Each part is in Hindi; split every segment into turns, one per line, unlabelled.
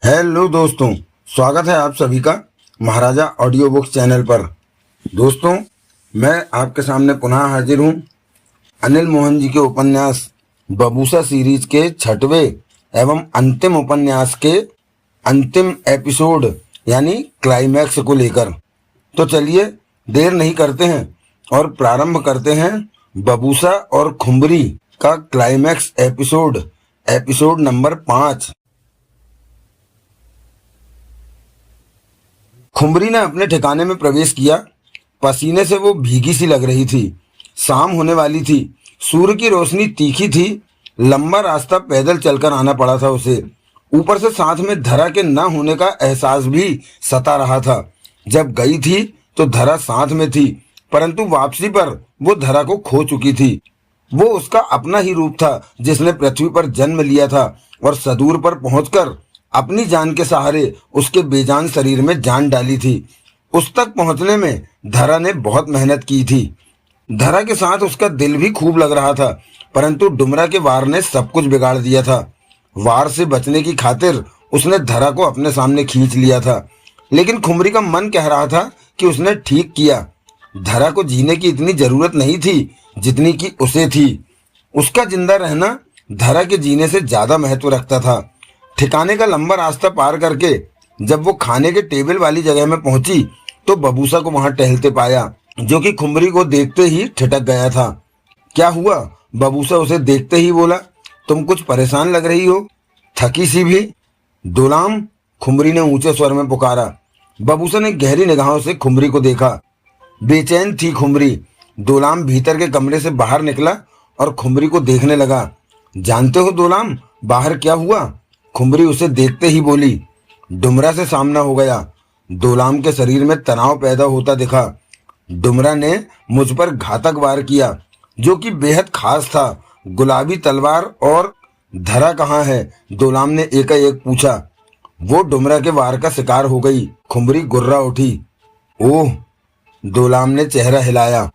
हेलो दोस्तों, स्वागत है आप सभी का महाराजा ऑडियो बुक्स चैनल पर। दोस्तों, मैं आपके सामने पुनः हाजिर हूं अनिल मोहन जी के उपन्यास बबूसा सीरीज के 6वें एवं अंतिम उपन्यास के अंतिम एपिसोड यानी क्लाइमैक्स को लेकर। तो चलिए देर नहीं करते हैं और प्रारंभ करते हैं बबूसा और खुम्बरी का क्लाइमैक्स एपिसोड नंबर 5। खुम्बरी ने अपने ठिकाने में प्रवेश किया। पसीने से वो भीगी सी लग रही थी। शाम होने वाली थी। सूर्य की रोशनी तीखी थी। लंबा रास्ता पैदल चलकर आना पड़ा था उसे। ऊपर से साथ में धरा के न होने का एहसास भी सता रहा था। जब गई थी तो धरा साथ में थी, परंतु वापसी पर वो धरा को खो चुकी थी। वो उसका अपना ही रूप था जिसने पृथ्वी पर जन्म लिया था और सदूर पर पहुंचकर अपनी जान के सहारे उसके बेजान शरीर में जान डाली थी। उस तक पहुंचने में धरा ने बहुत मेहनत की थी। धरा के साथ उसका दिल भी खूब लग रहा था, परंतु डुमरा के वार ने सब कुछ बिगाड़ दिया था। वार से बचने की खातिर उसने धरा को अपने सामने खींच लिया था, लेकिन खुमरी का मन कह रहा था कि उसने ठीक किया। धरा को जीने की इतनी जरूरत नहीं थी जितनी कि उसे थी। उसका जिंदा रहना धरा के जीने से ज्यादा महत्व रखता था। ठिकाने का लंबा रास्ता पार करके जब वो खाने के टेबल वाली जगह में पहुंची तो बबूसा को वहां टहलते पाया, जो कि खुमरी को देखते ही ठिठक गया था। क्या हुआ? बबूसा उसे देखते ही बोला, तुम कुछ परेशान लग रही हो, थकी सी भी। दुलाम, खुमरी ने ऊंचे स्वर में पुकारा। बबूसा ने गहरी निगाहों से खुमरी को देखा। बेचैन थी खुमरी। दुलाम भीतर के कमरे से बाहर निकला और खुमरी को देखने लगा। जानते हो दुलाम, बाहर क्या हुआ? खुमरी उसे देखते ही बोली। डुमरा से सामना हो गया। दुलाम के शरीर में तनाव पैदा होता दिखा। डुमरा ने मुझ पर घातक वार किया, जो कि बेहद खास था। गुलाबी तलवार और धरा कहाँ है? दुलाम ने एकाएक पूछा। वो डुमरा के वार का शिकार हो गई। खुमरी गुर्रा उठी। ओह! दुलाम ने चेहरा हिलाया।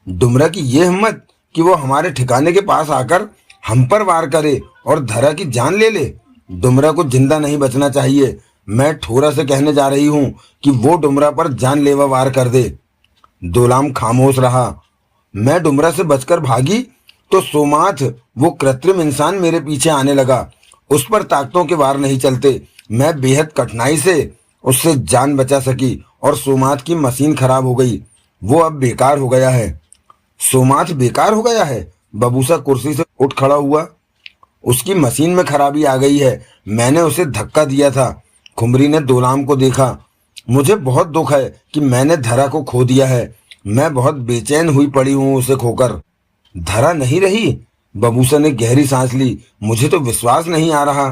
डुमरा की ये हिम्मत कि वो हमारे ठिकाने के पास आकर हम पर वार करे और धरा की जान ले ले। डुमरा को जिंदा नहीं बचना चाहिए। मैं ठोरा से कहने जा रही हूं कि वो डुमरा पर जानलेवा वार कर दे। दुलाम खामोश रहा। मैं डुमरा से बचकर भागी तो सोमाथ, वो कृत्रिम इंसान, मेरे पीछे आने लगा। उस पर ताकतों के वार नहीं चलते। मैं बेहद कठिनाई से उससे जान बचा सकी और सोमाथ की मशीन खराब हो गई। वो अब बेकार हो गया है। सोमाथ बेकार हो गया है? बबूसा कुर्सी से उठ खड़ा हुआ। उसकी मशीन में खराबी आ गई है। मैंने उसे धक्का दिया था। खुमरी ने दुलाम को देखा। मुझे बहुत दुख है कि मैंने धरा को खो दिया है। मैं बहुत बेचैन हुई पड़ी हूं उसे खोकर। धरा नहीं रही? बबूसा ने गहरी सांस ली। मुझे तो विश्वास नहीं आ रहा।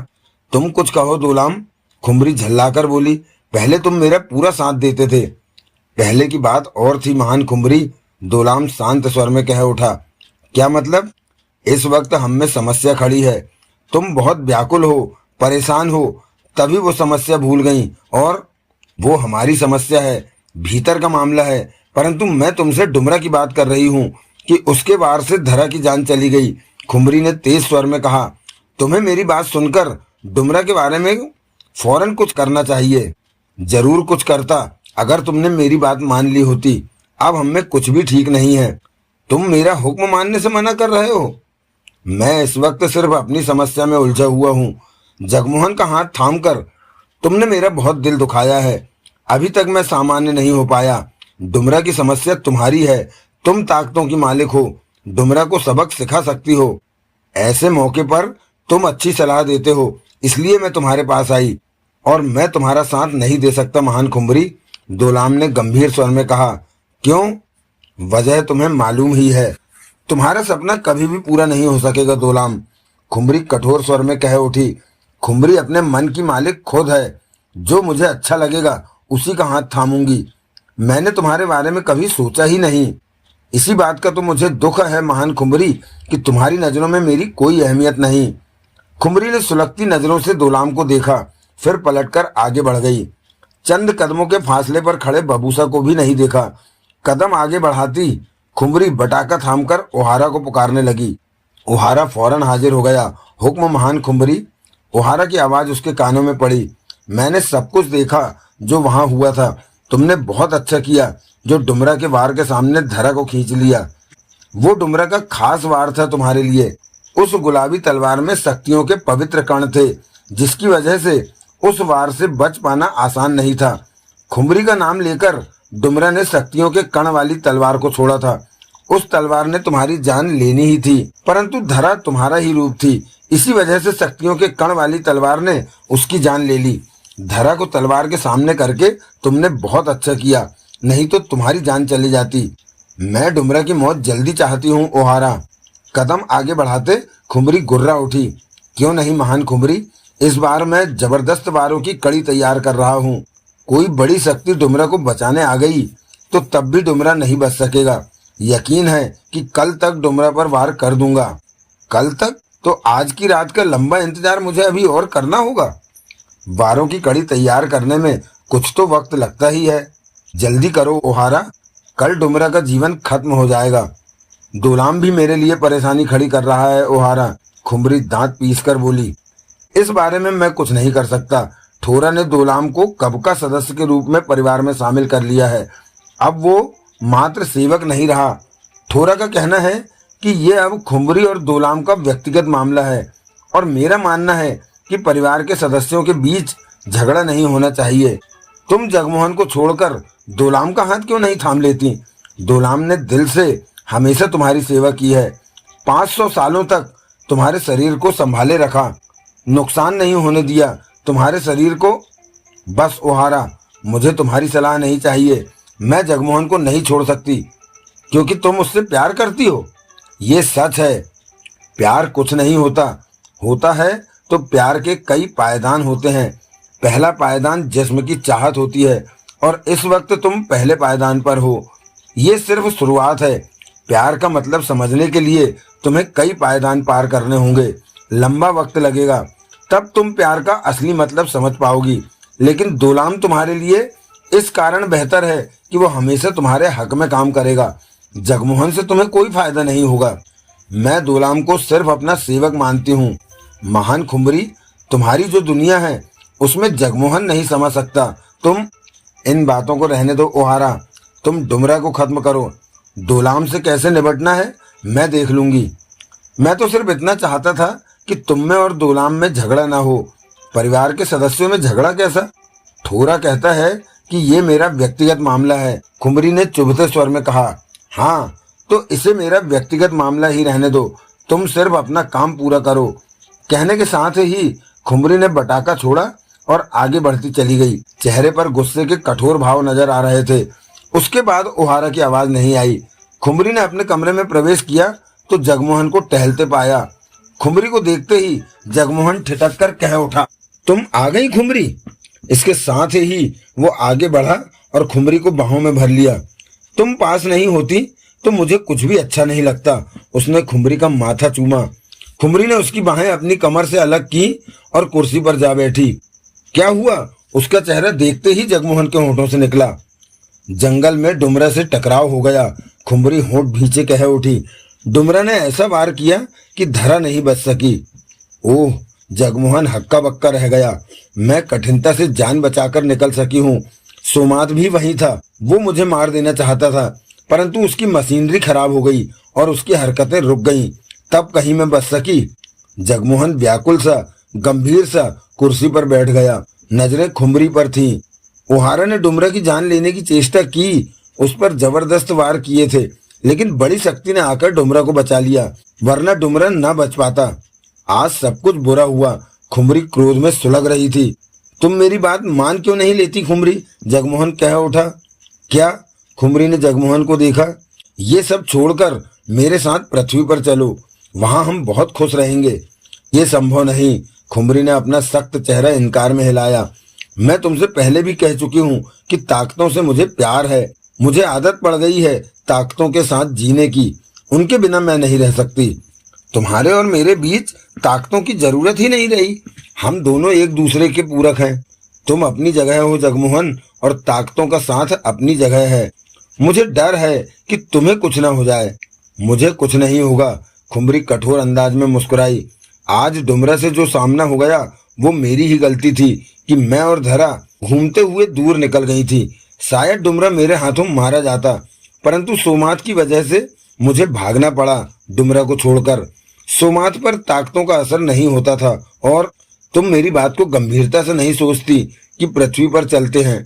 तुम कुछ कहो दुलाम, खुमरी झल्लाकर बोली। पहले तुम मेरा पूरा साथ देते थे। पहले की बात और थी महान खुमरी, दुलाम शांत स्वर में कह उठा। क्या मतलब? इस वक्त हम में समस्या खड़ी है। तुम बहुत व्याकुल हो, परेशान हो, तभी वो समस्या भूल गई। और वो हमारी समस्या है, भीतर का मामला है। परंतु मैं तुमसे डुमरा की बात कर रही हूँ कि उसके वार से धरा की जान चली गई। खुमरी ने तेज स्वर में कहा। तुम्हें मेरी बात सुनकर डुमरा के बारे में फौरन कुछ करना चाहिए। जरूर कुछ करता अगर तुमने मेरी बात मान ली होती। अब हम में कुछ भी ठीक नहीं है। तुम मेरा हुक्म मानने से मना कर रहे हो। मैं इस वक्त सिर्फ अपनी समस्या में उलझा हुआ हूँ। जगमोहन का हाथ थामकर तुमने मेरा बहुत दिल दुखाया है। अभी तक मैं सामान्य नहीं हो पाया। डुमरा की समस्या तुम्हारी है। तुम ताकतों की मालिक हो, डुमरा को सबक सिखा सकती हो। ऐसे मौके पर तुम अच्छी सलाह देते हो, इसलिए मैं तुम्हारे पास आई। और मैं तुम्हारा साथ नहीं दे सकता महान खुमरी, दुलाम ने गंभीर स्वर में कहा। क्यों? वजह तुम्हें मालूम ही है। तुम्हारा सपना कभी भी पूरा नहीं हो सकेगा दुलाम, खुमरी कठोर स्वर में कह उठी। खुमरी अपने मन की मालिक खुद है। जो मुझे अच्छा लगेगा उसी का हाथ थामूंगी। मैंने तुम्हारे बारे में कभी सोचा ही नहीं। इसी बात का तो मुझे दुख है महान खुमरी कि तुम्हारी नजरों में मेरी कोई अहमियत नहीं। खुमरी ने सुलगती नजरों से दुलाम को देखा, फिर पलटकर आगे बढ़ गई। चंद कदमों के फासले पर खड़े बबूसा को भी नहीं देखा। कदम आगे बढ़ाती खुमरी बटाका थामकर ओहारा को पुकारने लगी। ओहारा फौरन हाजिर हो गया। हुक्म महान खुमरी। ओहारा की आवाज उसके कानों में पड़ी। मैंने सब कुछ देखा जो वहां हुआ था। तुमने बहुत अच्छा किया जो डुमरा के वार के सामने धरा को खींच लिया। वो डुमरा का खास वार था तुम्हारे लिए। उस गुलाबी तलवार में शक्तियों के पवित्र कण थे, जिसकी वजह से उस वार से बच पाना आसान नहीं था। खुमरी का नाम लेकर डुमरा ने शक्तियों के कण वाली तलवार को छोड़ा था। उस तलवार ने तुम्हारी जान लेनी ही थी, परंतु धरा तुम्हारा ही रूप थी। इसी वजह से शक्तियों के कण वाली तलवार ने उसकी जान ले ली। धरा को तलवार के सामने करके तुमने बहुत अच्छा किया, नहीं तो तुम्हारी जान चली जाती। मैं डुमरा की मौत जल्दी चाहती हूँ ओहारा। कदम आगे बढ़ाते खुमरी गुर्रा उठी। क्यों नहीं महान खुमरी, इस बार मैं जबरदस्त वारों की कड़ी तैयार कर रहा हूँ। कोई बड़ी शक्ति डुमरा को बचाने आ गई तो तब भी डुमरा नहीं बच सकेगा। यकीन है कि कल तक डुमरा पर वार कर दूंगा। कल तक? तो आज की रात का लंबा इंतजार मुझे अभी और करना होगा। वारों की कड़ी तैयार करने में कुछ तो वक्त लगता ही है। जल्दी करो ओहारा, कल डुमरा का जीवन खत्म हो जाएगा। दोलाम भी मेरे लिए परेशानी खड़ी कर रहा है ओहारा। खुमरी दांत पीसकर बोली। इस बारे में मैं कुछ नहीं कर सकता। ठोरा ने दोलाम को कब का सदस्य के रूप में परिवार में शामिल कर लिया है। अब वो मात्र सेवक नहीं रहा। ठोरा का कहना है कि ये अब खुमरी और दोलाम का व्यक्तिगत मामला है, और मेरा मानना है कि परिवार के सदस्यों के बीच झगड़ा नहीं होना चाहिए। तुम जगमोहन को छोड़कर दोलाम का हाथ क्यों नहीं थाम लेती? दोलाम ने दिल से हमेशा तुम्हारी सेवा की है। 500 सालों तक तुम्हारे शरीर को संभाले रखा, नुकसान नहीं होने दिया तुम्हारे शरीर को। बस ओहारा, मुझे तुम्हारी सलाह नहीं चाहिए। मैं जगमोहन को नहीं छोड़ सकती क्योंकि तुम उससे प्यार करती हो। ये सच है। प्यार कुछ नहीं होता, होता है तो प्यार के कई पायदान होते हैं। पहला पायदान जिस्म की चाहत होती है, और इस वक्त तुम पहले पायदान पर हो। ये सिर्फ शुरुआत है। प्यार का मतलब समझने के लिए तुम्हें कई पायदान पार करने होंगे। लंबा वक्त लगेगा, तब तुम प्यार का असली मतलब समझ पाओगी। लेकिन दोलाम तुम्हारे लिए इस कारण बेहतर है कि वो हमेशा तुम्हारे हक में काम करेगा। जगमोहन से तुम्हें कोई फायदा नहीं होगा। मैं दोलाम को सिर्फ अपना सेवक मानती हूँ। महान खुमरी, तुम्हारी जो दुनिया है उसमें जगमोहन नहीं समझ सकता। तुम इन बातों को रहने दो ओहारा। तुम डुमरा को खत्म करो। दोलाम से कैसे निपटना है मैं देख लूंगी। मैं तो सिर्फ इतना चाहता था कि तुम में और दोलाम में झगड़ा ना हो। परिवार के सदस्यों में झगड़ा कैसा? ठोरा कहता है कि ये मेरा व्यक्तिगत मामला है। खुमरी ने चुभते स्वर में कहा। हाँ, तो इसे मेरा व्यक्तिगत मामला ही रहने दो। तुम सिर्फ अपना काम पूरा करो। कहने के साथ ही खुमरी ने बटाका छोड़ा और आगे बढ़ती चली गई। चेहरे पर गुस्से के कठोर भाव नजर आ रहे थे। उसके बाद ओहारा की आवाज नहीं आई। खुमरी ने अपने कमरे में प्रवेश किया तो जगमोहन को टहलते पाया। खुमरी को देखते ही जगमोहन ठिठक कर कह उठा, तुम आ गई खुमरी? इसके साथ ही वो आगे बढ़ा और खुमरी को बाहों में भर लिया। तुम पास नहीं होती तो मुझे कुछ भी अच्छा नहीं लगता। उसने खुमरी का माथा चूमा। खुमरी ने उसकी बाहें अपनी कमर से अलग की और कुर्सी पर जा बैठी। क्या हुआ? उसका चेहरा देखते ही जगमोहन के होठों से निकला, जंगल में डुमरा से टकराव हो गया। खुमरी होठ भींचे कह उठी, डुमरा ने ऐसा वार किया कि धरा नहीं बच सकी। ओह, जगमोहन हक्का बक्का रह गया। मैं कठिनता से जान बचाकर निकल सकी हूँ। सोमात भी वहीं था। वो मुझे मार देना चाहता था, परंतु उसकी मशीनरी खराब हो गई और उसकी हरकतें रुक गईं। तब कहीं मैं बच सकी। जगमोहन व्याकुल सा, गंभीर सा कुर्सी पर बैठ गया। नजरें खुमरी पर थीं। ओहारा ने डुमरा की जान लेने की चेष्टा की, उस पर जबरदस्त वार किए थे, लेकिन बड़ी शक्ति ने आकर डुमरा को बचा लिया, वरना डुमरा न बच पाता। आज सब कुछ बुरा हुआ। खुमरी क्रोध में सुलग रही थी। तुम मेरी बात मान क्यों नहीं लेती खुमरी? जगमोहन कह उठा। क्या? खुमरी ने जगमोहन को देखा। ये सब छोड़कर मेरे साथ पृथ्वी पर चलो, वहां हम बहुत खुश रहेंगे। ये संभव नहीं। खुमरी ने अपना सख्त चेहरा इनकार में हिलाया। मैं तुमसे पहले भी कह चुकी हूँ कि ताकतों से मुझे प्यार है। मुझे आदत पड़ गई है ताकतों के साथ जीने की। उनके बिना मैं नहीं रह सकती। तुम्हारे और मेरे बीच ताकतों की जरूरत ही नहीं रही। हम दोनों एक दूसरे के पूरक हैं। तुम अपनी जगह हो जगमोहन, और ताकतों का साथ अपनी जगह है। मुझे डर है कि तुम्हें कुछ ना हो जाए। मुझे कुछ नहीं होगा। खुमरी कठोर अंदाज में मुस्कुराई। आज डुमरा से जो सामना हो गया वो मेरी ही गलती थी कि मैं और धरा घूमते हुए दूर निकल गई थी। शायद डुमरा मेरे हाथों मारा जाता, परंतु सोमात की वजह से मुझे भागना पड़ा डुमरा को छोड़कर। सोमात पर ताकतों का असर नहीं होता था और तुम मेरी बात को गंभीरता से नहीं सोचती कि पृथ्वी पर चलते हैं।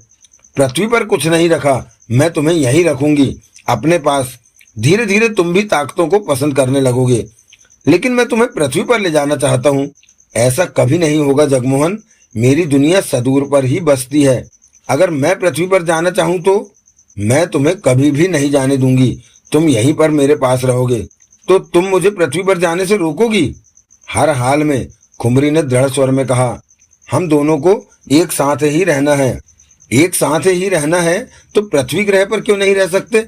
पृथ्वी पर कुछ नहीं रखा, मैं तुम्हें यहीं रखूंगी अपने पास। धीरे धीरे तुम भी ताकतों को पसंद करने लगोगे, लेकिन मैं तुम्हें पृथ्वी पर ले जाना चाहता हूँ। ऐसा कभी नहीं होगा जगमोहन, मेरी दुनिया सदूर पर ही बसती है। अगर मैं पृथ्वी पर जाना चाहूँ तो मैं तुम्हें कभी भी नहीं जाने दूंगी। तुम यहीं पर मेरे पास रहोगे तो तुम मुझे पृथ्वी पर जाने से रोकोगी? हर हाल में, खुमरी ने दृढ़ स्वर में कहा। हम दोनों को एक साथ ही रहना है। एक साथ ही रहना है तो पृथ्वी ग्रह पर क्यों नहीं रह सकते?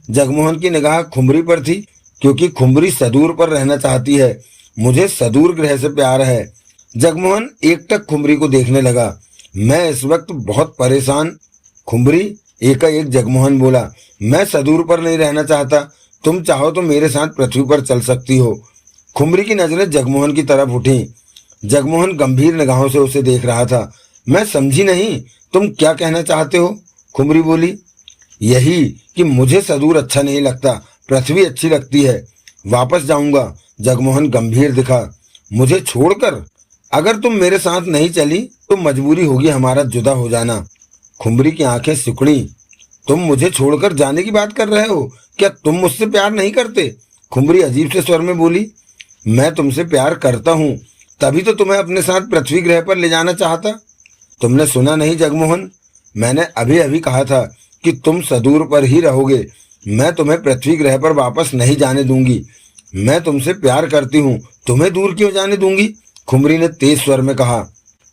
जगमोहन की निगाह खुमरी पर थी, क्योंकि खुमरी सदूर पर रहना चाहती है। मुझे सदूर ग्रह से प्यार है। जगमोहन एकटक खुमरी को देखने लगा। मैं इस वक्त बहुत परेशान। खुमरी, एकाएक जगमोहन बोला, मैं सदूर पर नहीं रहना चाहता। तुम चाहो तो मेरे साथ पृथ्वी पर चल सकती हो। खुमरी की नजरें जगमोहन की तरफ उठी। जगमोहन गंभीर निगाहों से उसे देख रहा था। मैं समझी नहीं, तुम क्या कहना चाहते हो? खुमरी बोली। यही कि मुझे सदूर अच्छा नहीं लगता, पृथ्वी अच्छी लगती है। वापस जाऊंगा। जगमोहन गंभीर दिखा। मुझे छोड़कर? अगर तुम मेरे साथ नहीं चली तो मजबूरी होगी हमारा जुदा हो जाना। खुमरी की आंखें सिकुड़ी। तुम मुझे छोड़कर जाने की बात कर रहे हो? क्या तुम मुझसे प्यार नहीं करते? खुमरी अजीब से स्वर में बोली। मैं तुमसे प्यार करता हूँ, तभी तो तुम्हें अपने साथ पृथ्वी ग्रह पर ले जाना चाहता। तुमने सुना नहीं जगमोहन? मैंने अभी अभी कहा था कि तुम सदूर पर ही रहोगे। मैं तुम्हें पृथ्वी ग्रह पर वापस नहीं जाने दूंगी। मैं तुमसे प्यार करती हूँ, तुम्हें दूर क्यों जाने दूंगी? खुमरी ने तेज स्वर में कहा।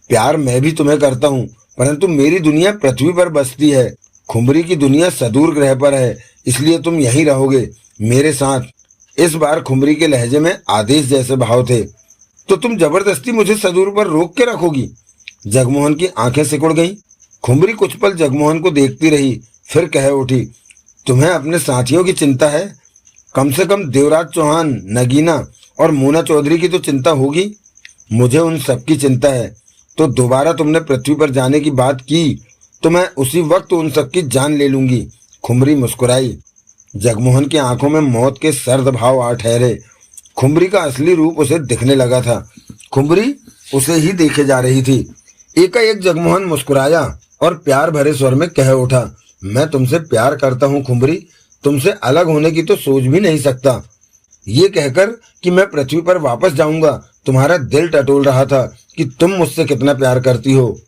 प्यार मैं भी तुम्हें करता हूँ, परंतु मेरी दुनिया पृथ्वी पर बसती है। खुमरी की दुनिया सदूर ग्रह पर है, इसलिए तुम यहीं रहोगे मेरे साथ। इस बार खुमरी के लहजे में आदेश जैसे भाव थे। तो तुम जबरदस्ती मुझे सदूर पर रोक के रखोगी? जगमोहन की आंखें सिकुड़ गईं। खुमरी कुछ पल जगमोहन को देखती रही, फिर कह उठी, तुम्हें अपने साथियों की चिंता है? कम से कम देवराज चौहान, नगीना और मोना चौधरी की तो चिंता होगी। मुझे उन सबकी चिंता है। तो दोबारा तुमने पृथ्वी पर जाने की बात की तो मैं उसी वक्त उन सबकी जान ले लूंगी। खुमरी मुस्कुराई। जगमोहन की आंखों में मौत के सर्द भाव आ ठहरे। खुमरी का असली रूप उसे दिखने लगा था। खुमरी उसे ही देखे जा रही थी। एकाएक जगमोहन मुस्कुराया और प्यार भरे स्वर में कह उठा, मैं तुमसे प्यार करता हूँ खुमरी, तुमसे अलग होने की तो सोच भी नहीं सकता। ये कहकर कि मैं पृथ्वी पर वापस जाऊंगा, तुम्हारा दिल टटोल रहा था कि तुम मुझसे कितना प्यार करती हो।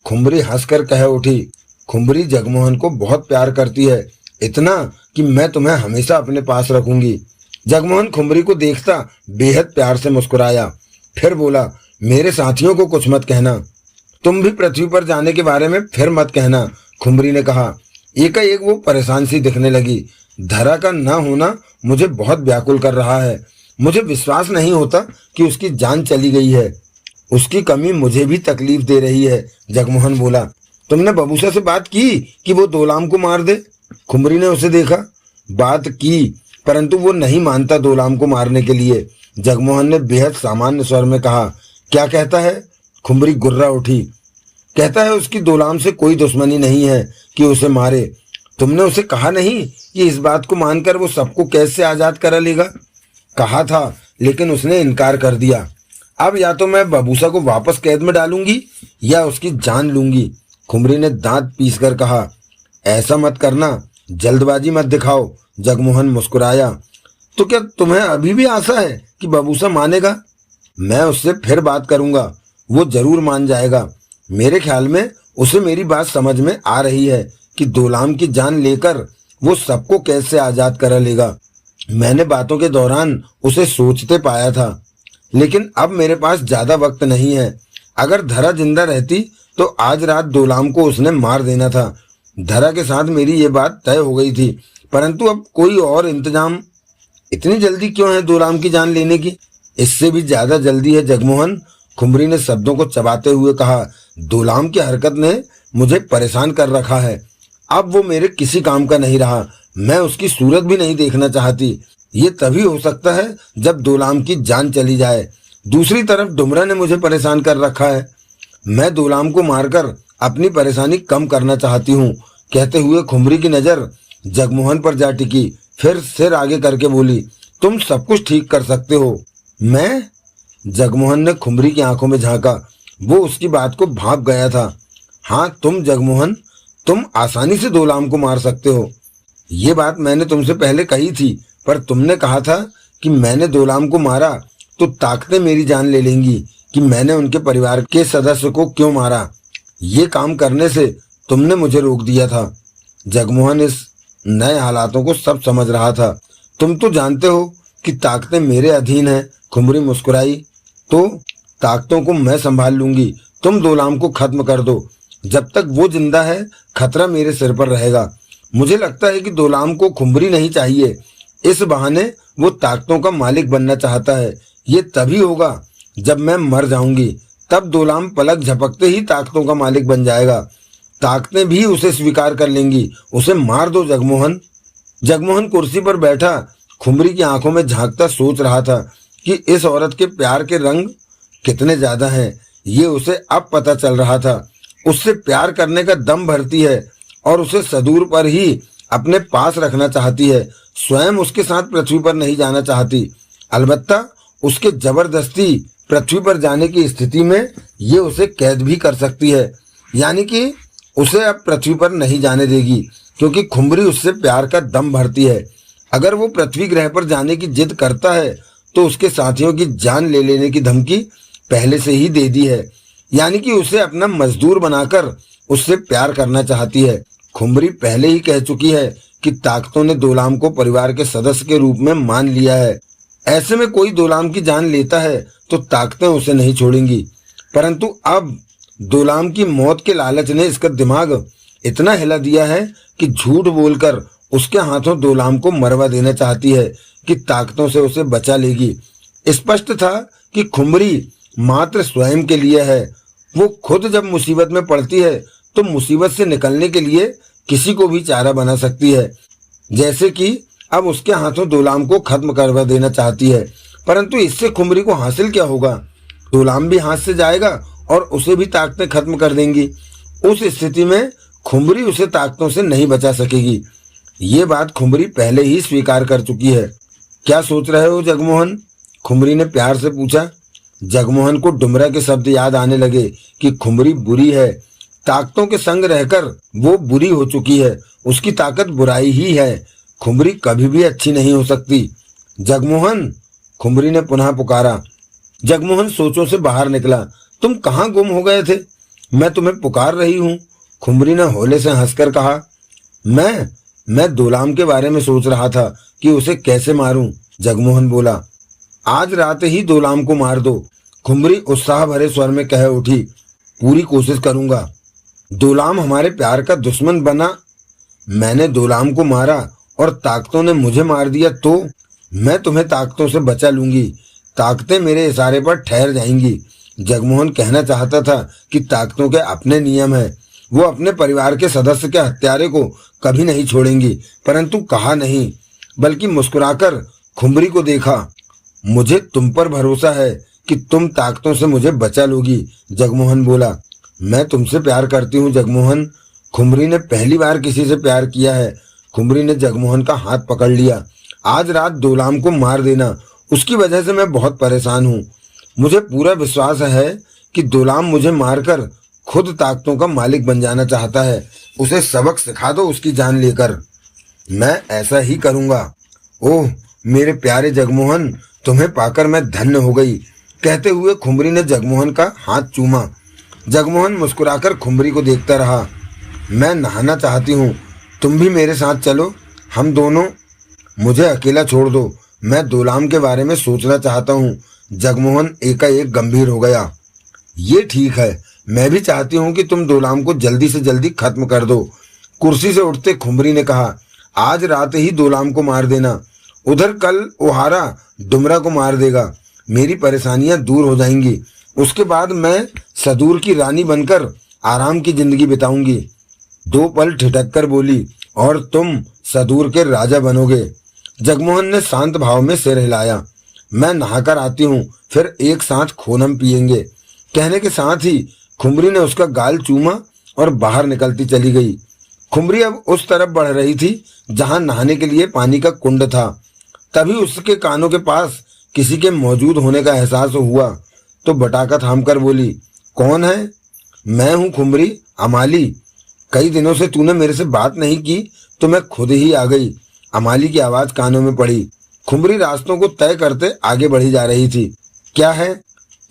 खुमरी हंसकर कह उठी, खुमरी जगमोहन को बहुत प्यार करती है, इतना कि मैं तुम्हें हमेशा अपने पास रखूंगी। जगमोहन खुमरी को देखता बेहद प्यार से मुस्कुराया, फिर बोला, मेरे साथियों को कुछ मत कहना। तुम भी पृथ्वी पर जाने के बारे में फिर मत कहना, खुमरी ने कहा। एकाएक वो परेशान सी दिखने लगी। धरा का न होना मुझे बहुत व्याकुल कर रहा है। मुझे विश्वास नहीं होता कि उसकी जान चली गई है। उसकी कमी मुझे भी तकलीफ दे रही है। जगमोहन बोला, तुमने बबूसा से बात की कि वो दोलाम को मार दे? खुमरी ने उसे देखा। बात की, परंतु वो नहीं मानता दोलाम को मारने के लिए। जगमोहन ने बेहद सामान्य स्वर में कहा। क्या कहता है? खुमरी गुर्रा उठी। कहता है उसकी दोलाम से कोई दुश्मनी नहीं है कि उसे मारे। तुमने उसे कहा नहीं कि इस बात को मानकर वो सबको कैद से आजाद करा लेगा? कहा था, लेकिन उसने इनकार कर दिया। अब या तो मैं बबूसा को वापस कैद में डालूंगी या उसकी जान लूंगी। खुमरी ने दांत पीसकर कहा। ऐसा मत करना, जल्दबाजी मत दिखाओ। जगमोहन मुस्कुराया। तो क्या तुम्हें अभी भी आशा है कि बबूसा मानेगा? मैं उससे फिर बात करूंगा, वो जरूर मान जाएगा। मेरे ख्याल में उसे मेरी बात समझ में आ रही है कि दोलाम की जान लेकर वो सबको कैद से आजाद करा लेगा। मैंने बातों के दौरान उसे सोचते पाया था, लेकिन अब मेरे पास ज्यादा वक्त नहीं है। अगर धरा जिंदा रहती तो आज रात दोलाम को उसने मार देना था। धरा के साथ मेरी ये बात तय हो गई थी, परंतु अब कोई और इंतजाम। इतनी जल्दी क्यों है दोलाम की जान लेने की? इससे भी ज्यादा जल्दी है जगमोहन, खुमरी ने शब्दों को चबाते हुए कहा। दोलाम की हरकत ने मुझे परेशान कर रखा है। अब वो मेरे किसी काम का नहीं रहा। मैं उसकी सूरत भी नहीं देखना चाहती। ये तभी हो सकता है जब दोलाम की जान चली जाए। दूसरी तरफ डुमरा ने मुझे परेशान कर रखा है। मैं दोलाम को मारकर अपनी परेशानी कम करना चाहती हूँ। कहते हुए खुमरी की नजर जगमोहन पर जा टिकी। फिर सिर आगे करके बोली, तुम सब कुछ ठीक कर सकते हो। मैं? जगमोहन ने खुमरी की आंखों में झांका। वो उसकी बात को भांप गया था। हाँ तुम जगमोहन, तुम आसानी से दोलाम को मार सकते हो। ये बात मैंने तुमसे पहले कही थी, पर तुमने कहा था कि मैंने दोलाम को मारा तो ताकतें मेरी जान ले लेंगी कि मैंने उनके परिवार के सदस्य को क्यों मारा। ये काम करने से तुमने मुझे रोक दिया था। जगमोहन इस नए हालातों को सब समझ रहा था। तुम तो जानते हो कि ताकतें मेरे अधीन हैं। खुमरी मुस्कुराई। तो ताकतों को मैं संभाल लूंगी। तुम दोलाम को खत्म कर दो। जब तक वो जिंदा है खतरा मेरे सिर पर रहेगा। मुझे लगता है कि दोलाम को खुमरी नहीं चाहिए। इस बहाने वो ताकतों का मालिक बनना चाहता है। ये तभी होगा जब मैं मर जाऊंगी। तब दोलाम पलक झपकते ही ताकतों का मालिक बन जाएगा। ताकतें भी उसे स्वीकार कर लेंगी। उसे मार दो जगमोहन। जगमोहन कुर्सी पर बैठा खुमरी की आंखों में झांकता सोच रहा था कि इस औरत के प्यार के रंग कितने ज्यादा हैं। ये उसे अब पता चल रहा था। उससे प्यार करने का दम भरती है और उसे सदूर पर ही अपने पास रखना चाहती है। स्वयं उसके साथ पृथ्वी पर नहीं जाना चाहती। अलबत्ता उसके जबरदस्ती पृथ्वी पर जाने की स्थिति में ये उसे कैद भी कर सकती है। यानी कि उसे अब पृथ्वी पर नहीं जाने देगी, क्योंकि खुमरी उससे प्यार का दम भरती है। अगर वो पृथ्वी ग्रह पर जाने की जिद करता है तो उसके साथियों की जान ले लेने की धमकी पहले से ही दे दी है। यानी कि उसे अपना मजदूर बनाकर उससे प्यार करना चाहती है। खुमरी पहले ही कह चुकी है कि ताकतों ने दोलाम को परिवार के सदस्य के रूप में मान लिया है। ऐसे में कोई दोलाम की जान लेता है तो ताकतें उसे नहीं छोड़ेंगी। परंतु अब दोलाम की मौत के लालच ने इसका दिमाग इतना हिला दिया है कि झूठ बोलकर उसके हाथों दोलाम को मरवा देना चाहती है कि ताकतों से उसे बचा लेगी। स्पष्ट था कि खुमरी मात्र स्वयं के लिए है। वो खुद जब मुसीबत में पड़ती है तो मुसीबत से निकलने के लिए किसी को भी चारा बना सकती है। जैसे कि अब उसके हाथों दोलाम को खत्म करवा देना चाहती है। परंतु इससे खुमरी को हासिल क्या होगा? दोलाम भी हाथ से जाएगा और उसे भी ताकतें खत्म कर देंगी। उस स्थिति में खुमरी उसे ताकतों से नहीं बचा सकेगी। ये बात खुमरी पहले ही स्वीकार कर चुकी है। क्या सोच रहे हो जगमोहन? खुमरी ने प्यार से पूछा। जगमोहन को डुमरा के शब्द याद आने लगे कि खुमरी बुरी है। ताकतों के संग रहकर वो बुरी हो चुकी है। उसकी ताकत बुराई ही है। खुमरी कभी भी अच्छी नहीं हो सकती। जगमोहन, खुमरी ने पुनः पुकारा। जगमोहन सोचों से बाहर निकला। तुम कहाँ गुम हो गए थे? मैं तुम्हें पुकार रही हूँ। खुमरी ने होले से हंसकर कहा। मैं दोलाम के बारे में सोच रहा था कि उसे कैसे मारूं। जगमोहन बोला। आज रात ही दोलाम को मार दो। खुमरी उत्साह भरे स्वर में कह उठी। पूरी कोशिश करूंगा। दोलाम हमारे प्यार का दुश्मन बना। मैंने दोलाम को मारा और ताकतों ने मुझे मार दिया तो मैं तुम्हें ताकतों से बचा लूंगी। ताकतें मेरे इशारे पर ठहर जाएंगी। जगमोहन कहना चाहता था कि ताकतों के अपने नियम है। वो अपने परिवार के सदस्य के हत्यारे को कभी नहीं छोड़ेंगी। परंतु कहा नहीं, बल्कि मुस्कुराकर खुमरी को देखा। मुझे तुम पर भरोसा है कि तुम ताकतों से मुझे बचा लोगी। जगमोहन बोला। मैं तुमसे प्यार करती हूँ जगमोहन। खुमरी ने पहली बार किसी से प्यार किया है। खुमरी ने जगमोहन का हाथ पकड़ लिया। आज रात दोलाम को मार देना। उसकी वजह से मैं बहुत परेशान हूँ। मुझे पूरा विश्वास है कि दोलाम मुझे मारकर खुद ताकतों का मालिक बन जाना चाहता है। उसे सबक सिखा दो उसकी जान लेकर। मैं ऐसा ही करूँगा। ओह मेरे प्यारे जगमोहन, तुम्हें पाकर मैं धन्य हो गई। कहते हुए खुमरी ने जगमोहन का हाथ चूमा। जगमोहन मुस्कुराकर खुमरी को देखता रहा। मैं नहाना चाहती हूँ, तुम भी मेरे साथ चलो। हम दोनों। मुझे अकेला छोड़ दो। मैं दोलाम के बारे में सोचना चाहता हूँ। जगमोहन एकाएक गंभीर हो गया। ये ठीक है, मैं भी चाहती हूँ कि तुम दोलाम को जल्दी से जल्दी खत्म कर दो। कुर्सी से उठते खुमरी ने कहा। आज रात ही दोलाम को मार देना। उधर कल ओहारा डुमरा को मार देगा। मेरी परेशानियां दूर हो जाएंगी। उसके बाद मैं सदूर की रानी बनकर आराम की जिंदगी बिताऊंगी। दो पल ठिठक कर बोली। और तुम सदूर के राजा बनोगे। जगमोहन ने शांत भाव में सिर हिलाया। मैं नहाकर आती हूँ, फिर एक साथ खूनम पिएंगे। कहने के साथ ही खुमरी ने उसका गाल चूमा और बाहर निकलती चली गई। खुमरी अब उस तरफ बढ़ रही थी जहां नहाने के लिए पानी का कुंड था। तभी उसके कानों के पास किसी के मौजूद होने का एहसास हुआ तो बटाका थामकर बोली, कौन है? मैं हूं खुमरी, अमाली। कई दिनों से तूने मेरे से बात नहीं की तो मैं खुद ही आ गई। अमाली की आवाज कानों में पड़ी। खुमरी रास्तों को तय करते आगे बढ़ी जा रही थी। क्या है?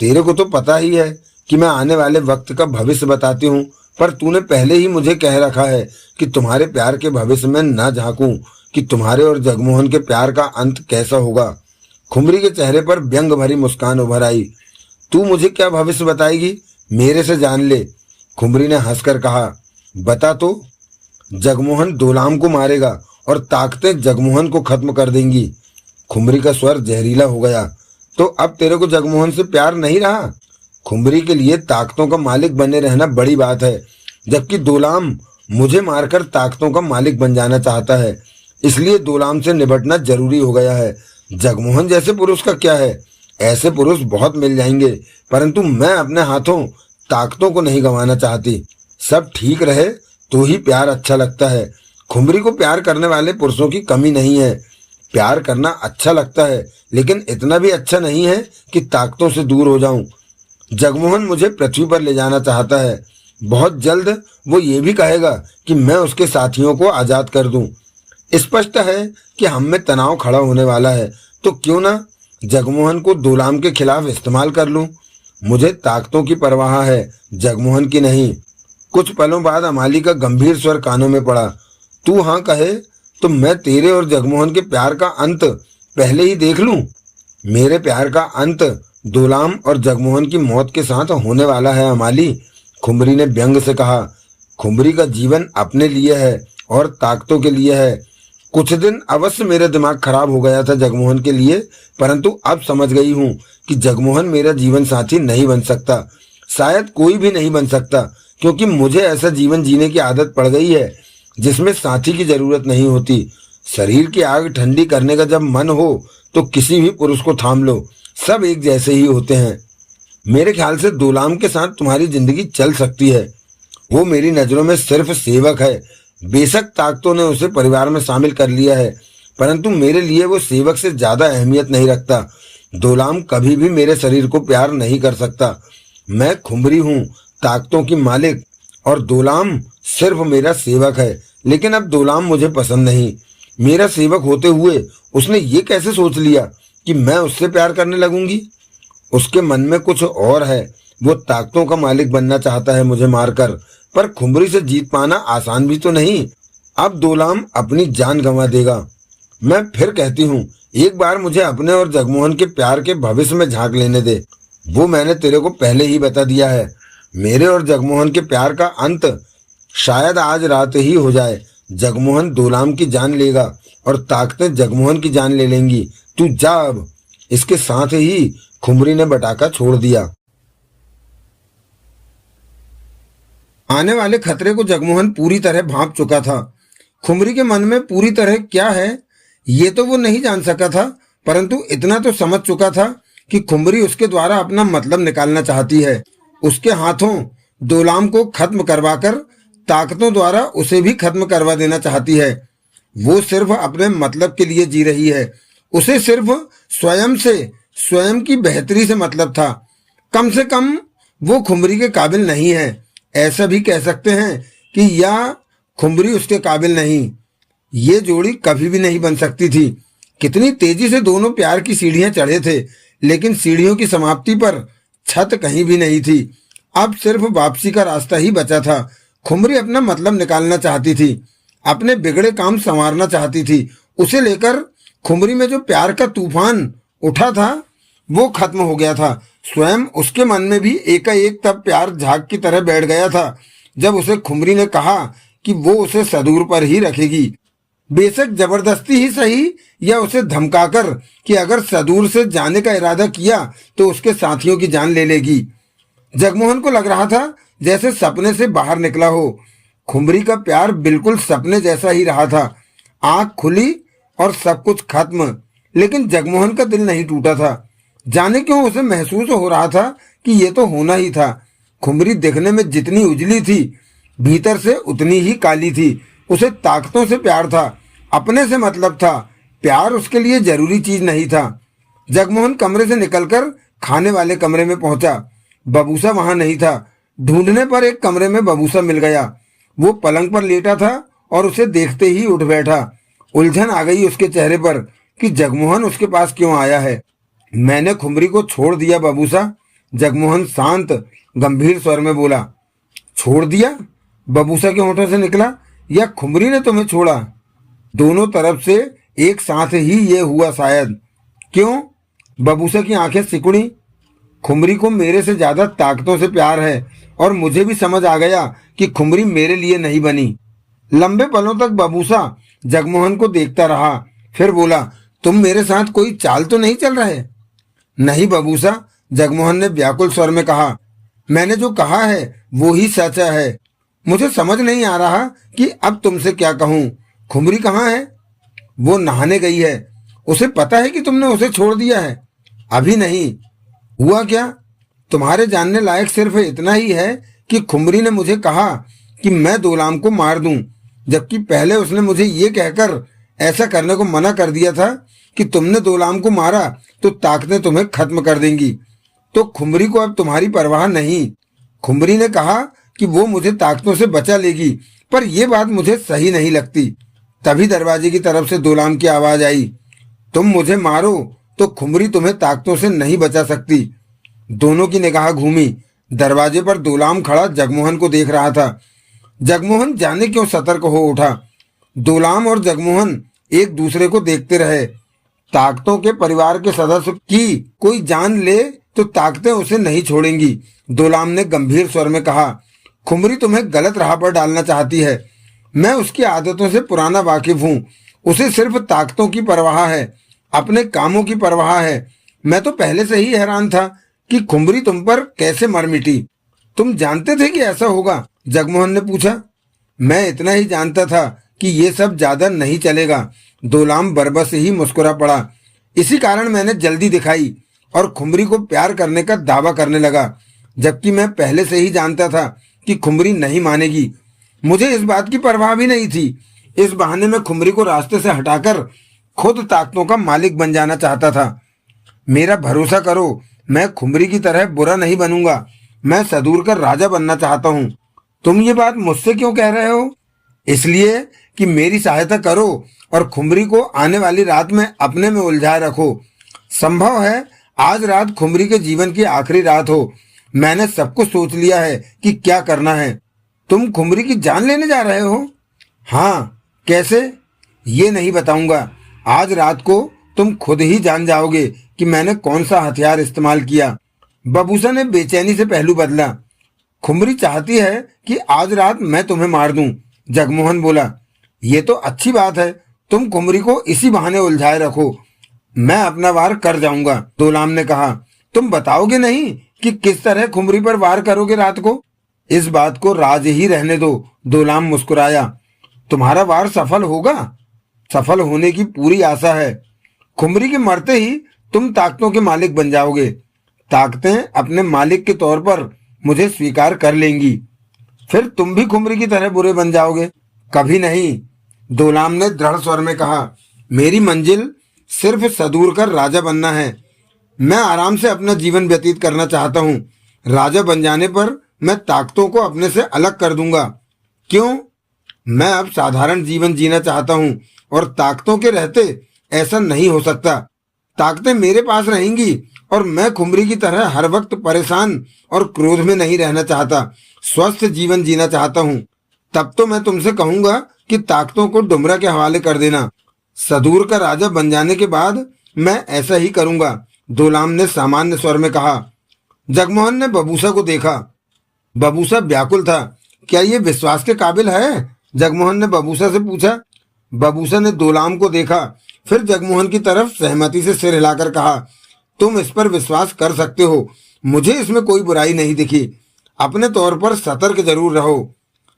तेरे को तो पता ही है कि मैं आने वाले वक्त का भविष्य बताती हूँ, पर तूने पहले ही मुझे कह रखा है कि तुम्हारे प्यार के भविष्य में न झांकूं कि तुम्हारे और जगमोहन के प्यार का अंत कैसा होगा। खुमरी के चेहरे पर व्यंग भरी मुस्कान उभर आई। तू मुझे क्या भविष्य बताएगी? मेरे से जान ले। खुमरी ने हंसकर कहा, बता तो। जगमोहन दोलाम को मारेगा और ताकतें जगमोहन को खत्म कर देंगी। खुमरी का स्वर जहरीला हो गया। तो अब तेरे को जगमोहन से प्यार नहीं रहा? खुमरी के लिए ताकतों का मालिक बने रहना बड़ी बात है, जबकि दोलाम मुझे मारकर ताकतों का मालिक बन जाना चाहता है। इसलिए दोलाम से निपटना जरूरी हो गया है। जगमोहन जैसे पुरुष का क्या है? ऐसे पुरुष बहुत मिल जाएंगे, परंतु मैं अपने हाथों ताकतों को नहीं गंवाना चाहती। सब ठीक रहे तो ही प्यार अच्छा लगता है। खुमरी को प्यार करने वाले पुरुषों की कमी नहीं है। प्यार करना अच्छा लगता है, लेकिन इतना भी अच्छा नहीं है कि ताकतों से दूर हो जाऊं। जगमोहन मुझे पृथ्वी पर ले जाना चाहता है। बहुत जल्द वो ये भी कहेगा कि मैं उसके साथियों को आजाद कर दूं। स्पष्ट है कि हम में तनाव खड़ा होने वाला है, तो क्यों ना जगमोहन को दोलाम के खिलाफ इस्तेमाल कर लूं। मुझे ताकतों की परवाह है, जगमोहन की नहीं। कुछ पलों बाद अमाली का गंभीर स्वर कानों में पड़ा। तू हाँ कहे तो मैं तेरे और जगमोहन के प्यार का अंत पहले ही देख लूं। मेरे प्यार का अंत दोलाम और जगमोहन की मौत के साथ होने वाला है अमाली, खुमरी ने व्यंग से कहा। खुमरी का जीवन अपने लिए है और ताकतों के लिए है। कुछ दिन अवश्य मेरा दिमाग खराब हो गया था जगमोहन के लिए, परंतु अब समझ गई हूँ कि जगमोहन मेरा जीवन साथी नहीं बन सकता। शायद कोई भी नहीं बन सकता, क्योंकि मुझे ऐसा जीवन जीने की आदत पड़ गई है जिसमें साथी की जरूरत नहीं होती। शरीर की आग ठंडी करने का जब मन हो तो किसी भी पुरुष को थाम लो, सब एक जैसे ही होते हैं। मेरे ख्याल से दोलाम के साथ तुम्हारी जिंदगी चल सकती है। वो मेरी नजरों में सिर्फ सेवक है। बेशक ताकतों ने उसे परिवार में शामिल कर लिया है, परंतु मेरे लिए वो सेवक से ज्यादा अहमियत नहीं रखता। दोलाम कभी भी मेरे शरीर को प्यार नहीं कर सकता। मैं खुमरी हूँ, ताकतों की मालिक, और दोलाम सिर्फ मेरा सेवक है। लेकिन अब दोलाम मुझे पसंद नहीं। मेरा सेवक होते हुए उसने ये कैसे सोच लिया कि मैं उससे प्यार करने लगूंगी? उसके मन में कुछ और है। वो ताकतों का मालिक बनना चाहता है मुझे मारकर, पर खुमरी से जीत पाना आसान भी तो नहीं। अब दोलाम अपनी जान गंवा देगा। मैं फिर कहती हूँ, एक बार मुझे अपने और जगमोहन के प्यार के भविष्य में झांक लेने दे। वो मैंने तेरे को पहले ही बता दिया है। मेरे और जगमोहन के प्यार का अंत शायद आज रात ही हो जाए। जगमोहन दोलाम की जान लेगा और ताकतें जगमोहन की जान ले लेंगी। तू जा अब। इसके साथ ही खुमरी ने बटाका छोड़ दिया। आने वाले खतरे को जगमोहन पूरी तरह भांप चुका था। खुमरी के मन में पूरी तरह क्या है ये तो वो नहीं जान सका था, परंतु इतना तो समझ चुका था कि खुमरी उसके द्वारा अपना मतलब निकालना चाहती है। उसके हाथों दोलाम को खत्म करवाकर ताकतों द्वारा उसे भी खत्म करवा देना चाहती है। वो सिर्फ अपने मतलब के लिए जी रही है। उसे सिर्फ स्वयं से, स्वयं की बेहतरी से मतलब था। कम से कम वो खुमरी के काबिल नहीं है। ऐसा भी कह सकते हैं कि या खुमरी उसके काबिल नहीं। ये जोड़ी कभी भी नहीं बन सकती थी। कितनी तेजी से दोनों प्यार की सीढ़ियां चढ़े थे, लेकिन सीढ़ियों की समाप्ति पर छत कहीं भी नहीं थी। अब सिर्फ वापसी का रास्ता ही बचा था। खुमरी अपना मतलब निकालना चाहती थी, अपने बिगड़े काम संवारना चाहती थी। उसे लेकर खुमरी में जो प्यार का तूफान उठा था वो खत्म हो गया था। स्वयं उसके मन में भी एकाएक तब प्यार झाग की तरह बैठ गया था जब उसे खुमरी ने कहा कि वो उसे सदूर पर ही रखेगी। बेशक जबरदस्ती ही सही, या उसे धमकाकर कि अगर सदूर से जाने का इरादा किया तो उसके साथियों की जान ले लेगी। जगमोहन को लग रहा था जैसे सपने से बाहर निकला हो। खुमरी का प्यार बिल्कुल सपने जैसा ही रहा था। आंख खुली और सब कुछ खत्म, लेकिन जगमोहन का दिल नहीं टूटा था। जाने क्यों उसे महसूस हो रहा था कि ये तो होना ही था। खुमरी दिखने में जितनी उजली थी, भीतर से उतनी ही काली थी। उसे ताकतों से प्यार था, अपने से मतलब था। प्यार उसके लिए जरूरी चीज नहीं था। जगमोहन कमरे से निकलकर खाने वाले कमरे में पहुंचा। बबूसा वहां नहीं था। ढूंढने पर एक कमरे में बबूसा मिल गया। वो पलंग पर लेटा था और उसे देखते ही उठ बैठा। उलझन आ गई उसके चेहरे पर कि जगमोहन उसके पास क्यों आया है। मैंने खुमरी को छोड़ दिया बबूसा, जगमोहन शांत गंभीर स्वर में बोला। छोड़ दिया? बबूसा के होठों से निकला, या खुमरी ने तुम्हें छोड़ा? दोनों तरफ से एक साथ ही ये हुआ शायद। क्यों? बबूसा की आंखें सिकुड़ी। खुमरी को मेरे से ज्यादा ताकतों से प्यार है और मुझे भी समझ आ गया कि खुमरी मेरे लिए नहीं बनी। लंबे पलों तक बबूसा जगमोहन को देखता रहा, फिर बोला, तुम मेरे साथ कोई चाल तो नहीं चल रहे? नहीं बबूसा, जगमोहन ने व्याकुल स्वर में कहा। मैंने जो कहा है वो ही सच्चा है। मुझे समझ नहीं आ रहा कि अब तुमसे क्या कहूं। खुमरी कहाँ है? वो नहाने गई है। उसे पता है कि तुमने उसे छोड़ दिया है? अभी नहीं। हुआ क्या? तुम्हारे जानने लायक सिर्फ इतना ही है कि खुमरी ने मुझे कहा कि मैं दोलाम को मार दूं, जबकि पहले उसने मुझे ये कहकर ऐसा करने को मना कर दिया था कि तुमने दोलाम को मारा तो ताकतें तुम्हें खत्म कर देंगी। तो खुमरी को अब तुम्हारी परवाह नहीं। खुमरी ने कहा कि वो मुझे ताकतों से बचा लेगी, पर यह बात मुझे सही नहीं लगती। तभी दरवाजे की तरफ से दोलाम की आवाज आई। तुम मुझे मारो तो खुमरी तुम्हें ताकतों से नहीं बचा सकती। दोनों की निगाह घूमी। दरवाजे पर दोलाम खड़ा जगमोहन को देख रहा था। जगमोहन जाने क्यों सतर्क हो उठा। दोलाम और जगमोहन एक दूसरे को देखते रहे। ताकतों के परिवार के सदस्य की कोई जान ले तो ताकतें उसे नहीं छोड़ेंगी, दोलाम ने गंभीर स्वर में कहा। खुमरी तुम्हें गलत राह पर डालना चाहती है। मैं उसकी आदतों से पुराना वाकिफ हूँ। उसे सिर्फ ताकतों की परवाह है, अपने कामों की परवाह है। मैं तो पहले से ही हैरान था कि खुमरी तुम पर कैसे मर मिटी। तुम जानते थे कि ऐसा होगा? जगमोहन ने पूछा। मैं इतना ही जानता था कि ये सब ज्यादा नहीं चलेगा, दोलाम बरबस ही मुस्कुरा पड़ा। इसी कारण मैंने जल्दी दिखाई और खुमरी को प्यार करने का दावा करने लगा, जबकि मैं पहले से ही जानता था कि खुमरी नहीं मानेगी। मुझे इस बात की परवाह भी नहीं थी। इस बहाने में खुमरी को रास्ते से हटाकर खुद ताकतों का मालिक बन जाना चाहता था। मेरा भरोसा करो, मैं खुमरी की तरह बुरा नहीं बनूंगा। मैं सदूर का राजा बनना चाहता हूँ। तुम ये बात मुझसे क्यों कह रहे हो? इसलिए कि मेरी सहायता करो और खुमरी को आने वाली रात में अपने में उलझाए रखो। संभव है आज रात खुमरी के जीवन की आखिरी रात हो। मैंने सब कुछ सोच लिया है कि क्या करना है। तुम खुमरी की जान लेने जा रहे हो? हाँ। कैसे? ये नहीं बताऊंगा। आज रात को तुम खुद ही जान जाओगे कि मैंने कौन सा हथियार इस्तेमाल किया। बबूसा ने बेचैनी से पहलू बदला। खुमरी चाहती है कि आज रात मैं तुम्हें मार दूं, जगमोहन बोला। ये तो अच्छी बात है। तुम खुमरी को इसी बहाने उलझाए रखो। मैं अपना वार कर जाऊंगा, दोलाम ने कहा। तुम बताओगे नहीं कि किस तरह खुमरी पर वार करोगे रात को? इस बात को राज ही रहने दो, दोलाम मुस्कुराया। तुम्हारा वार सफल होगा? सफल होने की पूरी आशा है। खुमरी के मरते ही तुम ताकतों के मालिक बन जाओगे। ताकतें अपने मालिक के तौर पर मुझे स्वीकार कर लेंगी। फिर तुम भी खुमरी की तरह बुरे बन जाओगे? कभी नहीं, दोलाम ने दृढ़ स्वर में कहा। मेरी मंजिल सिर्फ सदूर का राजा बनना है। मैं आराम से अपना जीवन व्यतीत करना चाहता हूँ। राजा बन जाने पर मैं ताकतों को अपने से अलग कर दूंगा। क्यों? मैं अब साधारण जीवन जीना चाहता हूँ और ताकतों के रहते ऐसा नहीं हो सकता। ताकतें मेरे पास रहेंगी और मैं खुमरी की तरह हर वक्त परेशान और क्रोध में नहीं रहना चाहता। स्वस्थ जीवन जीना चाहता हूँ। तब तो मैं तुमसे कहूंगा कि ताकतों को डुमरा के हवाले कर देना। सदूर का राजा बन जाने के बाद मैं ऐसा ही करूंगा, दोलाम ने सामान्य स्वर में कहा। जगमोहन ने बबूसा को देखा। बबूसा व्याकुल था। क्या ये विश्वास के काबिल है? जगमोहन ने बबूसा से पूछा। बबूसा ने दोलाम को देखा, फिर जगमोहन की तरफ सहमति से सिर हिलाकर कहा, तुम इस पर विश्वास कर सकते हो। मुझे इसमें कोई बुराई नहीं दिखी। अपने तौर पर सतर्क जरूर रहो।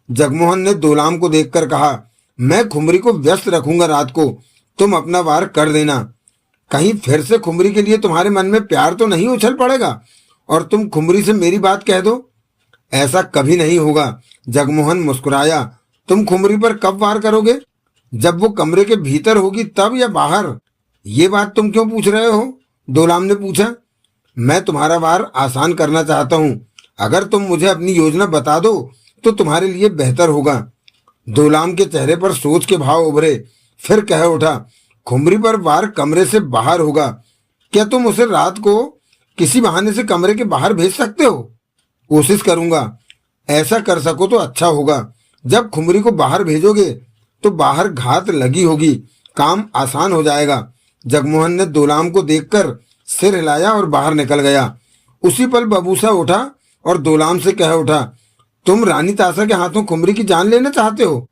जगमोहन ने दोलाम को देखकर कहा, मैं खुमरी को व्यस्त रखूंगा रात को। तुम अपना वार कर देना। कहीं फिर से खुमरी के लिए तुम्हारे मन में प्यार तो नहीं उछल पड़ेगा और तुम खुमरी से मेरी बात कह दो? ऐसा कभी नहीं होगा। जगमोहन मुस्कुराया। तुम खुमरी पर कब वार करोगे? जब वो कमरे के भीतर होगी तब या बाहर? ये बात तुम क्यों पूछ रहे हो? दोलाम ने पूछा। मैं तुम्हारा वार आसान करना चाहता हूँ। अगर तुम मुझे अपनी योजना बता दो तो तुम्हारे लिए बेहतर होगा। दोलाम के चेहरे पर सोच के भाव उभरे। फिर कह उठा, खुमरी पर वार कमरे से बाहर होगा। क्या तुम उसे रात को किसी बहाने से कमरे के बाहर भेज सकते हो? कोशिश करूंगा। ऐसा कर सको तो अच्छा होगा। जब खुमरी को बाहर भेजोगे तो बाहर घात लगी होगी, काम आसान हो जाएगा। जगमोहन ने दोलाम को देखकर सिर हिलाया और बाहर निकल गया। उसी पल बबूसा उठा और दोलाम से कह उठा, तुम रानी तासा के हाथों खुमरी की जान लेना चाहते हो?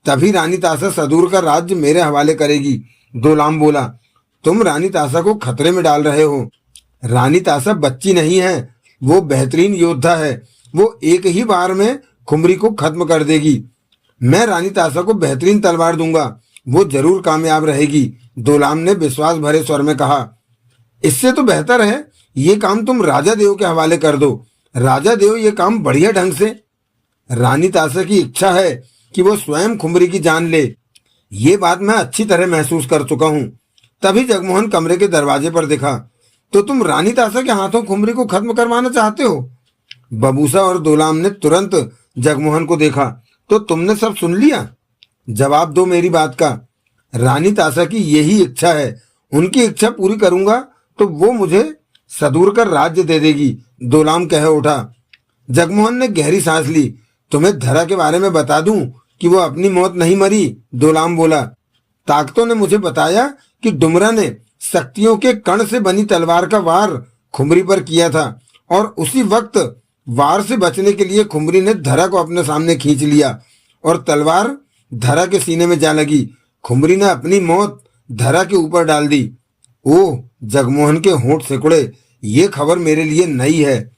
तभी रानी तासा सदूर का राज्य मेरे हवाले करेगी। दोलाम बोला, तुम रानी तासा को खतरे में डाल रहे हो। रानी तासा बच्ची नहीं है, वो बेहतरीन योद्धा है। वो एक ही बार में खुमरी को खत्म कर देगी। मैं रानी तासा को बेहतरीन तलवार दूंगा, वो जरूर कामयाब रहेगी। दोलाम ने विश्वास भरे स्वर में कहा। इससे तो बेहतर है ये काम तुम राजा देव के हवाले कर दो। राजा देव ये काम बढ़िया ढंग से। रानी तासा की इच्छा है कि वो स्वयं खुमरी की जान ले। ये बात मैं अच्छी तरह महसूस कर चुका हूँ। तभी जगमोहन कमरे के दरवाजे पर दिखा। तो तुम रानी तासा के हाथों खुमरी को खत्म करवाना चाहते हो? बबूसा और दोलाम ने तुरंत जगमोहन को देखा। तो तुमने सब सुन लिया? जवाब दो मेरी बात का। रानी तासा की यही इच्छा है। उनकी इच्छा पूरी करूंगा तो वो मुझे सदूर का राज्य दे देगी। दोलाम कह उठा। जगमोहन ने गहरी सांस ली। तुम्हें धरा के बारे में बता दूं कि वो अपनी मौत नहीं मरी? दोलाम बोला। ताकतों ने मुझे बताया कि डुमरा ने शक्तियों के कण से बनी तलवार का वार खुमरी पर किया था और उसी वक्त वार से बचने के लिए खुमरी ने धरा को अपने सामने खींच लिया और तलवार धरा के सीने में जा लगी। खुमरी ने अपनी मौत धरा के ऊपर डाल दी। ओह! जगमोहन के होंठ सिकुड़े। ये खबर मेरे लिए नई है।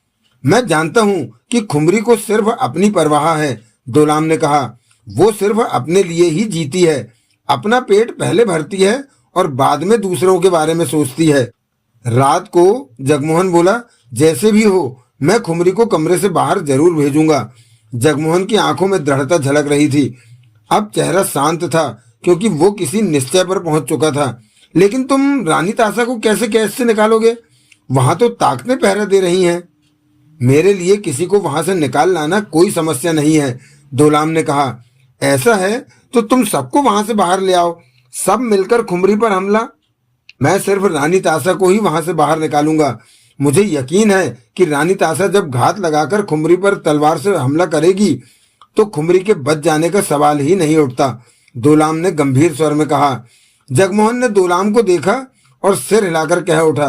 मैं जानता हूं कि खुमरी को सिर्फ अपनी परवाह है। दोलाम ने कहा। वो सिर्फ अपने लिए ही जीती है। अपना पेट पहले भरती है और बाद में दूसरों के बारे में सोचती है। रात को जगमोहन बोला, जैसे भी हो मैं खुमरी को कमरे से बाहर जरूर भेजूंगा। जगमोहन की आंखों में दृढ़ता झलक रही थी। अब चेहरा शांत था क्योंकि वो किसी निश्चय पर पहुंच चुका था। लेकिन तुम रानी तासा को कैसे कैद से निकालोगे? वहां तो ताकतें पहरा दे रही हैं। मेरे लिए किसी को वहां से निकाल लाना कोई समस्या नहीं है। दोलाम ने कहा। ऐसा है तो तुम सबको वहां से बाहर ले आओ, सब मिलकर खुमरी पर हमला। मैं सिर्फ रानी तासा को ही वहां से बाहर निकालूंगा। मुझे यकीन है कि रानी तासा जब घात लगाकर खुमरी पर तलवार से हमला करेगी तो खुमरी के बच जाने का सवाल ही नहीं उठता। दोलाम ने गंभीर स्वर में कहा। जगमोहन ने दोलाम को देखा और सिर हिलाकर कह उठा,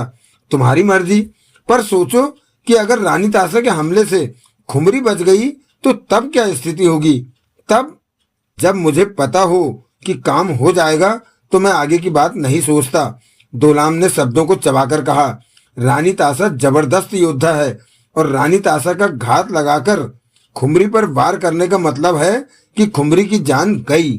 तुम्हारी मर्जी। पर सोचो कि अगर रानी तासा के हमले से खुमरी बच गई तो तब क्या स्थिति होगी? तब जब मुझे पता हो कि काम हो जाएगा तो मैं आगे की बात नहीं सोचता। दोलाम ने शब्दों को चबाकर कहा। रानी तासा जबरदस्त योद्धा है और रानी तासा का घात लगाकर खुमरी पर वार करने का मतलब है कि खुमरी की जान गई।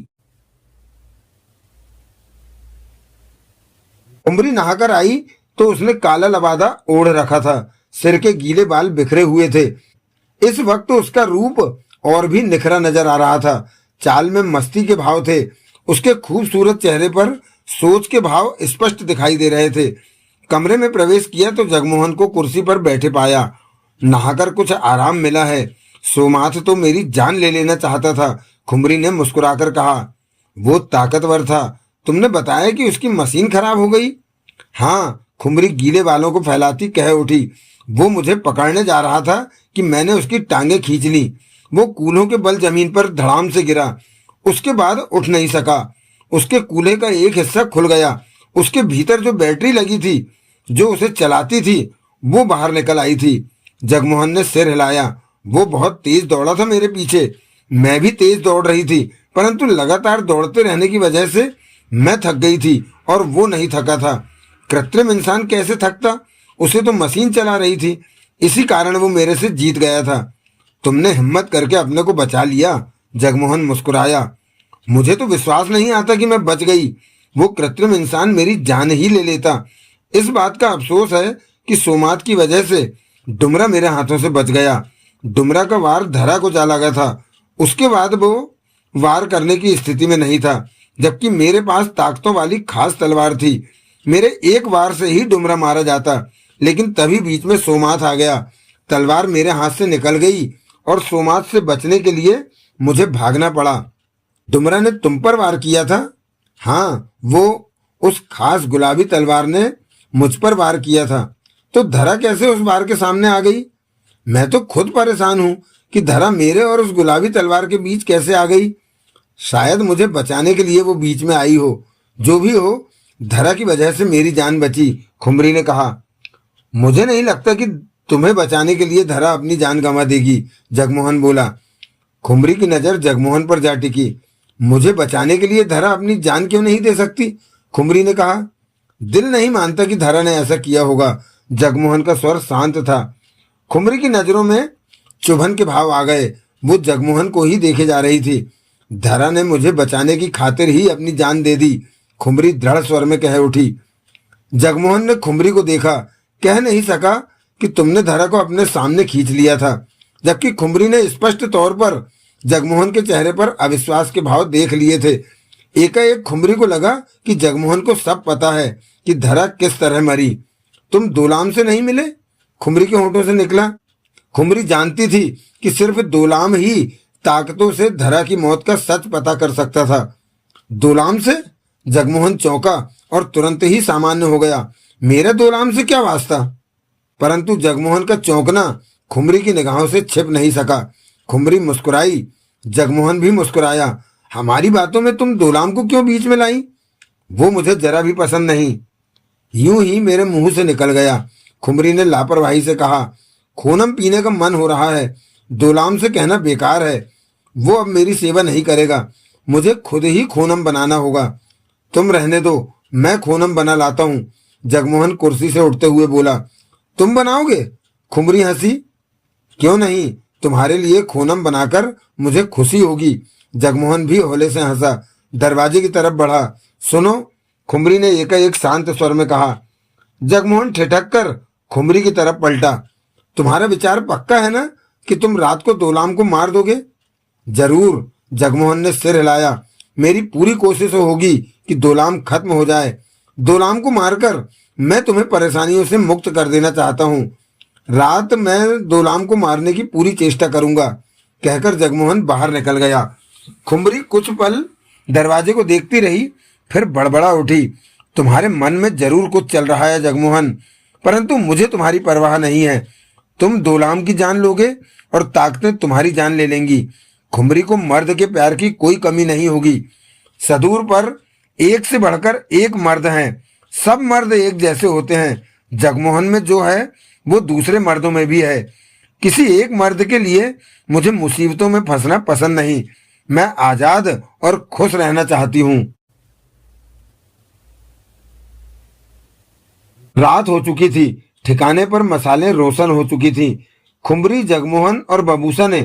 खुमरी नहाकर आई तो उसने काला लबादा ओढ़ रखा था। सिर के गीले बाल बिखरे हुए थे। इस वक्त उसका रूप और भी निखरा नजर आ रहा था। चाल में मस्ती के भाव थे। उसके खूबसूरत चेहरे पर सोच के भाव स्पष्ट दिखाई दे रहे थे। कमरे में प्रवेश किया तो जगमोहन को कुर्सी पर बैठे पाया। नहाकर कुछ आराम मिला है। सोमाथ तो मेरी जान ले लेना चाहता था। खुमरी ने मुस्कुराकर कहा। वो ताकतवर था। तुमने बताया कि उसकी मशीन खराब हो गई? हाँ, खुमरी गीले बालों को फैलाती कह उठी। वो मुझे पकड़ने जा रहा था कि मैंने उसकी टांगे खींच ली। वो कूल्हों के बल जमीन पर धड़ाम से गिरा। उसके बाद उठ नहीं सका। उसके कूल्हे का एक हिस्सा खुल गया। उसके भीतर जो बैटरी लगी थी जो उसे चलाती थी वो बाहर निकल आई थी। जगमोहन ने सिर हिलाया। वो बहुत तेज दौड़ा था मेरे पीछे। मैं भी तेज दौड़ रही थी, परंतु लगातार दौड़ते रहने की वजह से मैं थक गई थी और वो नहीं थका था। कृत्रिम इंसान कैसे थकता? उसे तो मशीन चला रही थी। इसी कारण वो मेरे से जीत गया था। तुमने हिम्मत करके अपने को बचा लिया। जगमोहन मुस्कुराया। मुझे तो विश्वास नहीं आता कि मैं बच गई। वो कृत्रिम इंसान मेरी जान ही ले लेता। इस बात का अफसोस है कि सोमात की वजह से डुमरा मेरे हाथों से बच गया। डुमरा का वार धरा को जा लगा था। उसके बाद वो वार करने की स्थिति में नहीं था, जबकि मेरे पास ताकतों वाली खास तलवार थी। मेरे एक वार से ही डुमरा मारा जाता, लेकिन तभी बीच में सोमाथ आ गया। तलवार मेरे हाथ से निकल गई और सोमाथ से बचने के लिए मुझे भागना पड़ा। डुमरा ने तुम पर वार किया था? हाँ, वो उस खास गुलाबी तलवार ने मुझ पर वार किया था। तो धरा कैसे उस वार के सामने आ गई? मैं तो खुद परेशान हूं कि धरा मेरे और उस गुलाबी तलवार के बीच कैसे आ गई। शायद मुझे बचाने के लिए वो बीच में आई हो। जो भी हो, धरा की वजह से मेरी जान बची, खुमरी ने कहा। मुझे नहीं लगता कि तुम्हें बचाने के लिए धरा अपनी जान गंवा देगी, जगमोहन बोला। खुमरी की नजर जगमोहन पर जा टिकी। मुझे बचाने के लिए धरा अपनी जान क्यों नहीं दे सकती? खुमरी ने कहा। दिल नहीं मानता कि धरा ने ऐसा किया होगा। जगमोहन का स्वर शांत था। खुमरी की नजरों में चुभन के भाव आ गए। वो जगमोहन को ही देखे जा रही थी। धरा ने मुझे बचाने की खातिर ही अपनी जान दे दी, खुमरी दृढ़ स्वर में कह उठी। जगमोहन ने खुमरी को देखा। कह नहीं सका कि तुमने धरा को अपने सामने खींच लिया था, जबकि खुमरी ने स्पष्ट तौर पर जगमोहन के चेहरे पर अविश्वास के भाव देख लिए थे। एकाएक खुमरी को लगा कि जगमोहन को सब पता है कि धरा किस तरह मरी। तुम दोलाम से नहीं मिले? खुमरी के होठों से निकला। खुमरी जानती थी कि सिर्फ दोलाम ही ताकतों से धरा की मौत का सच पता कर सकता था। दोलाम से? जगमोहन चौंका और तुरंत ही सामान्य हो गया। मेरा दोलाम से क्या वास्ता? परंतु जगमोहन का चौंकना खुमरी की निगाहों से छिप नहीं सका। खुमरी मुस्कुराई, जगमोहन भी मुस्कुराया। हमारी बातों में तुम दोलाम को क्यों बीच में लाई? वो मुझे जरा भी पसंद नहीं। यूं ही मेरे मुंह से निकल गया, खुमरी ने लापरवाही से कहा। खूनम पीने का मन हो रहा है। दोलाम से कहना बेकार है। वो अब मेरी सेवा नहीं करेगा। मुझे खुद ही खूनम बनाना होगा। तुम रहने दो, मैं खूनम बना लाता हूँ, जगमोहन कुर्सी से उठते हुए बोला। तुम बनाओगे? खुमरी हंसी। क्यों नहीं, तुम्हारे लिए खूनम बनाकर मुझे खुशी होगी। जगमोहन भी होले से हंसा, दरवाजे की तरफ बढ़ा। सुनो, खुमरी ने एकाएक शांत स्वर में कहा। जगमोहन ठिठक कर खुमरी की तरफ पलटा। तुम्हारा विचार पक्का है ना कि तुम रात को दोलाम को मार दोगे? जरूर, जगमोहन ने सिर हिलाया। मेरी पूरी कोशिश होगी कि दोलाम खत्म हो जाए। दोलाम को मारकर मैं तुम्हें परेशानियों से मुक्त कर देना चाहता हूँ। रात मैं दोलाम को मारने की पूरी चेष्टा करूंगा, कहकर जगमोहन बाहर निकल गया। खुमरी कुछ पल दरवाजे को देखती रही, फिर बड़बड़ा उठी। तुम्हारे मन में जरूर कुछ चल रहा है जगमोहन, परंतु मुझे तुम्हारी परवाह नहीं है। तुम दोलाम की जान लोगे और ताकतें तुम्हारी जान ले लेंगी। खुमरी को मर्द के प्यार की कोई कमी नहीं होगी। सदूर पर एक से बढ़कर एक मर्द हैं। सब मर्द एक जैसे होते हैं। जगमोहन में जो है वो दूसरे मर्दों में भी है। किसी एक मर्द के लिए मुझे मुसीबतों में फंसना पसंद नहीं। मैं आजाद और खुश रहना चाहती हूँ। रात हो चुकी थी। ठिकाने पर मसाले रोशन हो चुकी थी। खुमरी, जगमोहन और बबूसा ने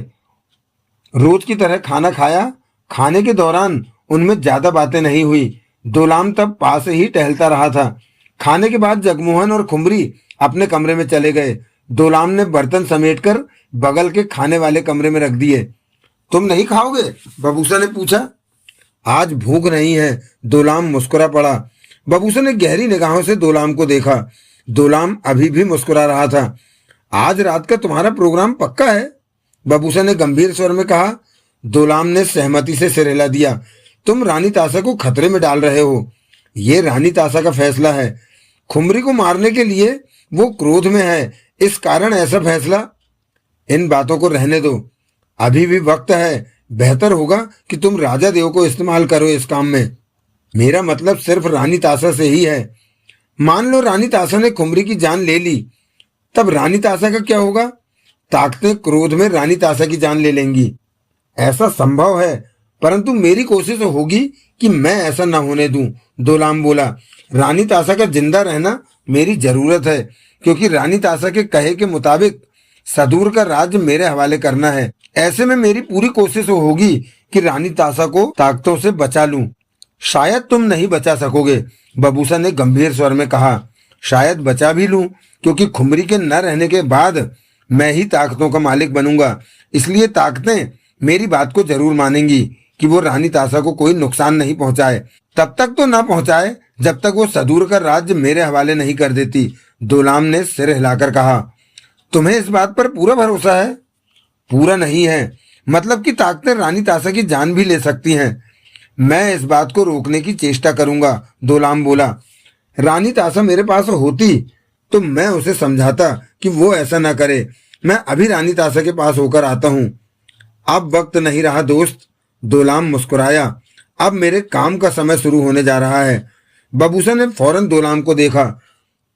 रोज की तरह खाना खाया। खाने के दौरान उनमें ज्यादा बातें नहीं हुई। दोलाम तब पास ही टहलता रहा था। खाने के बाद जगमोहन और खुमरी अपने कमरे में चले गए। दोलाम ने बर्तन समेटकर बगल के खाने वाले कमरे में रख दिए। तुम नहीं खाओगे? बबूसा ने पूछा। आज भूख नहीं है, दोलाम मुस्कुरा पड़ा। बबूसा ने गहरी निगाहों से दोलाम को देखा। दोलाम अभी भी मुस्कुरा रहा था। आज रात का तुम्हारा प्रोग्राम पक्का है? बबूसा ने गंभीर स्वर में कहा। दोलाम ने सहमति से सिर हिला दिया। तुम रानी तासा को खतरे में डाल रहे हो। ये रानी तासा का फैसला है। खुमरी को मारने के लिए वो क्रोध में है, इस कारण ऐसा फैसला। इन बातों को रहने दो, अभी भी वक्त है। बेहतर होगा कि तुम राजा देव को इस्तेमाल करो इस काम में। मेरा मतलब सिर्फ रानी तासा से ही है। मान लो रानी तासा ने खुमरी की जान ले ली, तब रानी तासा का क्या होगा? ताकतें क्रोध में रानी तासा की जान ले लेंगी। ऐसा संभव है, परंतु मेरी कोशिश होगी कि मैं ऐसा न होने दूं, दोलाम बोला। रानी तासा का जिंदा रहना मेरी जरूरत है, क्योंकि रानी तासा के कहे के मुताबिक सदूर का राज्य मेरे हवाले करना है। ऐसे में मेरी पूरी कोशिश होगी कि रानी तासा को ताकतों से बचा लूं। शायद तुम नहीं बचा सकोगे, बबूसा ने गंभीर स्वर में कहा। शायद बचा भी लूं, क्योंकि खुमरी के न रहने के बाद मैं ही ताकतों का मालिक बनूंगा, इसलिए ताकतें मेरी बात को जरूर मानेंगी कि वो रानी तासा को कोई नुकसान नहीं पहुंचाए। तब तक तो ना पहुंचाए जब तक वो सदूर का राज्य मेरे हवाले नहीं कर देती। दोलाम ने सिर हिलाकर कहा, तुम्हें इस बात पर पूरा भरोसा है? पूरा नहीं है, मतलब कि ताकतें रानी तासा की जान भी ले सकती हैं। मैं इस बात को रोकने की चेष्टा करूंगा, दोलाम बोला। रानी तासा मेरे पास होती तो मैं उसे समझाता कि वो ऐसा ना करे। मैं अभी रानी तासा के पास होकर आता हूं। अब वक्त नहीं रहा दोस्त, दोलाम मुस्कुराया। अब मेरे काम का समय शुरू होने जा रहा है। बबूसा ने फौरन दोलाम को देखा।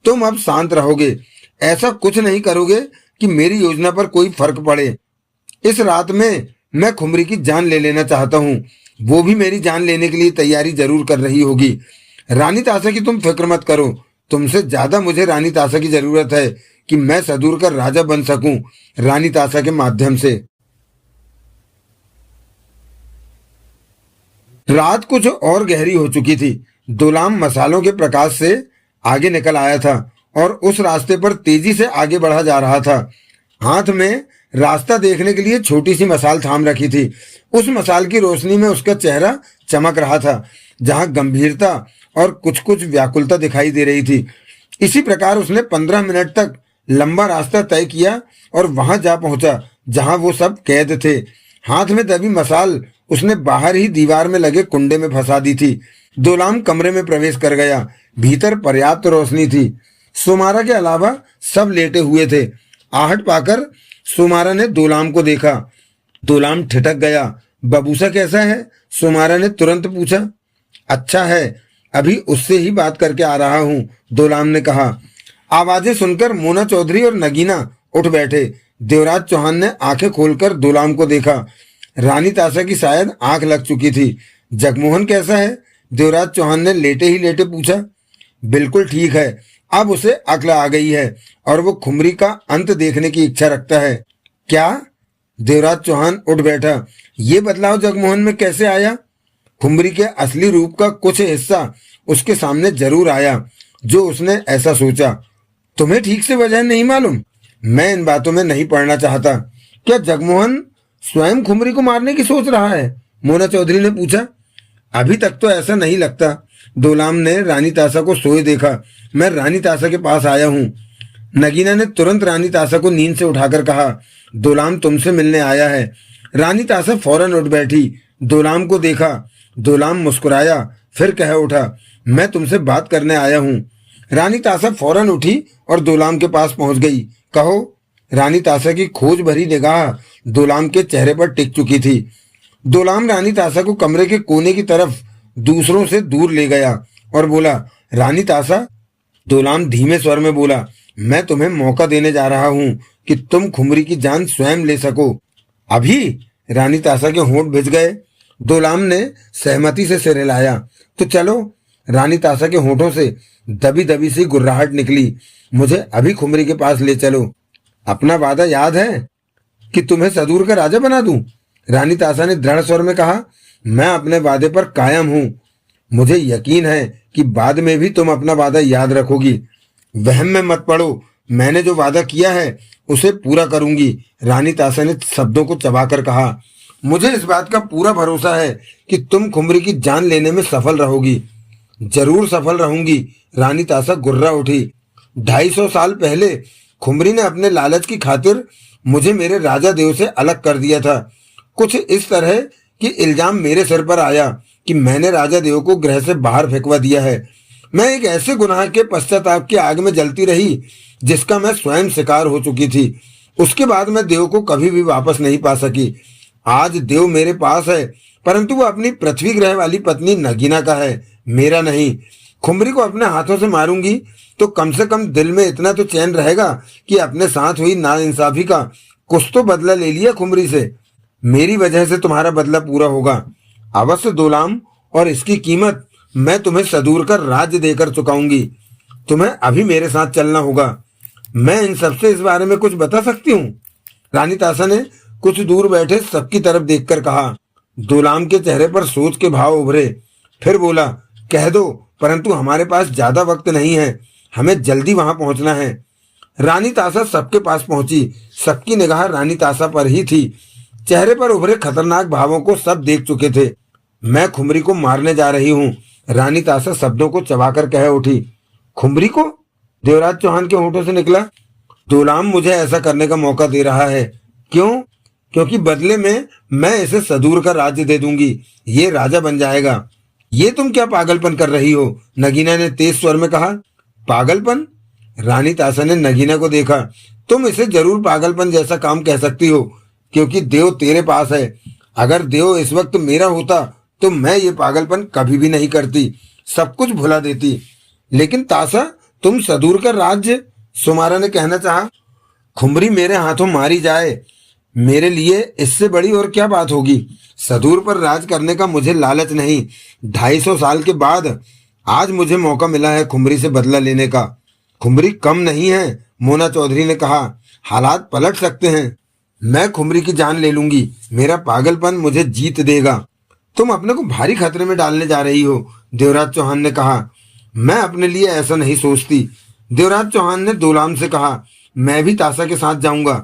तुम अब शांत रहोगे, ऐसा कुछ नहीं करोगे कि मेरी योजना पर कोई फर्क पड़े। इस रात में मैं खुमरी की जान ले लेना चाहता हूँ, वो भी मेरी जान लेने के लिए तैयारी जरूर कर रही होगी। रानी तासा की तुम फिक्र मत करो, तुमसे ज्यादा मुझे रानी तासा की जरूरत है कि मैं सदूर का राजा बन सकूं रानी तासा के माध्यम से। रात कुछ और गहरी हो चुकी थी। दोलाम मसालों के प्रकाश से आगे निकल आया था और उस रास्ते पर तेजी से आगे बढ़ा जा रहा था। हाथ में रास्ता देखने के लिए छोटी सी मसाल थाम रखी थी। उस मसाल की रोशनी में उसका चेहरा चमक रहा था, जहां गंभीरता और कुछ कुछ व्याकुलता दिखाई दे रही थी। इसी प्रकार उसने 15 मिनट तक लंबा रास्ता तय किया और वहां जा पहुंचा जहां वो सब कैद थे। हाथ में दबी मसाल उसने बाहर ही दीवार में लगे कुंडे में फंसा दी थी। दोलाम कमरे में प्रवेश कर गया। भीतर पर्याप्त रोशनी थी। सुमारा के अलावा सब लेटे हुए थे। आहट पाकर सुमारा ने दोलाम को देखा। दोलाम ठिठक गया। बबूसा कैसा है? सुमारा ने तुरंत पूछा। अच्छा है, अभी उससे ही बात करके आ रहा हूं, दोलाम ने कहा। आवाजें सुनकर मोना चौधरी और नगीना उठ बैठे। देवराज चौहान ने आंखें खोलकर दोलाम को देखा। रानी तासा की शायद आंख लग चुकी थी। जगमोहन कैसा है? देवराज चौहान ने लेटे ही लेटे पूछा। बिल्कुल ठीक है, अब उसे अक्ल आ गई है और वो खुमरी का अंत देखने की इच्छा रखता है। क्या? देवराज चौहान उठ बैठा। ये बदलाव जगमोहन में कैसे आया? खुमरी के असली रूप का कुछ हिस्सा उसके सामने जरूर आया जो उसने ऐसा सोचा। तुम्हें ठीक से वजह नहीं मालूम? मैं इन बातों में नहीं पड़ना चाहता। क्या जगमोहन स्वयं खुमरी को मारने की सोच रहा है? मोना चौधरी ने पूछा। अभी तक तो ऐसा नहीं लगता। दोलाम ने रानी तासा को सोए देखा। मैं रानी तासा के पास आया हूँ। नगीना ने तुरंत रानी तासा को नींद से उठाकर कहा, दोलाम तुमसे मिलने आया है। रानी तासा फौरन उठ बैठी। दोलाम को देखा। दोलाम मुस्कुराया, फिर कह उठा, मैं तुमसे बात करने आया हूँ। रानी तासा फौरन उठी और दोलाम के पास पहुंच गई। कहो। रानी तासा की खोज भरी निगाह दोलाम के चेहरे पर टिक चुकी थी। दोलाम रानी तासा को कमरे के कोने की तरफ दूसरों से दूर ले गया और बोला, रानी तासा। दोलाम धीमे स्वर में बोला, मैं तुम्हें मौका देने जा रहा हूं कि तुम खुमरी की जान स्वयं ले सको। अभी? रानी तासा के होंठ भिज गए। दोलाम ने सहमति से सिर हिलाया। तो चलो। रानी तासा के होंठों से दबी दबी सी गुर्राहट निकली। मुझे अभी खुमरी के पास ले चलो। अपना वादा याद है कि तुम्हें सदूर का राजा बना दूं? रानी तासा ने दृढ़ स्वर में कहा। मैं अपने वादे पर कायम हूं। मुझे यकीन है कि बाद में भी तुम अपना वादा याद रखोगी। वहम में मत पड़ो, मैंने जो वादा किया है उसे पूरा करूंगी, रानी तासा ने शब्दों को चबाकर कहा। मुझे इस बात का पूरा भरोसा है कि तुम खुमरी की जान लेने में सफल रहोगी। जरूर सफल रहूंगी, रानी तासा गुर्रा उठी। 250 साल पहले खुमरी ने अपने लालच की खातिर मुझे मेरे राजा देव से अलग कर दिया था। कुछ इस तरह कि इल्जाम मेरे सिर पर आया कि मैंने राजा देव को गृह से बाहर फेंकवा दिया है। मैं एक ऐसे गुनाह के पश्चाताप की आग में जलती रही जिसका मैं स्वयं शिकार हो चुकी थी। उसके बाद मैं देव को कभी भी वापस नहीं पा सकी। आज देव मेरे पास है, परंतु वो अपनी पृथ्वी ग्रह वाली पत्नी नगीना का है, मेरा नहीं। खुमरी को अपने हाथों से मारूंगी तो कम से कम दिल में इतना तो चैन रहेगा कि अपने साथ हुई नाइंसाफी का कुछ तो बदला ले लिया खुमरी से। मेरी वजह से तुम्हारा बदला पूरा होगा अवश्य दोलाम, और इसकी कीमत मैं तुम्हें सदूर का राज्य देकर चुकाऊंगी। तुम्हें अभी मेरे साथ चलना होगा। मैं इन सबसे इस बारे में कुछ बता सकती हूँ? रानी तासा ने कुछ दूर बैठे सबकी तरफ देखकर कहा। दोलाम के चेहरे पर सोच के भाव उभरे। फिर बोला, कह दो, परंतु हमारे पास ज्यादा वक्त नहीं है, हमें जल्दी वहां पहुंचना है। रानी ताशा सबके पास पहुंची। सबकी निगाह रानी ताशा पर ही थी। चेहरे पर उभरे खतरनाक भावों को सब देख चुके थे। मैं खुमरी को मारने जा रही हूँ, रानी ताशा शब्दों को चबाकर कह उठी। खुमरी को? देवराज चौहान के होठों से निकला। दोलाम मुझे ऐसा करने का मौका दे रहा है। क्यों? क्योंकि बदले में मैं इसे सदूर का राज्य दे दूंगी। ये राजा बन जाएगा। ये तुम क्या पागलपन कर रही हो? नगीना ने तेज स्वर में कहा। पागलपन? रानी ताशा ने नगीना को देखा। तुम इसे जरूर पागलपन जैसा काम कह सकती हो, क्योंकि देव तेरे पास है। अगर देव इस वक्त मेरा होता तो मैं ये पागलपन कभी भी नहीं करती, सब कुछ भुला देती। लेकिन ताशा, तुम सदूर का राज्य? सुमारा ने कहना चाहा। खुमरी मेरे हाथों मारी जाए, मेरे लिए इससे बड़ी और क्या बात होगी। सदूर पर राज करने का मुझे लालच नहीं। 250 साल के बाद आज मुझे मौका मिला है खुमरी से बदला लेने का। खुमरी कम नहीं है, मोना चौधरी ने कहा। हालात पलट सकते हैं। मैं खुमरी की जान ले लूंगी। मेरा पागलपन मुझे जीत देगा। तुम अपने को भारी खतरे में डालने जा रही हो, देवराज चौहान ने कहा। मैं अपने लिए ऐसा नहीं सोचती, देवराज चौहान ने दोलाम से कहा। मैं भी ताशा के साथ जाऊंगा,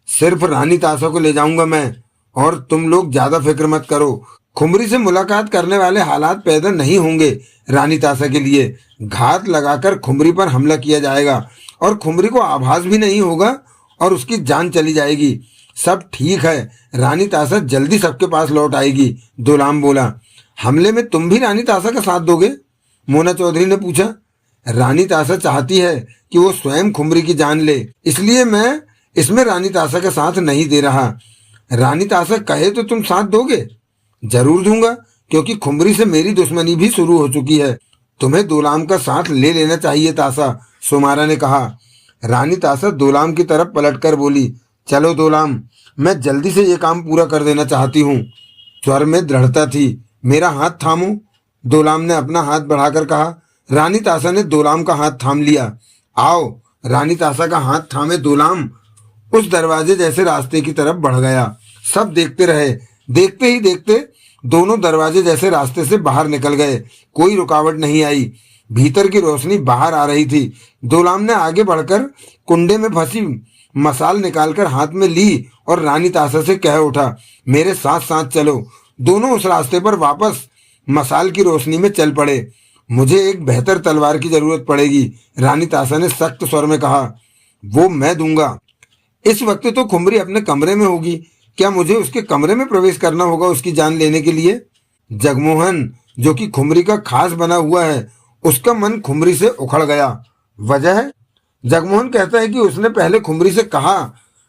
सिर्फ रानी ताशा को ले जाऊंगा मैं। और तुम लोग ज्यादा फिक्र मत करो, खुमरी से मुलाकात करने वाले हालात पैदा नहीं होंगे। रानी ताशा के लिए घात लगाकर खुमरी पर हमला किया जाएगा और खुमरी को आभास भी नहीं होगा और उसकी जान चली जाएगी। सब ठीक है, रानी ताशा जल्दी सबके पास लौट आएगी, दोलाम बोला। हमले में तुम भी रानी ताशा का साथ दोगे? मोना चौधरी ने पूछा। रानी ताशा चाहती है कि वो स्वयं खुमरी की जान ले, इसलिए मैं इसमें रानी ताशा का साथ नहीं दे रहा। रानी ताशा कहे तो तुम साथ दोगे? जरूर दूंगा, क्योंकि खुमरी से मेरी दुश्मनी भी शुरू हो चुकी है। तुम्हें दोलाम का साथ ले लेना चाहिए ताशा, सुमारा ने कहा। रानी ताशा दोलाम की तरफ पलटकर बोली। चलो दोलाम, मैं जल्दी से ये काम पूरा कर देना चाहती हूँ। स्वर में दृढ़ता थी। मेरा हाथ थामो, दोलाम ने अपना हाथ बढ़ाकर कहा। रानी ताशा ने दोलाम का हाथ थाम लिया। आओ, रानी ताशा का हाथ थामे दोलाम उस दरवाजे जैसे रास्ते की तरफ बढ़ गया। सब देखते रहे। देखते ही देखते दोनों दरवाजे जैसे रास्ते से बाहर निकल गए। कोई रुकावट नहीं आई। भीतर की रोशनी बाहर आ रही थी। दोलाम ने आगे बढ़कर कुंडे में फंसी मसाल निकालकर हाथ में ली और रानी ताशा से कह उठा, मेरे साथ साथ चलो। दोनों उस रास्ते पर वापस मसाल की रोशनी में चल पड़े। मुझे एक बेहतर तलवार की जरूरत पड़ेगी, रानी ताशा ने सख्त स्वर में कहा। वो मैं दूंगा। इस वक्त तो खुमरी अपने कमरे में होगी, क्या मुझे उसके कमरे में प्रवेश करना होगा उसकी जान लेने के लिए? जगमोहन, जो कि खुमरी का खास बना हुआ है, उसका मन खुमरी से उखड़ गया। वजह है? जगमोहन कहता है कि उसने पहले खुमरी से कहा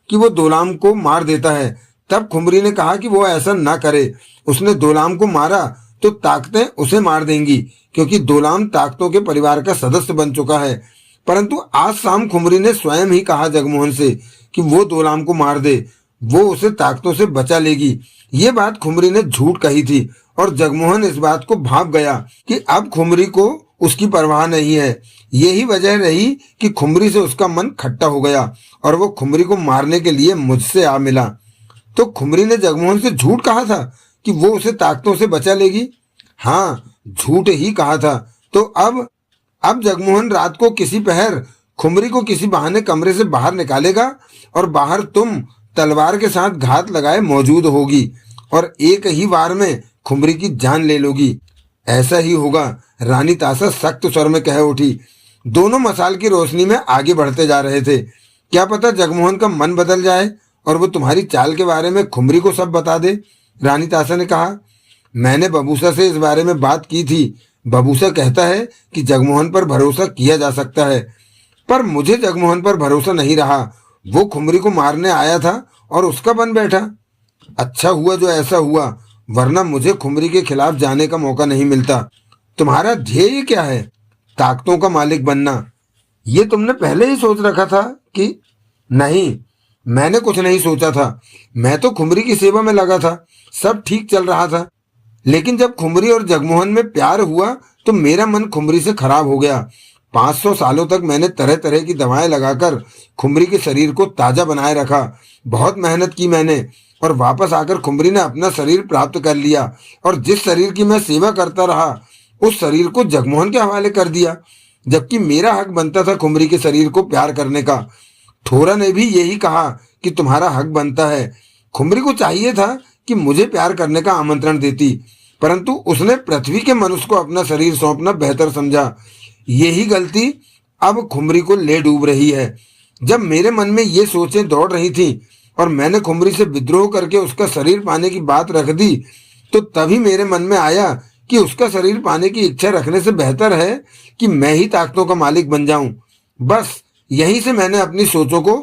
कि वो दोलाम को मार देता है, तब खुमरी ने कहा कि वो ऐसा ना करे। उसने दोलाम को मारा तो ताकतें उसे मार देंगी, क्योंकि दोलाम ताकतों के परिवार का सदस्य बन चुका है। परंतु आज शाम खुमरी ने स्वयं ही कहा जगमोहन से कि वो दोलाम को मार दे, वो उसे ताकतों से बचा लेगी। ये बात खुमरी ने झूठ कही थी और जगमोहन इस बात को भांप गया कि अब खुमरी को उसकी परवाह नहीं है। यही वजह रही कि खुमरी से उसका मन खट्टा हो गया और वो खुमरी को मारने के लिए मुझसे आ मिला। तो खुमरी ने जगमोहन से झूठ कहा था कि वो उसे ताकतों से बचा लेगी। हाँ, झूठ ही कहा था। तो अब जगमोहन रात को किसी पहर खुमरी को किसी बहाने कमरे से बाहर निकालेगा और बाहर तुम तलवार के साथ घात लगाए मौजूद होगी और एक ही वार में खुमरी की जान ले लोगी। ऐसा ही होगा, रानी ताशा सख्त स्वर में कह उठी। दोनों मसाल की रोशनी में आगे बढ़ते जा रहे थे। क्या पता जगमोहन का मन बदल जाए और वो तुम्हारी चाल के बारे में खुमरी को सब बता दे, रानी ताशा ने कहा। मैंने बबूसा से इस बारे में बात की थी। बबूसा कहता है कि जगमोहन पर भरोसा किया जा सकता है, पर मुझे जगमोहन पर भरोसा नहीं रहा। वो खुमरी को मारने आया था और उसका बन बैठा। अच्छा हुआ जो ऐसा हुआ, वरना मुझे खुमरी के खिलाफ जाने का मौका नहीं मिलता। तुम्हारा ध्येय क्या है? ताकतों का मालिक बनना। ये तुमने पहले ही सोच रखा था कि? नहीं, मैंने कुछ नहीं सोचा था। मैं तो खुमरी की सेवा में लगा था, सब ठीक चल रहा था। लेकिन जब खुमरी और जगमोहन में प्यार हुआ तो मेरा मन खुमरी से खराब हो गया। 500 सालों तक मैंने तरह तरह की दवाएं लगाकर खुमरी के शरीर को ताजा बनाए रखा। बहुत मेहनत की मैंने और वापस आकर खुमरी ने अपना शरीर प्राप्त कर लिया और जिस शरीर की मैं सेवा करता रहा उस शरीर को जगमोहन के हवाले कर दिया, जबकि मेरा हक बनता था खुमरी के शरीर को प्यार करने का। ठोरा ने भी यही कहा कि तुम्हारा हक बनता है। खुमरी को चाहिए था कि मुझे प्यार करने का आमंत्रण देती, परंतु उसने पृथ्वी के मनुष्य को अपना शरीर सौंपना बेहतर समझा। यही गलती अब खुमरी को ले डूब रही है। जब मेरे मन में ये सोचें दौड़ रही थी और मैंने खुमरी से विद्रोह करके उसका शरीर पाने की बात रख दी, तो तभी मेरे मन में आया कि उसका शरीर पाने की इच्छा रखने से बेहतर है कि मैं ही ताकतों का मालिक बन जाऊं। बस यहीं से मैंने अपनी सोचों को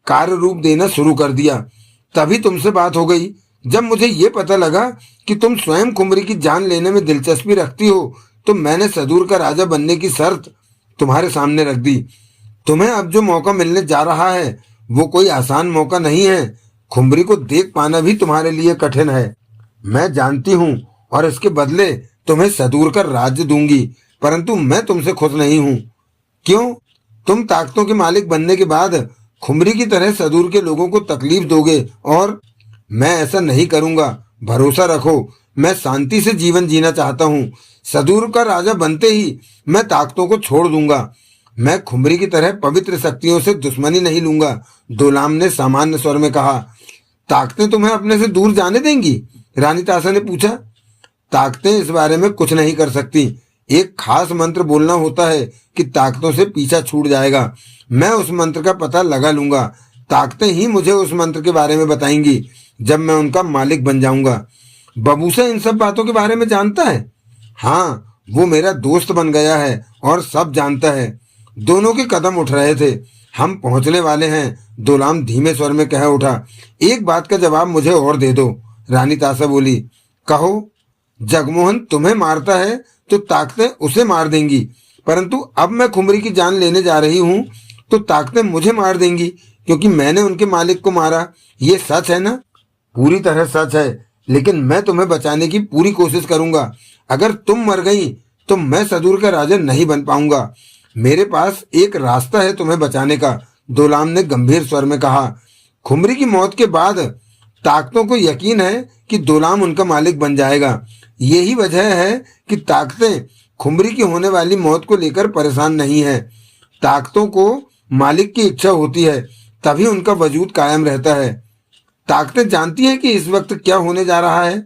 कार्य रूप देना शुरू कर दिया। तभी तुमसे बात हो गई। जब मुझे ये पता लगा कि तुम स्वयं खुमरी की जान लेने में दिलचस्पी रखती हो, तो मैंने सदूर का राजा बनने की शर्त तुम्हारे सामने रख दी। तुम्हें अब जो मौका मिलने जा रहा है वो कोई आसान मौका नहीं है। खुमरी को देख पाना भी तुम्हारे लिए कठिन है, मैं जानती हूँ, और इसके बदले तुम्हें सदूर का राज्य दूंगी। परंतु मैं तुमसे खुश नहीं हूँ। क्यों? तुम ताकतों के मालिक बनने के बाद खुमरी की तरह सदूर के लोगों को तकलीफ दोगे, और मैं ऐसा नहीं करूंगा। भरोसा रखो, मैं शांति से जीवन जीना चाहता हूँ। सदूर का राजा बनते ही मैं ताकतों को छोड़ दूंगा। मैं खुमरी की तरह पवित्र शक्तियों से दुश्मनी नहीं लूंगा। दोलाम ने सामान्य स्वर में कहा। ताकतें तुम्हें अपने से दूर जाने देंगी? रानी ताशा ने पूछा। ताकतें इस बारे में कुछ नहीं कर सकती। एक खास मंत्र बोलना होता है कि ताकतों से पीछा छूट जाएगा। मैं उस मंत्र का पता लगा लूंगा। ताकतें ही मुझे उस मंत्र के बारे में बताएंगी जब मैं उनका मालिक बन जाऊंगा। बबूसा इन सब बातों के बारे में जानता है? हाँ, वो मेरा दोस्त बन गया है और सब जानता है। दोनों के कदम उठ रहे थे। हम पहुंचने वाले हैं, दोलाम धीमे स्वर में कह उठा। एक बात का जवाब मुझे और दे दो, रानी ताशा बोली। कहो। जगमोहन तुम्हें मारता है तो ताकतें उसे मार देंगी, परंतु अब मैं खुमरी की जान लेने जा रही हूँ तो ताकतें मुझे मार देंगी क्योंकि मैंने उनके मालिक को मारा। ये सच है ना? पूरी तरह सच है, लेकिन मैं तुम्हें बचाने की पूरी कोशिश करूंगा। अगर तुम मर गई तो मैं सदूर का राजा नहीं बन पाऊंगा। मेरे पास एक रास्ता है तुम्हें बचाने का, दोलाम ने गंभीर स्वर में कहा। खुमरी की मौत के बाद ताकतों को यकीन है कि दोलाम उनका मालिक बन जाएगा। यही वजह है कि ताकतें खुमरी की होने वाली मौत को लेकर परेशान नहीं है। ताकतों को मालिक की इच्छा होती है, तभी उनका वजूद कायम रहता है। ताकतें जानती हैं कि इस वक्त क्या होने जा रहा है।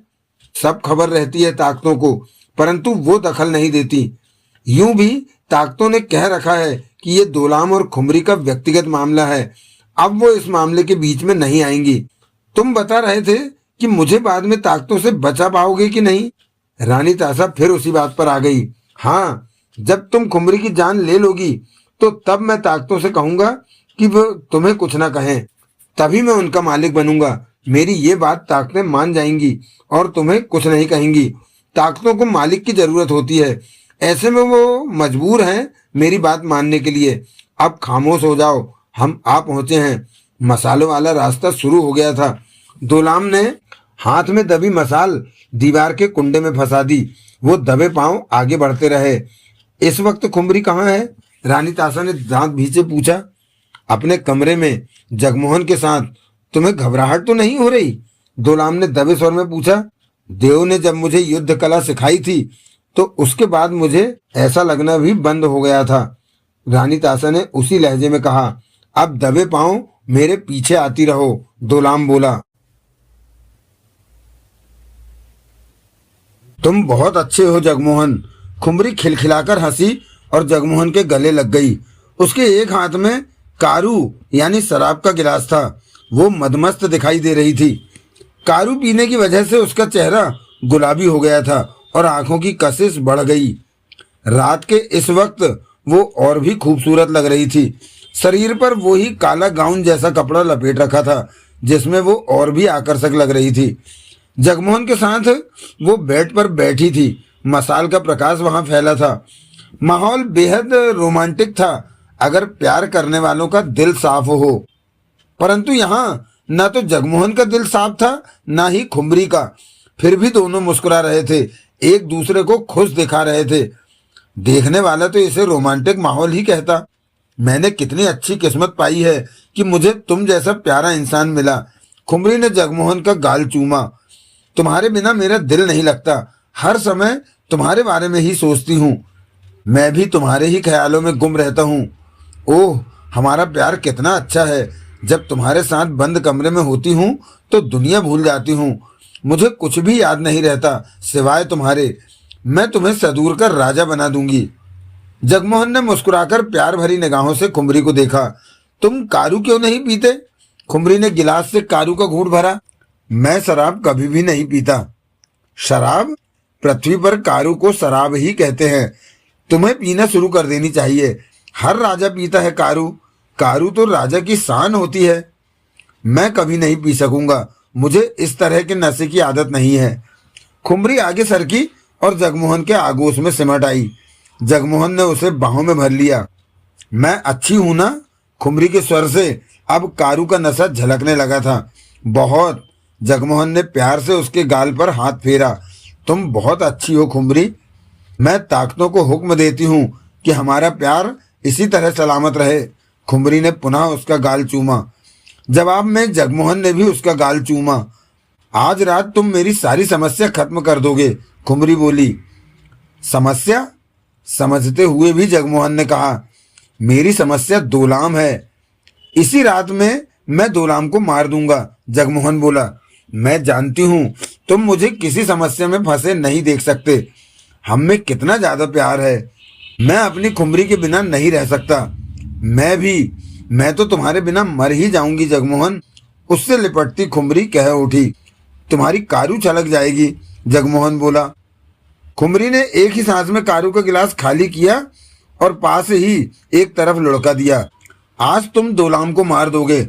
सब खबर रहती है ताकतों को, परंतु वो दखल नहीं देती। यूं भी ताकतों ने कह रखा है कि ये दोलाम और खुमरी का व्यक्तिगत मामला है। अब वो इस मामले के बीच में नहीं आएंगी। तुम बता रहे थे कि मुझे बाद में ताकतों से बचा पाओगे कि नहीं? रानी ताशा फिर उसी बात पर आ गई। हाँ, जब तुम खुमरी की जान ले लोगी तो तब मैं ताकतों से कहूंगा कि वो तुम्हें कुछ ना कहें, तभी मैं उनका मालिक बनूंगा। मेरी ये बात ताकतें मान जाएंगी और तुम्हें कुछ नहीं कहेंगी। ताकतों को मालिक की जरूरत होती है, ऐसे में वो मजबूर हैं मेरी बात मानने के लिए। अब खामोश हो जाओ, हम आ पहुंचे हैं। मसालों वाला रास्ता शुरू हो गया था। दोलाम ने हाथ में दबी मसाल दीवार के कुंडे में फंसा दी। वो दबे पांव आगे बढ़ते रहे। इस वक्त खुमरी कहाँ है? रानी ताशा ने दांत भींचे पूछा। अपने कमरे में जगमोहन के साथ। तुम्हें घबराहट तो नहीं हो रही? दोलाम ने दबे स्वर में पूछा। देव ने जब मुझे युद्ध कला सिखाई थी तो उसके बाद मुझे ऐसा लगना भी बंद हो गया था, रानी ताशा ने उसी लहजे में कहा। अब दबे पांव मेरे पीछे आती रहो, दोलाम बोला। तुम बहुत अच्छे हो जगमोहन। खुमरी खिलखिलाकर हंसी और जगमोहन के गले लग गई। उसके एक हाथ में कारू यानी शराब का गिलास था। वो मदमस्त दिखाई दे रही थी। कारू पीने की वजह से उसका चेहरा गुलाबी हो गया था और आंखों की कशिश बढ़ गई। रात के इस वक्त वो और भी खूबसूरत लग रही थी। शरीर पर वही काला गाउन जैसा कपड़ा लपेट रखा था जिसमें वो और भी आकर्षक लग रही थी। जगमोहन के साथ वो बेड पर बैठी थी। मसाल का प्रकाश वहां फैला था। माहौल बेहद रोमांटिक था अगर प्यार करने वालों का दिल साफ हो। परंतु यहाँ न तो जगमोहन का दिल साफ था न ही खुमरी का। फिर भी दोनों मुस्कुरा रहे थे, एक दूसरे को खुश दिखा रहे थे। देखने वाला तो इसे रोमांटिक माहौल ही कहता। मैंने कितनी अच्छी किस्मत पाई है कि मुझे तुम जैसा प्यारा इंसान मिला। खुमरी ने जगमोहन का गाल चूमा। तुम्हारे बिना मेरा दिल नहीं लगता। हर समय तुम्हारे बारे में ही सोचती हूँ। मैं भी तुम्हारे ही ख्यालों में गुम रहता हूँ। ओह, हमारा प्यार कितना अच्छा है। जब तुम्हारे साथ बंद कमरे में होती हूँ तो दुनिया भूल जाती हूँ। मुझे कुछ भी याद नहीं रहता सिवाय तुम्हारे। मैं तुम्हें सदूर कर राजा बना दूंगी। जगमोहन ने मुस्कुराकर प्यार भरी निगाहों से खुमरी को देखा। तुम कारू क्यों नहीं पीते? खुमरी ने गिलास से कारू का घूंट भरा। मैं शराब कभी भी नहीं पीता। शराब? पृथ्वी पर कारू को शराब ही कहते हैं। तुम्हें पीना शुरू कर देनी चाहिए। हर राजा पीता है कारू। कारू तो राजा की शान होती है। मैं कभी नहीं पी सकूंगा। मुझे इस तरह के नशे की आदत नहीं है। खुमरी आगे सरकी और जगमोहन के आगोश में सिमट आई। जगमोहन ने उसे बाहों में भर लिया। मैं अच्छी हूं ना? खुमरी के स्वर से अब कारू का नशा झलकने लगा था। बहुत। जगमोहन ने प्यार से उसके गाल पर हाथ फेरा। तुम बहुत अच्छी हो खुमरी। मैं ताकतों को हुक्म देती हूँ कि हमारा प्यार इसी तरह सलामत रहे। खुमरी ने पुनः उसका गाल चूमा। जवाब में जगमोहन ने भी उसका गाल चूमा। आज रात तुम मेरी सारी समस्या खत्म कर दोगे, खुमरी बोली। समस्या? समझते हुए भी जगमोहन ने कहा, मेरी समस्या दोलाम है। इसी रात में मैं दोलाम को मार दूंगा, जगमोहन बोला। मैं जानती हूं तुम मुझे किसी समस्या में फंसे नहीं देख सकते। हम में कितना ज्यादा प्यार है। मैं अपनी खुमरी के बिना नहीं रह सकता। मैं तो तुम्हारे बिना मर ही जाऊंगी, जगमोहन। उससे लिपटती खुमरी कह उठी। तुम्हारी कारू छलक जाएगी, जगमोहन बोला। खुमरी ने एक ही सांस में कारू का गिलास खाली किया और पास ही एक तरफ लुढ़का दिया। आज तुम दोलाम को मार दोगे।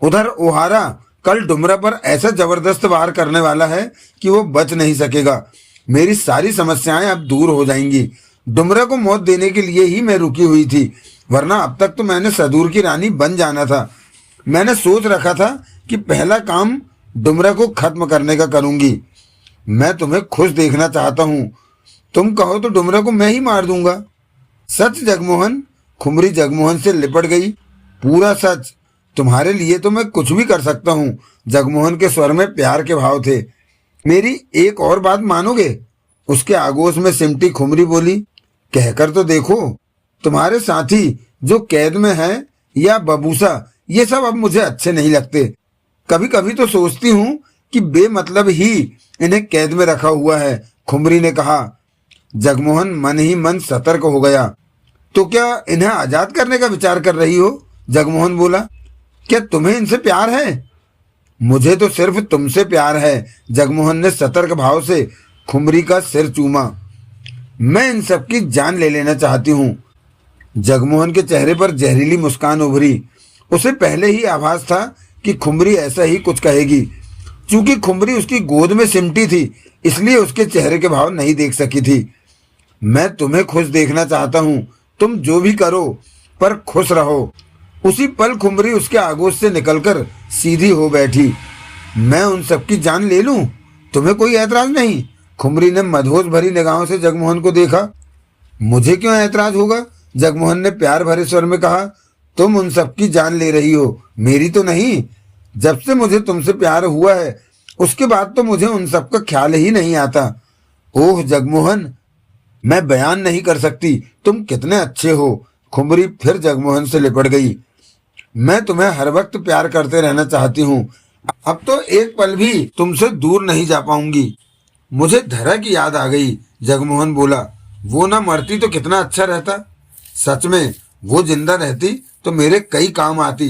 उधर ओहारा कल डुमरा पर ऐसा जबरदस्त वार करने वाला है कि वो बच नहीं सकेगा। मेरी सारी समस्याएं अब दूर हो जाएंगी। डुमरा को मौत देने के लिए ही मैं रुकी हुई थी, वरना अब तक तो मैंने सदूर की रानी बन जाना था। मैंने सोच रखा था कि पहला काम डुमरा को खत्म करने का करूंगी। मैं तुम्हें खुश देखना चाहता हूँ। तुम कहो तो डुमरा को मैं ही मार दूंगा। सच जगमोहन? खुमरी जगमोहन से लिपट गई। पूरा सच। तुम्हारे लिए तो मैं कुछ भी कर सकता हूँ। जगमोहन के स्वर में प्यार के भाव थे। मेरी एक और बात मानोगे? उसके आगोश में सिमटी खुमरी बोली। कहकर तो देखो। तुम्हारे साथी जो कैद में है या बबूसा, ये सब अब मुझे अच्छे नहीं लगते। कभी कभी तो सोचती हूँ कि बेमतलब ही इन्हें कैद में रखा हुआ है, खुमरी ने कहा। जगमोहन मन ही मन सतर्क हो गया। तो क्या इन्हें आजाद करने का विचार कर रही हो? जगमोहन बोला। क्या तुम्हें इनसे प्यार है? मुझे तो सिर्फ तुमसे प्यार है, जगमोहन ने सतर्क भाव से खुमरी का सिर चूमा। मैं इन सबकी जान ले लेना चाहती हूँ। जगमोहन के चेहरे पर जहरीली मुस्कान उभरी। उसे पहले ही आभास था कि खुमरी ऐसा ही कुछ कहेगी। चूंकि खुमरी उसकी गोद में सिमटी थी, इसलिए उसके चेहरे के भाव नहीं देख सकी थी। मैं तुम्हें खुश देखना चाहता हूँ। तुम जो भी करो पर खुश रहो। उसी पल खुमरी उसके आगोश से निकलकर सीधी हो बैठी। मैं उन सबकी जान ले लूं? तुम्हें कोई ऐतराज नहीं? खुमरी ने मदहोश भरी निगाहों से जगमोहन को देखा। मुझे क्यों ऐतराज होगा? जगमोहन ने प्यार भरे स्वर में कहा। तुम उन सबकी जान ले रही हो, मेरी तो नहीं। जब से मुझे तुमसे प्यार हुआ है उसके बाद तो मुझे उन सब का ख्याल ही नहीं आता। ओह जगमोहन, मैं बयान नहीं कर सकती तुम कितने अच्छे हो। खुमरी फिर जगमोहन से लिपट गई। मैं तुम्हें हर वक्त प्यार करते रहना चाहती हूँ। अब तो एक पल भी तुमसे दूर नहीं जा पाऊंगी। मुझे धरा की याद आ गई, जगमोहन बोला। वो ना मरती तो कितना अच्छा रहता। सच में वो जिंदा रहती तो मेरे कई काम आती,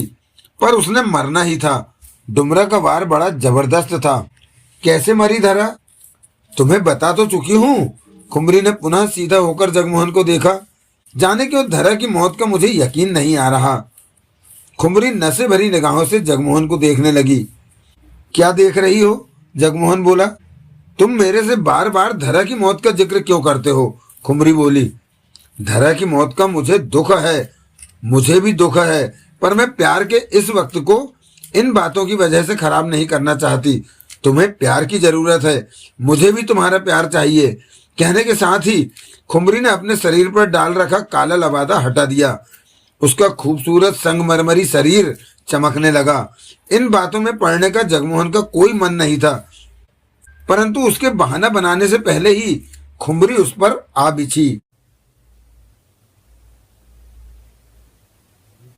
पर उसने मरना ही था। डुमरा का वार बड़ा जबरदस्त था। कैसे मरी धरा? तुम्हें बता तो चुकी हूँ। खुमरी ने पुनः सीधा होकर जगमोहन को देखा। जाने क्यों धरा की मौत का मुझे यकीन नहीं आ रहा। खुमरी नशे भरी निगाहों से जगमोहन को देखने लगी। क्या देख रही हो? जगमोहन बोला। तुम मेरे से बार बार धरा की मौत का जिक्र क्यों करते हो? खुमरी बोली। धरा की मौत का मुझे दुख है। मुझे भी दुख है, पर मैं प्यार के इस वक्त को इन बातों की वजह से खराब नहीं करना चाहती। तुम्हें प्यार की जरूरत है, मुझे भी तुम्हारा प्यार चाहिए। कहने के साथ ही खुमरी ने अपने शरीर पर डाल रखा काला लबादा हटा दिया। उसका खूबसूरत संगमरमरी शरीर चमकने लगा। इन बातों में पड़ने का जगमोहन का कोई मन नहीं था, परंतु उसके बहाना बनाने से पहले ही खुमरी उस पर आ बिछी।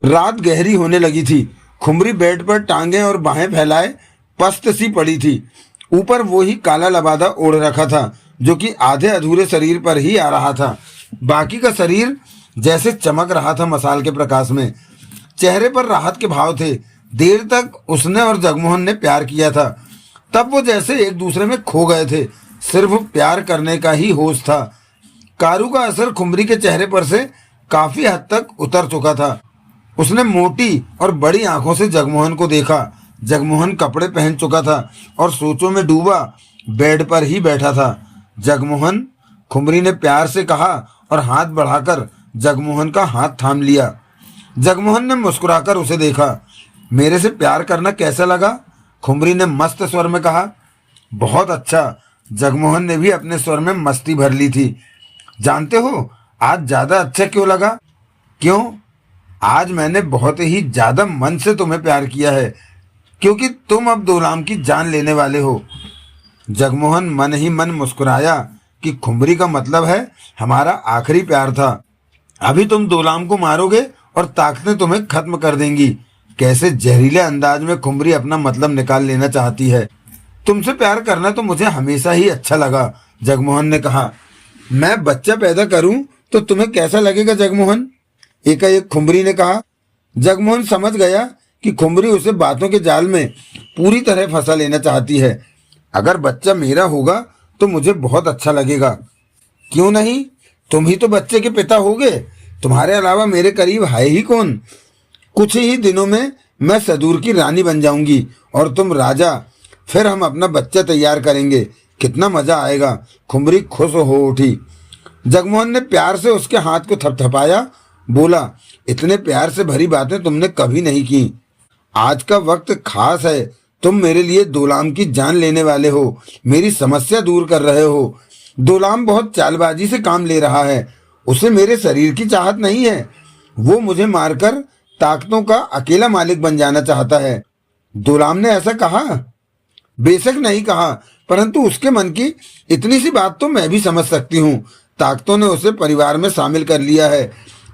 रात गहरी होने लगी थी। खुमरी बेड पर टांगे और बाहें फैलाए पस्त सी पड़ी थी। ऊपर वो ही काला लबादा ओढ़ रखा था जो कि आधे अधूरे शरीर पर ही आ रहा था। बाकी का शरीर जैसे चमक रहा था मसाल के प्रकाश में। चेहरे पर राहत के भाव थे। देर तक उसने और जगमोहन ने प्यार किया था, तब वो जैसे एक दूसरे में खो गए थे। सिर्फ प्यार करने का ही होश था। कारू का असर खुमरी के चेहरे पर से काफी हद तक उतर चुका था। उसने मोटी और बड़ी आंखों से जगमोहन को देखा। जगमोहन कपड़े पहन चुका था और सोचों में डूबा बेड पर ही बैठा था। जगमोहन, खुमरी ने प्यार से कहा और हाथ बढ़ाकर जगमोहन का हाथ थाम लिया। जगमोहन ने मुस्कुराकर उसे देखा। मेरे से प्यार करना कैसा लगा? खुमरी ने मस्त स्वर में कहा। बहुत अच्छा। जगमोहन ने भी अपने स्वर में मस्ती भर ली थी। जानते हो आज ज्यादा अच्छा क्यों लगा? क्यों? आज मैंने बहुत ही ज्यादा मन से तुम्हें प्यार किया है, क्योंकि तुम अब दोलाम की जान लेने वाले हो। जगमोहन मन ही मन मुस्कुराया कि खुमरी का मतलब है हमारा आखिरी प्यार था। अभी तुम दोलाम को मारोगे और ताकतें तुम्हें खत्म कर देंगी। कैसे जहरीले अंदाज में खुमरी अपना मतलब निकाल लेना चाहती है। तुमसे प्यार करना तो मुझे हमेशा ही अच्छा लगा, जगमोहन ने कहा। मैं बच्चा पैदा करूं तो तुम्हें कैसा लगेगा जगमोहन? एकाएक खुमरी ने कहा। जगमोहन समझ गया कि खुमरी उसे बातों के जाल में पूरी तरह फंसा लेना चाहती है। अगर बच्चा मेरा होगा तो मुझे बहुत अच्छा लगेगा। क्यों नहीं? तुम ही तो बच्चे के पिता होगे। तुम्हारे अलावा मेरे करीब है ही कौन? कुछ ही दिनों में मैं सदूर की रानी बन जाऊंगी और तुम राजा। फिर हम अपना बच्चा तैयार करेंगे। कितना मजा आएगा। खुमरी खुश हो उठी। जगमोहन ने प्यार से उसके हाथ को थपथपाया। बोला, इतने प्यार से भरी बातें तुमने कभी नहीं की। आज का वक्त खास है। तुम मेरे लिए दोलाम की जान लेने वाले हो, मेरी समस्या दूर कर रहे हो। दोलाम बहुत चालबाजी से काम ले रहा है। उसे मेरे शरीर की चाहत नहीं है। वो मुझे मारकर ताकतों का अकेला मालिक बन जाना चाहता है। दोलाम ने ऐसा कहा? बेशक नहीं कहा, परंतु उसके मन की इतनी सी बात तो मैं भी समझ सकती हूँ। ताकतों ने उसे परिवार में शामिल कर लिया है।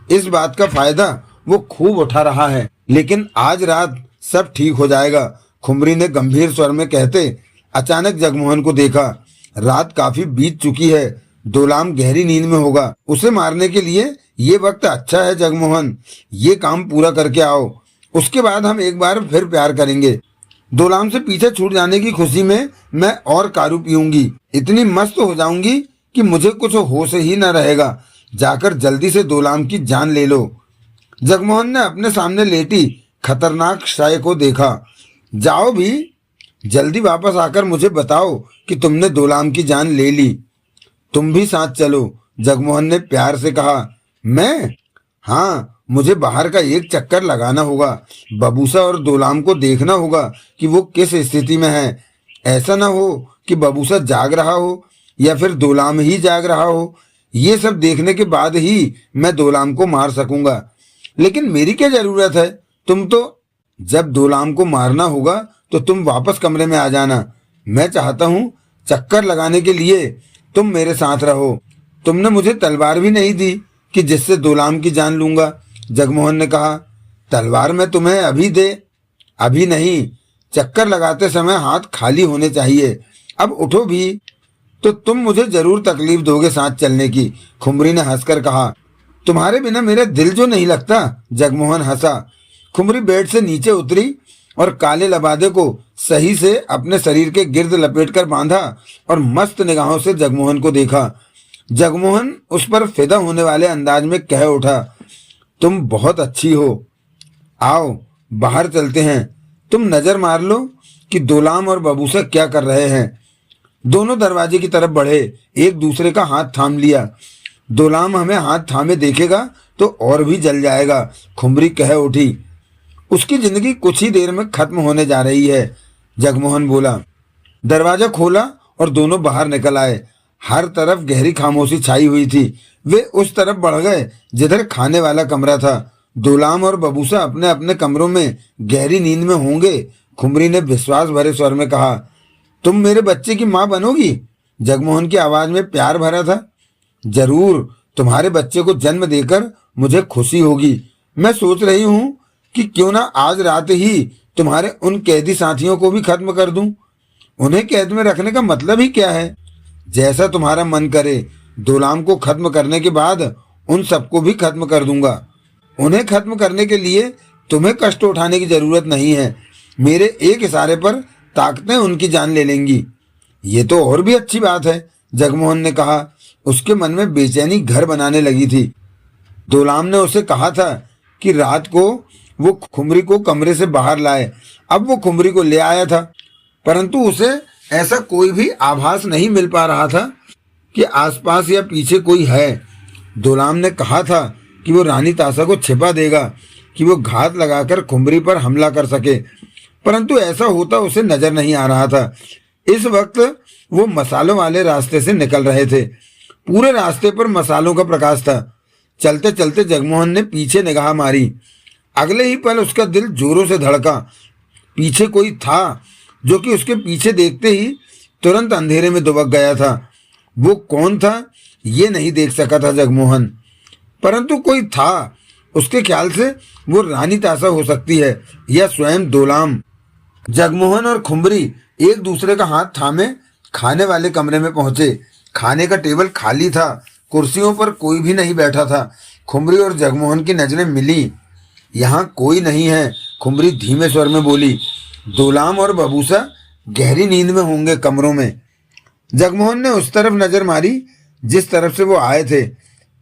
इस बात का फायदा वो खूब उठा रहा है। लेकिन आज रात सब ठीक हो जाएगा, खुमरी ने गंभीर स्वर में कहते अचानक जगमोहन को देखा। रात काफी बीत चुकी है। दोलाम गहरी नींद में होगा। उसे मारने के लिए ये वक्त अच्छा है जगमोहन। ये काम पूरा करके आओ, उसके बाद हम एक बार फिर प्यार करेंगे। दोलाम से पीछे छूट जाने की खुशी में मैं और कारू पीऊंगी। इतनी मस्त हो जाऊंगी कि मुझे कुछ होश ही न रहेगा। जाकर जल्दी से दोलाम की जान ले लो। जगमोहन ने अपने सामने लेटी खतरनाक शाय को देखा। जाओ भी, जल्दी वापस आकर मुझे बताओ कि तुमने दोलाम की जान ले ली। तुम भी साथ चलो, जगमोहन ने प्यार से कहा। मैं? हाँ, मुझे बाहर का एक चक्कर लगाना होगा। बबूसा और दोलाम को देखना होगा कि वो किस स्थिति में है। ऐसा ना हो कि बबूसा जाग रहा हो या फिर दोलाम ही जाग रहा हो। ये सब देखने के बाद ही मैं दोलाम को मार सकूंगा। लेकिन मेरी क्या जरूरत है? तुम तो जब दोलाम को मारना होगा तो तुम वापस कमरे में आ जाना। मैं चाहता हूँ चक्कर लगाने के लिए तुम मेरे साथ रहो। तुमने मुझे तलवार भी नहीं दी कि जिससे दोलाम की जान लूंगा, जगमोहन ने कहा। तलवार मैं तुम्हें अभी दे? अभी नहीं, चक्कर लगाते समय हाथ खाली होने चाहिए। अब उठो भी। तो तुम मुझे जरूर तकलीफ दोगे साथ चलने की, खुमरी ने हंसकर कहा। तुम्हारे बिना मेरा दिल जो नहीं लगता, जगमोहन हंसा। खुमरी बेड से नीचे उतरी और काले लबादे को सही से अपने शरीर के गिर्द लपेटकर बांधा और मस्त निगाहों से जगमोहन को देखा। जगमोहन उस पर फिदा होने वाले अंदाज में कह उठा, तुम बहुत अच्छी हो। आओ बाहर चलते हैं। तुम नजर मार लो कि दोलाम और बबूसा क्या कर रहे हैं। दोनों दरवाजे की तरफ बढ़े, एक दूसरे का हाथ थाम लिया। दोलाम हमें हाथ थामे देखेगा तो और भी जल जाएगा, खुमरी कह उठी। उसकी जिंदगी कुछ ही देर में खत्म होने जा रही है, जगमोहन बोला। दरवाजा खोला और दोनों बाहर निकल आए। हर तरफ गहरी खामोशी छाई हुई थी। वे उस तरफ बढ़ गए जिधर खाने वाला कमरा था। दोलाम और बबूसा अपने अपने कमरों में गहरी नींद में होंगे, खुमरी ने विश्वास भरे स्वर में कहा। तुम मेरे बच्चे की माँ बनोगी? जगमोहन की आवाज में प्यार भरा था। जरूर, तुम्हारे बच्चे को जन्म देकर मुझे खुशी होगी। मैं सोच रही हूँ कि क्यों ना आज रात ही तुम्हारे उन कैदी साथियों को भी खत्म कर दूं। उन्हें कैद में रखने का मतलब ही क्या है? जैसा तुम्हारा मन करे। दोलाम को खत्म करने के बाद उन सबको भी खत्म कर दूंगा। उन्हें खत्म करने के लिए तुम्हें कष्ट उठाने की जरूरत नहीं है। मेरे एक इशारे पर ताकतें उनकी जान ले लेंगी। ये तो और भी अच्छी बात है, जगमोहन ने कहा। उसके मन में बेचैनी घर बनाने लगी थी। दोलाम ने उसे कहा था कि रात को वो खुमरी को कमरे से बाहर लाए। अब वो खुमरी को ले आया था, परंतु उसे ऐसा कोई भी आभास नहीं मिल पा रहा था कि आसपास या पीछे कोई है। दोलाम ने कहा था कि वो रानी ताशा को छिपा देगा कि वो घात लगाकर खुमरी पर हमला कर सके, परंतु ऐसा होता उसे नजर नहीं आ रहा था। इस वक्त वो मसालों वाले रास्ते से निकल रहे थे। पूरे रास्ते पर मसालों का प्रकाश था। चलते चलते जगमोहन ने पीछे निगाह मारी। अगले ही पल उसका दिल जोरों से धड़का। पीछे कोई था जो कि उसके पीछे देखते ही तुरंत अंधेरे में दुबक गया था। वो कौन था ये नहीं देख सका था जगमोहन, परंतु कोई था। उसके ख्याल से वो रानी ताशा हो सकती है या स्वयं दोलाम। जगमोहन और खुमरी एक दूसरे का हाथ थामे खाने वाले कमरे में पहुंचे। खाने का टेबल खाली था, कुर्सियों पर कोई भी नहीं बैठा था। खुमरी और जगमोहन की नजरें मिली। यहाँ कोई नहीं है, खुमरी धीमे स्वर में बोली। दोलाम और बबूसा गहरी नींद में होंगे कमरों में। जगमोहन ने उस तरफ नजर मारी जिस तरफ से वो आए थे।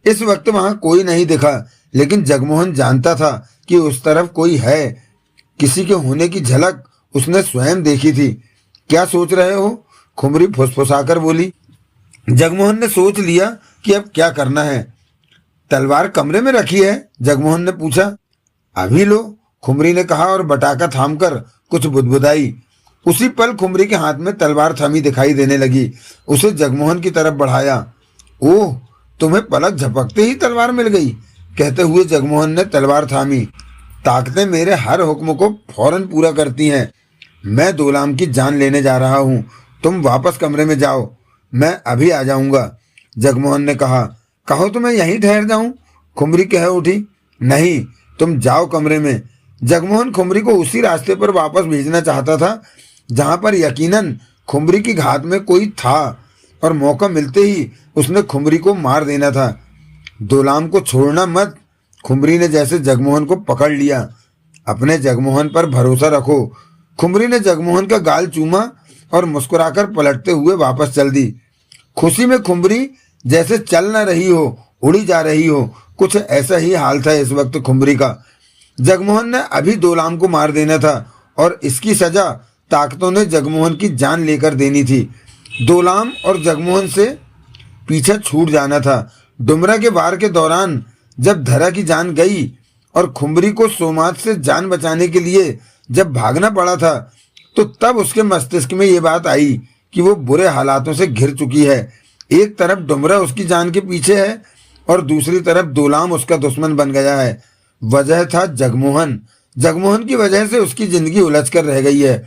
इस वक्त वहां कोई नहीं दिखा, लेकिन जगमोहन जानता था कि उस तरफ कोई है। किसी के होने की झलक उसने स्वयं देखी थी। क्या सोच रहे हो? खुमरी फुसफुसाकर बोली। जगमोहन ने सोच लिया कि अब क्या करना है। तलवार कमरे में रखी है? जगमोहन ने पूछा। अभी लो, खुमरी ने कहा और बटाका थामकर कुछ बुदबुदाई। उसी पल खुमरी के हाथ में तलवार थमी दिखाई देने लगी। उसे जगमोहन की तरफ बढ़ाया। ओह, तुम्हें पलक झपकते ही तलवार मिल गई, कहते हुए जगमोहन ने तलवार थामी। ताकतें मेरे हर हुक्म को फौरन पूरा करती हैं। मैं दोलाम की जान लेने जा रहा हूँ। तुम वापस कमरे में जाओ, मैं अभी आ जाऊंगा, जगमोहन ने कहा। कहो तो मैं यहीं ठहर जाऊं? खुमरी कह उठी। नहीं, तुम जाओ कमरे में। जगमोहन खुमरी को उसी रास्ते पर वापस भेजना चाहता था जहां पर यकीनन खुमरी की घात में कोई था और मौका मिलते ही उसने खुमरी को मार देना था। दोलाम को छोड़ना मत, खुमरी ने जैसे जगमोहन को पकड़ लिया। अपने जगमोहन पर भरोसा रखो। खुमरी ने जगमोहन का गाल चूमा और मुस्कुराकर पलटते हुए वापस चल दी। खुशी में खुमरी जैसे चल न रही हो, उड़ी जा रही हो। कुछ ऐसा ही हाल था इस वक्त खुमरी का। जगमोहन ने अभी दोलाम को मार देना था और इसकी सजा ताकतों ने जगमोहन की जान लेकर देनी थी। दोलाम और जगमोहन से पीछे छूट जाना था। डुमरा के वार के दौरान जब धरा की जान गई और खुमरी को सोमात से जान बचाने के लिए जब भागना पड़ा था, तो तब उसके मस्तिष्क में ये बात आई कि वो बुरे हालातों से घिर चुकी है। एक तरफ डुमरा उसकी जान के पीछे है और दूसरी तरफ दोलाम उसका दुश्मन बन गया है। वजह था जगमोहन। जगमोहन की वजह से उसकी जिंदगी उलझ कर रह गई है।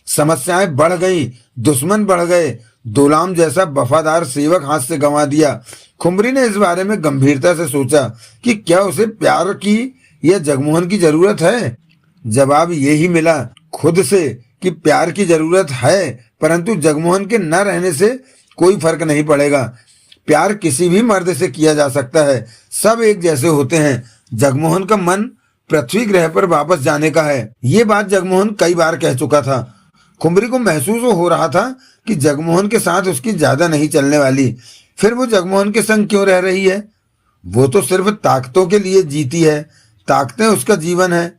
समस्याएं बढ़ गई, दुश्मन बढ़ गए। दोलाम जैसा वफादार सेवक हाथ से गंवा दिया। खुमरी ने इस बारे में गंभीरता से सोचा कि क्या उसे प्यार की या जगमोहन की जरूरत है। जवाब यही मिला खुद से कि प्यार की जरूरत है, परंतु जगमोहन के न रहने से कोई फर्क नहीं पड़ेगा। प्यार किसी भी मर्द से किया जा सकता है, सब एक जैसे होते हैं। जगमोहन का मन पृथ्वी ग्रह पर वापस जाने का है। ये बात जगमोहन कई बार कह चुका था। खुमरी को महसूस हो रहा था कि जगमोहन के साथ उसकी ज्यादा नहीं चलने वाली। फिर वो जगमोहन के संग क्यों रह रही है? वो तो सिर्फ ताकतों के लिए जीती है, ताकतें उसका जीवन है।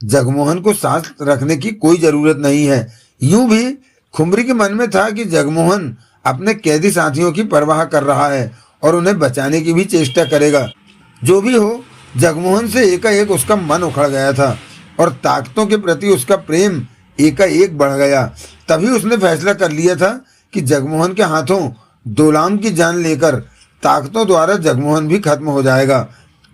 जगमोहन को सांस रखने की कोई जरूरत नहीं है। यूं भी खुमरी के मन में था कि जगमोहन अपने कैदी साथियों की परवाह कर रहा है और उन्हें बचाने की भी चेष्टा करेगा। जो भी हो, जगमोहन से एकाएक उसका मन उखड़ गया था और ताकतों के प्रति उसका प्रेम एकाएक बढ़ गया। तभी उसने फैसला कर लिया था कि जगमोहन के हाथों दोलाम की जान लेकर ताकतों द्वारा जगमोहन भी खत्म हो जाएगा।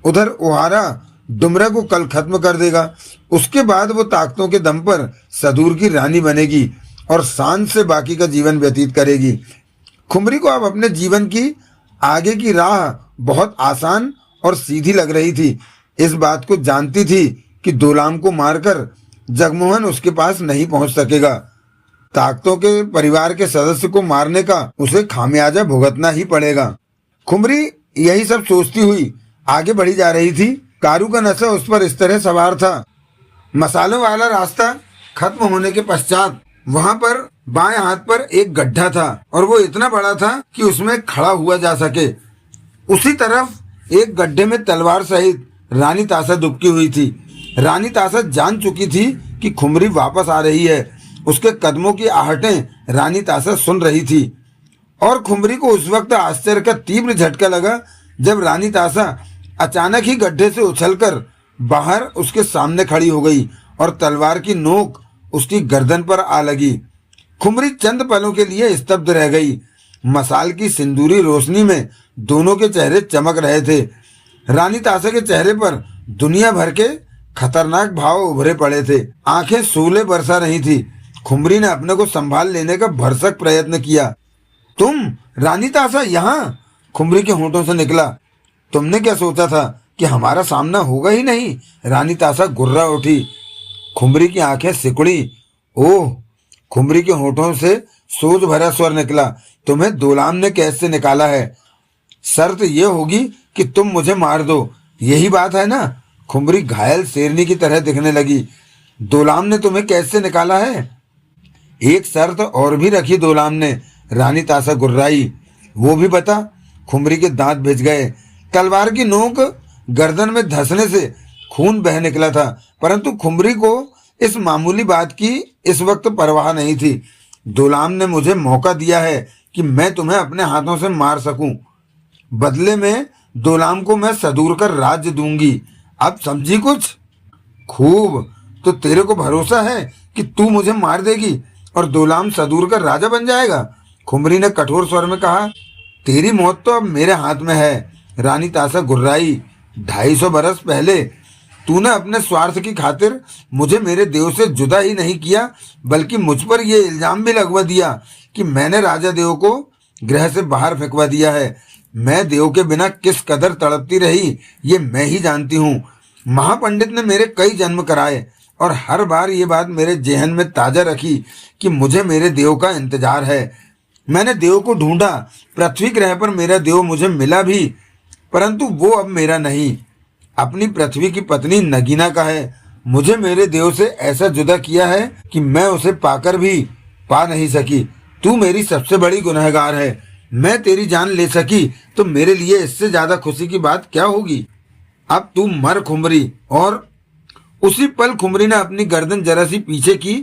उधर ओहारा डुमरा को कल खत्म कर देगा। उसके बाद वो ताकतों के दम पर सदूर की रानी बनेगी और शान से बाकी का जीवन व्यतीत करेगी। खुमरी को अब अपने जीवन की आगे की राह बहुत आसान और सीधी लग रही थी। इस बात को जानती थी कि दोलाम को मारकर जगमोहन उसके पास नहीं पहुंच सकेगा। ताकतों के परिवार के सदस्य को मारने का उसे खामियाजा भुगतना ही पड़ेगा। खुमरी यही सब सोचती हुई आगे बढ़ी जा रही थी। कारू का नशा उस पर इस तरह सवार था। मसालों वाला रास्ता खत्म होने के पश्चात वहां पर बाएं हाथ पर एक गड्ढा था और वो इतना बड़ा था कि उसमें खड़ा हुआ जा सके। उसी तरफ एक गड्ढे में तलवार सहित रानी ताशा दुबकी हुई थी। रानी ताशा जान चुकी थी कि खुमरी वापस आ रही है। उसके कदमों की आहटें रानी ताशा सुन रही थी और खुमरी को उस वक्त आश्चर्य का तीव्र झटका लगा जब रानी ताशा अचानक ही गड्ढे से उछलकर बाहर उसके सामने खड़ी हो गई और तलवार की नोक उसकी गर्दन पर आ लगी। खुमरी चंद पलों के लिए स्तब्ध रह गई। मसाल की सिंदूरी रोशनी में दोनों के चेहरे चमक रहे थे। रानी ताशा के चेहरे पर दुनिया भर के खतरनाक भाव उभरे पड़े थे। आंखें शूले बरसा रही थी। खुमरी ने अपने को संभाल लेने का भरसक प्रयत्न किया। तुम रानी ताशा यहाँ? खुमरी के होंठों से निकला। तुमने क्या सोचा था कि हमारा सामना होगा ही नहीं? रानी ताशा गुर्रा उठी। खुमरी की आंखें सिकुड़ी। ओह! खुमरी के होठों से सोच भरा स्वर निकला। तुम्हें दोलाम ने कैद से निकाला है। शर्त यह होगी कि तुम मुझे मार दो, यही बात है ना? खुमरी घायल शेरनी की तरह दिखने लगी। दोलाम ने तुम्हें कैद से निकाला है? एक शर्त और भी रखी दोलाम ने। रानी ताशा गुर्राई। वो भी बता। खुमरी के दांत भिज गए। तलवार की नोक गर्दन में धंसने से खून बह निकला था, परंतु खुमरी को इस मामूली बात की इस वक्त परवाह नहीं थी। दोलाम ने मुझे मौका दिया है कि मैं तुम्हें अपने हाथों से मार सकूं। बदले में दोलाम को मैं सदूर कर राज्य दूंगी। अब समझी कुछ? खूब। तो तेरे को भरोसा है कि तू मुझे मार देगी और दोलाम सदूर का राजा बन जाएगा? खुमरी ने कठोर स्वर में कहा। तेरी मौत तो अब मेरे हाथ में है। रानी ताशा गुर्राई। 250 बरस पहले तूने अपने स्वार्थ की खातिर मुझे मेरे देव से जुदा ही नहीं किया, बल्कि मुझ पर यह इल्जाम भी लगवा दिया कि मैंने राजा देव को गृह से बाहर फेंकवा दिया है। मैं देव के बिना किस कदर तड़पती रही ये मैं ही जानती हूँ। महापंडित ने मेरे कई जन्म कराए और हर बार ये बात मेरे जेहन में ताजा रखी कि मुझे मेरे देव का इंतजार है। मैंने देव को ढूंढा। पृथ्वी ग्रह पर मेरा देव मुझे मिला भी, परंतु वो अब मेरा नहीं, अपनी पृथ्वी की पत्नी नगीना का है। मुझे मेरे देव से ऐसा जुदा किया है कि मैं उसे पाकर भी पा नहीं सकी। तू मेरी सबसे बड़ी गुनहगार है। मैं तेरी जान ले सकी तो मेरे लिए इससे ज्यादा खुशी की बात क्या होगी? अब तू मर खुमरी। और उसी पल खुमरी ने अपनी गर्दन जरा सी पीछे की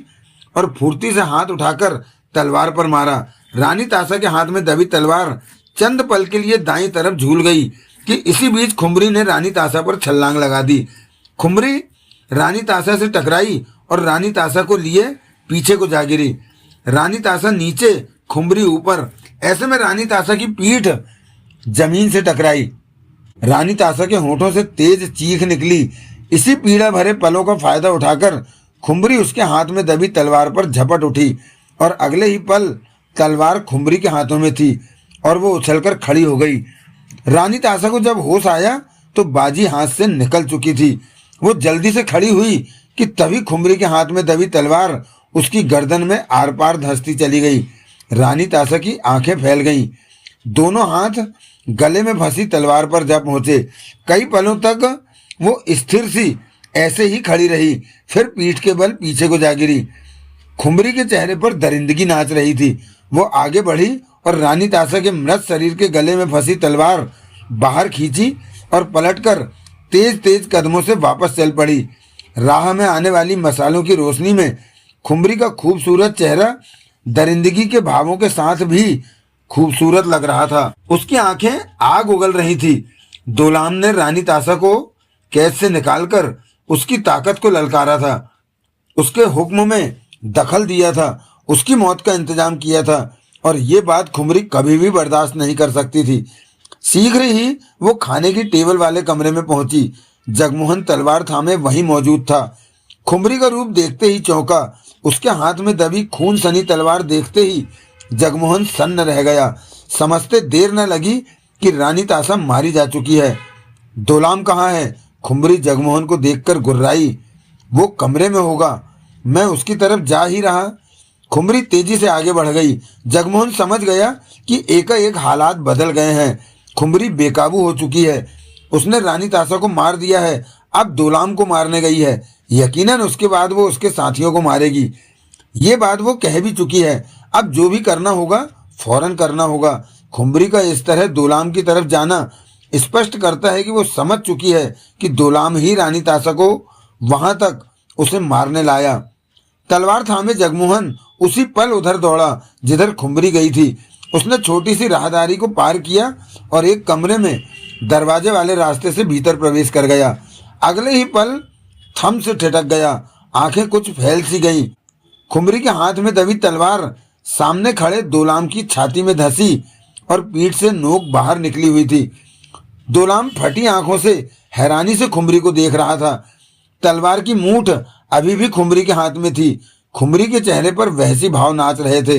और फुर्ती से हाथ उठाकर तलवार पर मारा। रानी ताशा के हाथ में दबी तलवार चंद पल के लिए दाईं तरफ झूल गई कि इसी बीच खुमरी ने रानी ताशा पर छलांग लगा दी। खुमरी रानी ताशा से टकराई और रानी ताशा को लिए पीछे को जा गिरी। रानी ताशा नीचे, खुमरी ऊपर। ऐसे में रानी ताशा की पीठ जमीन से टकराई। रानी ताशा के होठों से तेज चीख निकली। इसी पीड़ा भरे पलों का फायदा उठाकर खुमरी उसके हाथ में दबी तलवार पर झपट उठी और अगले ही पल तलवार खुमरी के हाथों में थी और वो उछलकर खड़ी हो गई। रानी ताशा को जब होश आया तो बाजी हाथ से निकल चुकी थी। वो जल्दी से खड़ी हुई कि तभी खुमरी के हाथ में दबी तलवार उसकी गर्दन में आर पार धंसती चली गई। रानी ताशा की आंखें फैल गईं। दोनों हाथ गले में फंसी तलवार पर जा पहुंचे। कई पलों तक वो स्थिर सी ऐसे ही खड़ी रही, फिर पीठ के बल पीछे को जा गिरी। खुमरी के चेहरे पर दरिंदगी नाच रही थी। वो आगे बढ़ी और रानी ताशा के मृत शरीर के गले में फंसी तलवार बाहर खींची और पलटकर तेज तेज कदमों से वापस चल पड़ी। राह में आने वाली मसालों की रोशनी में खुमरी का खूबसूरत चेहरा दरिंदगी के भावों के साथ भी खूबसूरत लग रहा था। उसकी आंखें आग उगल रही थी। दोलाम ने रानी ताशा को कैद से निकालकर उसकी ताकत को ललकारा था, उसके हुक्म में दखल दिया था, उसकी मौत का इंतजाम किया था और ये बात खुमरी कभी भी बर्दाश्त नहीं कर सकती थी। शीघ्र ही वो खाने की टेबल वाले कमरे में पहुंची। जगमोहन तलवार थामे वहीं मौजूद था। खुमरी का रूप देखते ही चौंका। उसके हाथ में दबी खून सनी तलवार देखते ही जगमोहन सन्न रह गया। समझते देर न लगी कि रानी ताशा मारी जा चुकी है। दोलाम कहाँ है? खुमरी जगमोहन को देखकर गुर्राई। वो कमरे में होगा, मैं उसकी तरफ जा ही रहा। खुमरी तेजी से आगे बढ़ गई। जगमोहन समझ गया कि एकाएक हालात बदल गए हैं। खुमरी बेकाबू हो चुकी है। उसने रानी तासा को मार दिया है, अब दोलाम को मारने गई है। यकीनन उसके बाद वो उसके साथियों को मारेगी। ये बात वो कह भी चुकी है। अब जो भी करना होगा फौरन करना होगा। खुमरी का इस तरह दोलाम की तरफ जाना स्पष्ट करता है कि वो समझ चुकी है कि दोलाम ही रानी तासा को वहां तक उसे मारने लाया। तलवार थामे जगमोहन उसी पल उधर दौड़ा जिधर खुमरी गई थी। उसने छोटी सी राहदारी को पार किया और एक कमरे में दरवाजे वाले रास्ते से भीतर प्रवेश कर गया। अगले ही पल थम से ठिठक गया, आंखें कुछ फैल सी गईं। खुमरी के हाथ में दबी तलवार सामने खड़े दोलाम की छाती में धंसी और पीठ से नोक बाहर निकली हुई थी। दोलाम फटी आंखों से हैरानी से खुमरी को देख रहा था। तलवार की मूठ अभी भी खुमरी के हाथ में थी। खुमरी के चेहरे पर वहसी भाव नाच रहे थे,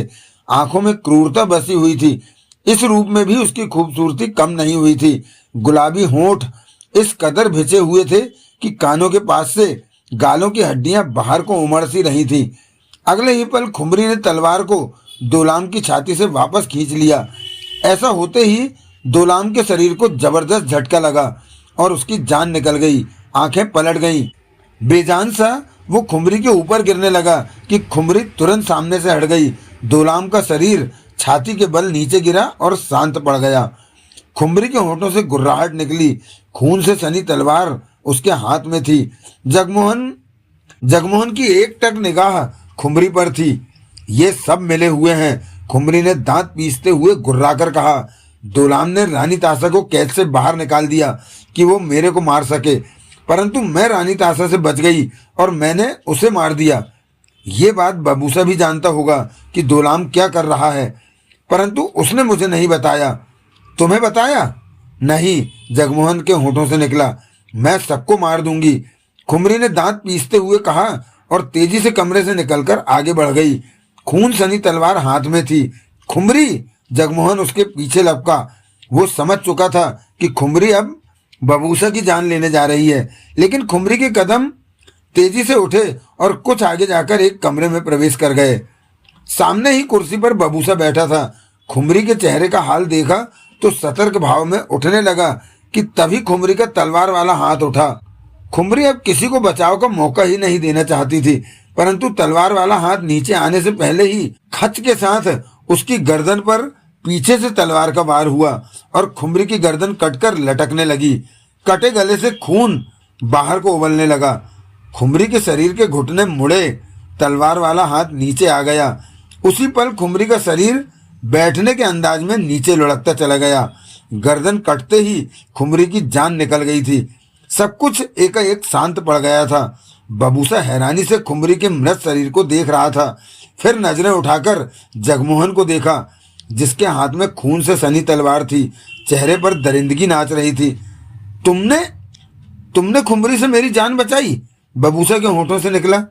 आंखों में क्रूरता बसी हुई थी। इस रूप में भी उसकी खूबसूरती कम नहीं हुई थी। गुलाबी होंठ इस कदर भिजे हुए थे कि कानों के पास से गालों की हड्डियां बाहर को उमड़ सी रही थी। अगले ही पल खुमरी ने तलवार को दोलाम की छाती से वापस खींच लिया। ऐसा होते ही दोलाम के शरीर को जबरदस्त झटका लगा और उसकी जान निकल गई। आंखें पलट गईं। बेजान सा वो खुमरी के ऊपर गिरने लगा कि खुमरी तुरंत सामने से हट गई। दोलाम का शरीर छाती के बल नीचे गिरा और शांत पड़ गया। खुमरी के होठों से गुर्राहट निकली। खून से सनी तलवार उसके हाथ में थी। जगमोहन की एक टक निगाह खुमरी पर थी। ये सब मिले हुए हैं, खुमरी ने दांत पीसते हुए गुर्राकर कहा। दोलाम ने रानी तासा को कैद से बाहर निकाल दिया कि वो मेरे को मार सके, परंतु मैं रानी तासा से बच गई और मैंने उसे मार दिया। ये बात बबूसा भी जानता होगा कि दोलाम क्या कर रहा है, परंतु उसने मुझे नहीं बताया। तुम्हें बताया? नहीं, जगमोहन के होठों से निकला। मैं सबको मार दूंगी, खुमरी ने दांत पीसते हुए कहा और तेजी से कमरे से निकलकर आगे बढ़ गई। खून सनी तलवार हाथ में थी। खुमरी! जगमोहन उसके पीछे लपका। वो समझ चुका था कि खुमरी अब बबूसा की जान लेने जा रही है, लेकिन खुमरी के कदम तेजी से उठे और कुछ आगे जाकर एक कमरे में प्रवेश कर गए। सामने ही कुर्सी पर बबूसा बैठा था। खुमरी के चेहरे का हाल देखा तो सतर्क भाव में उठने लगा कि तभी खुमरी का तलवार वाला हाथ उठा। खुमरी अब किसी को बचाव का मौका ही नहीं देना चाहती थी, परंतु तलवार वाला हाथ नीचे आने से पहले ही खच के साथ उसकी गर्दन पर पीछे से तलवार का वार हुआ और खुमरी की गर्दन कटकर लटकने लगी। कटे गले से खून बाहर को उबलने लगा। खुमरी के शरीर के घुटने मुड़े, तलवार वाला हाथ नीचे आ गया। उसी पल खुमरी का शरीर बैठने के अंदाज में नीचे लुढ़कता चला गया। गर्दन कटते ही खुमरी की जान निकल गई थी। सब कुछ एकाएक शांत पड़ गया था। बबूसा हैरानी से खुमरी के मृत शरीर को देख रहा था। फिर नजरें उठाकर जगमोहन को देखा, जिसके हाथ में खून से सनी तलवार थी। चेहरे पर दरिंदगी नाच रही थी। तुमने खुमरी से मेरी जान बचाई? बबूसा के होठों से निकला।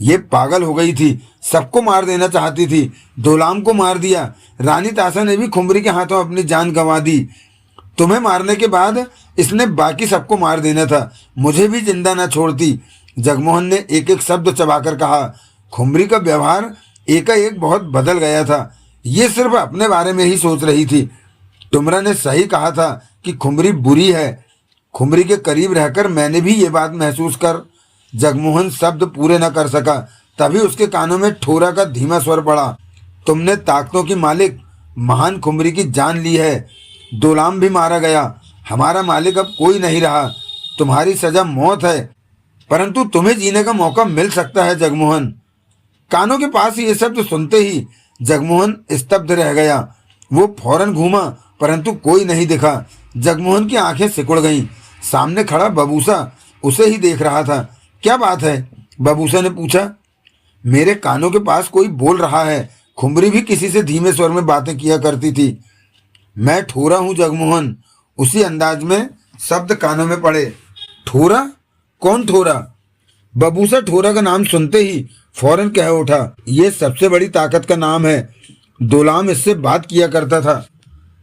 ये पागल हो गई थी, सबको मार देना चाहती थी। दोलाम को मार दिया। रानी तासा ने भी खुमरी के हाथों अपनी जान गंवा दी। तुम्हें मारने के बाद इसने बाकी सबको मार देना था, मुझे भी जिंदा न छोड़ती। जगमोहन ने एक एक शब्द चबाकर कहा। खुमरी का व्यवहार एकाएक बहुत बदल गया था। ये सिर्फ अपने बारे में ही सोच रही थी। तुमरा ने सही कहा था कि खुमरी बुरी है। खुमरी के करीब रहकर मैंने भी ये बात महसूस कर। जगमोहन शब्द पूरे न कर सका, तभी उसके कानों में ठोरा का धीमा स्वर पड़ा। तुमने ताकतों की मालिक महान खुमरी की जान ली है। दोलाम भी मारा गया। हमारा मालिक अब कोई नहीं रहा। तुम्हारी सजा मौत है, परंतु तुम्हें जीने का मौका मिल सकता है जगमोहन। कानों के पास ये शब्द सुनते ही जगमोहन स्तब्ध रह गया। वो फौरन घूमा, परंतु कोई नहीं दिखा। जगमोहन की आंखें सिकुड़ गईं। सामने खड़ा बबूसा उसे ही देख रहा था। क्या बात है? बबूसा ने पूछा। मेरे कानों के पास कोई बोल रहा है। खुमरी भी किसी से धीमे स्वर में बातें किया करती थी। मैं ठोरा हूं जगमोहन। उसी अंदाज में शब्द कानों में पड़े। ठोरा? कौन ठोरा? बबूसा ठोरा का नाम सुनते ही फौरन कह उठा, ये सबसे बड़ी ताकत का नाम है। दोलाम इससे बात किया करता था।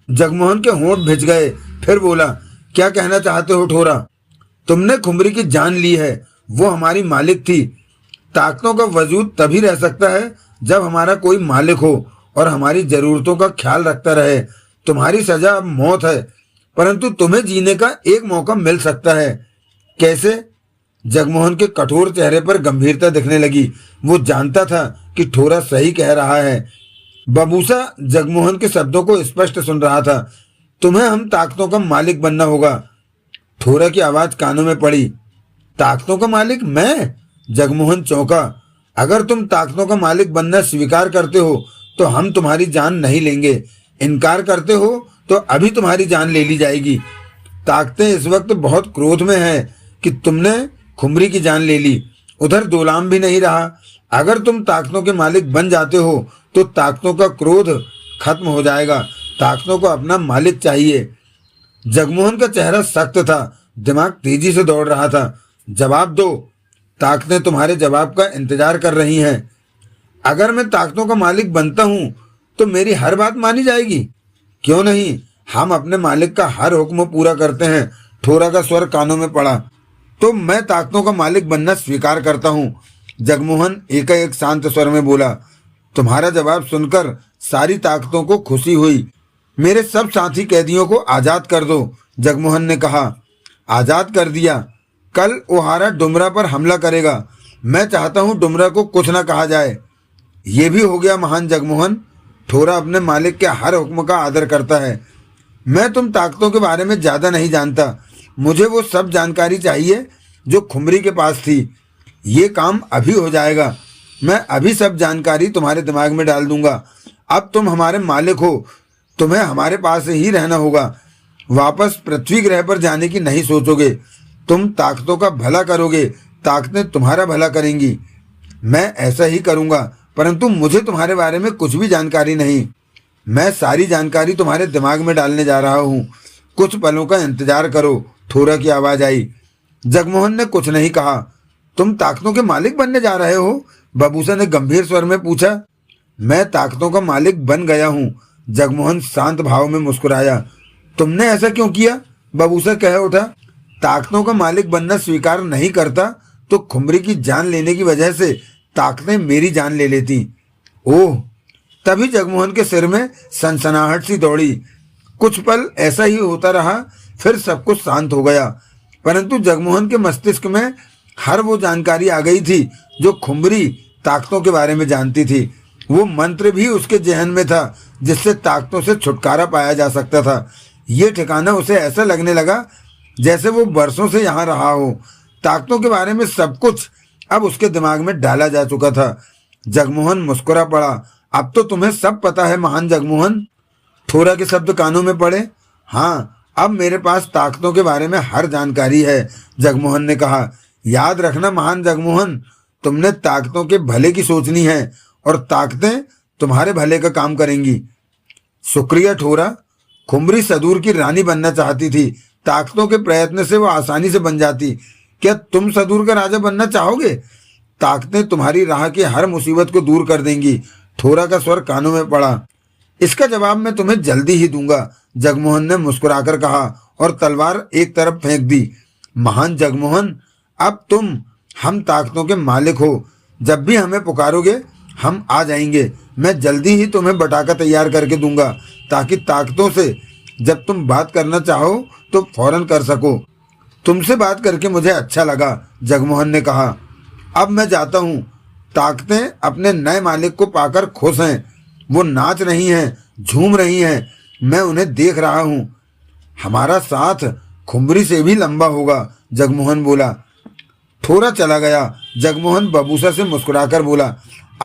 जगमोहन के होंठ भिज गए। फिर बोला, क्या कहना चाहते हो ठोरा? तुमने खुमरी की जान ली है, वो हमारी मालिक थी। ताकतों का वजूद तभी रह सकता है जब हमारा कोई मालिक हो और हमारी जरूरतों का ख्याल रखता रहे। तुम्हारी सजा अब मौत है, परंतु तुम्हें जीने का एक मौका मिल सकता है। कैसे? जगमोहन के कठोर चेहरे पर गंभीरता दिखने लगी। वो जानता था कि ठोरा सही कह रहा है। बबूसा जगमोहन के शब्दों को स्पष्ट सुन रहा था। तुम्हें हम ताकतों का मालिक बनना होगा। ठोरा की आवाज कानों में पड़ी। ताकतों का मालिक मैं? जगमोहन चौंका। अगर तुम ताकतों का मालिक बनना स्वीकार करते हो तो हम तुम्हारी जान नहीं लेंगे। इनकार करते हो तो अभी तुम्हारी जान ले ली जाएगी। ताकतें इस वक्त बहुत क्रोध में हैं कि तुमने खुमरी की जान ले ली। उधर दोलाम भी नहीं रहा। अगर तुम ताकतों के मालिक बन जाते हो तो ताकतों का क्रोध खत्म हो जाएगा। ताकतों को अपना मालिक चाहिए। जगमोहन का चेहरा सख्त था, दिमाग तेजी से दौड़ रहा था। जवाब दो। ताकतें तुम्हारे जवाब का इंतजार कर रही हैं। अगर मैं ताकतों का मालिक बनता हूं तो मेरी हर बात मानी जाएगी। क्यों नहीं, हम अपने मालिक का हर हुक्म पूरा करते हैं। ठोरा का स्वर कानों में पड़ा। तो मैं ताकतों का मालिक बनना स्वीकार करता हूं। जगमोहन एकाएक शांत स्वर में बोला। तुम्हारा जवाब सुनकर सारी ताकतों को खुशी हुई। मेरे सब साथी कैदियों को आजाद कर दो, जगमोहन ने कहा। आजाद कर दिया। कल ओहारा डुमरा पर हमला करेगा। मैं चाहता हूं डुमरा को कुछ न कहा जाए। ये भी हो गया महान जगमोहन। ठोरा अपने मालिक के हर हुक्म का आदर करता है। मैं तुम ताकतों के बारे में ज्यादा नहीं जानता। मुझे वो सब जानकारी चाहिए जो खुमरी के पास थी। ये काम अभी हो जाएगा। मैं अभी सब जानकारी तुम्हारे दिमाग में डाल दूंगा। अब तुम हमारे मालिक हो। तुम्हें हमारे पास ही रहना होगा। वापस पृथ्वी ग्रह पर जाने की नहीं सोचोगे। तुम ताकतों का भला करोगे, ताकतें तुम्हारा भला करेंगी। मैं ऐसा ही करूंगा, परंतु मुझे तुम्हारे बारे में कुछ भी जानकारी नहीं। मैं सारी जानकारी तुम्हारे दिमाग में डालने जा रहा हूँ। कुछ पलों का इंतजार करो। ठोरा की आवाज आई। जगमोहन ने कुछ नहीं कहा। तुम ताकतों के मालिक बनने जा रहे हो? बबूसा ने गंभीर स्वर में पूछा। मैं ताकतों का मालिक बन गया हूँ। जगमोहन शांत भाव में मुस्कुराया। तुमने ऐसा क्यों किया? बबूसा कह उठा। ताकतों का मालिक बनना स्वीकार नहीं करता तो खुमरी की जान लेने की वजह से ताकतें मेरी जान ले लेती। ओह! तभी जगमोहन के सिर में सनसनाहट सी दौड़ी। कुछ पल ऐसा ही होता रहा, फिर सब कुछ शांत हो गया। परंतु जगमोहन के मस्तिष्क में हर वो जानकारी आ गई थी जो खुमरी ताकतों के बारे में जानती थी। वो मंत्र भी उसके जहन में था जिससे ताकतों से छुटकारा पाया जा सकता था। ये ठिकाना उसे ऐसा लगने लगा जैसे वो बरसों से यहाँ रहा हो। ताकतों के बारे में सब कुछ अब उसके दिमाग में डाला जा चुका था। जगमोहन मुस्कुरा पड़ा। अब तो तुम्हें सब पता है महान जगमोहन। ठोरा के शब्द कानों में पड़े। हाँ, अब मेरे पास ताकतों के बारे में हर जानकारी है, जगमोहन ने कहा। याद रखना महान जगमोहन, तुमने ताकतों के भले की सोचनी है और ताकतें तुम्हारे भले का काम करेंगी। शुक्रिया ठोरा। खुमरी सदूर की रानी बनना चाहती थी। ताकतों के प्रयत्न से वो आसानी से बन जाती। क्या तुम सदूर का राजा बनना चाहोगे? ताकतें तुम्हारी राह की हर मुसीबत को दूर कर देंगी। ठोरा का स्वर कानों में पड़ा। इसका जवाब मैं तुम्हें जल्दी ही दूंगा, जगमोहन ने मुस्कुराकर कहा और तलवार एक तरफ फेंक दी। महान जगमोहन, अब तुम हम ताकतों के मालिक हो। जब भी हमें पुकारोगे हम आ जाएंगे। मैं जल्दी ही तुम्हें बटाका तैयार करके दूंगा ताकि ताकतों से जब तुम बात करना चाहो तो फौरन कर सको। तुमसे बात करके मुझे अच्छा लगा, जगमोहन ने कहा। अब मैं जाता हूँ। ताकतें अपने नए मालिक को पाकर खुश हैं। वो नाच रही हैं, झूम रही हैं। मैं उन्हें देख रहा हूँ। हमारा साथ खुमरी से भी लंबा होगा, जगमोहन बोला। ठोरा चला गया। जगमोहन बबूसा से मुस्कुराकर बोला,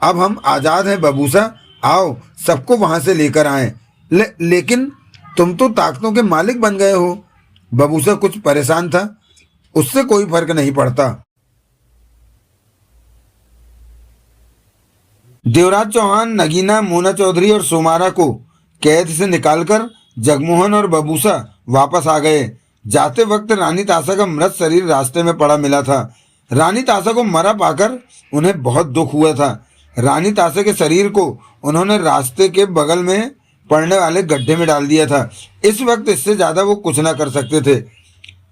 अब हम आजाद हैं बबूसा। आओ सबको वहां से लेकर आए। लेकिन तुम तो ताकतों के मालिक बन गए हो। बबूसा कुछ परेशान था। उससे कोई फर्क नहीं पड़ता। देवराज चौहान, नगीना, मोना चौधरी और सोमारा को कैद से निकालकर जगमोहन और बबूसा वापस आ गए। जाते वक्त रानी तासा का मृत शरीर रास्ते में पड़ा मिला था। रानी तासा को मरा पाकर उन्हें बहुत दुख हुआ था। रानी तासा के शरीर को उन्होंने रास्ते के बगल में पड़ने वाले गड्ढे में डाल दिया था। इस वक्त इससे ज्यादा वो कुछ ना कर सकते थे।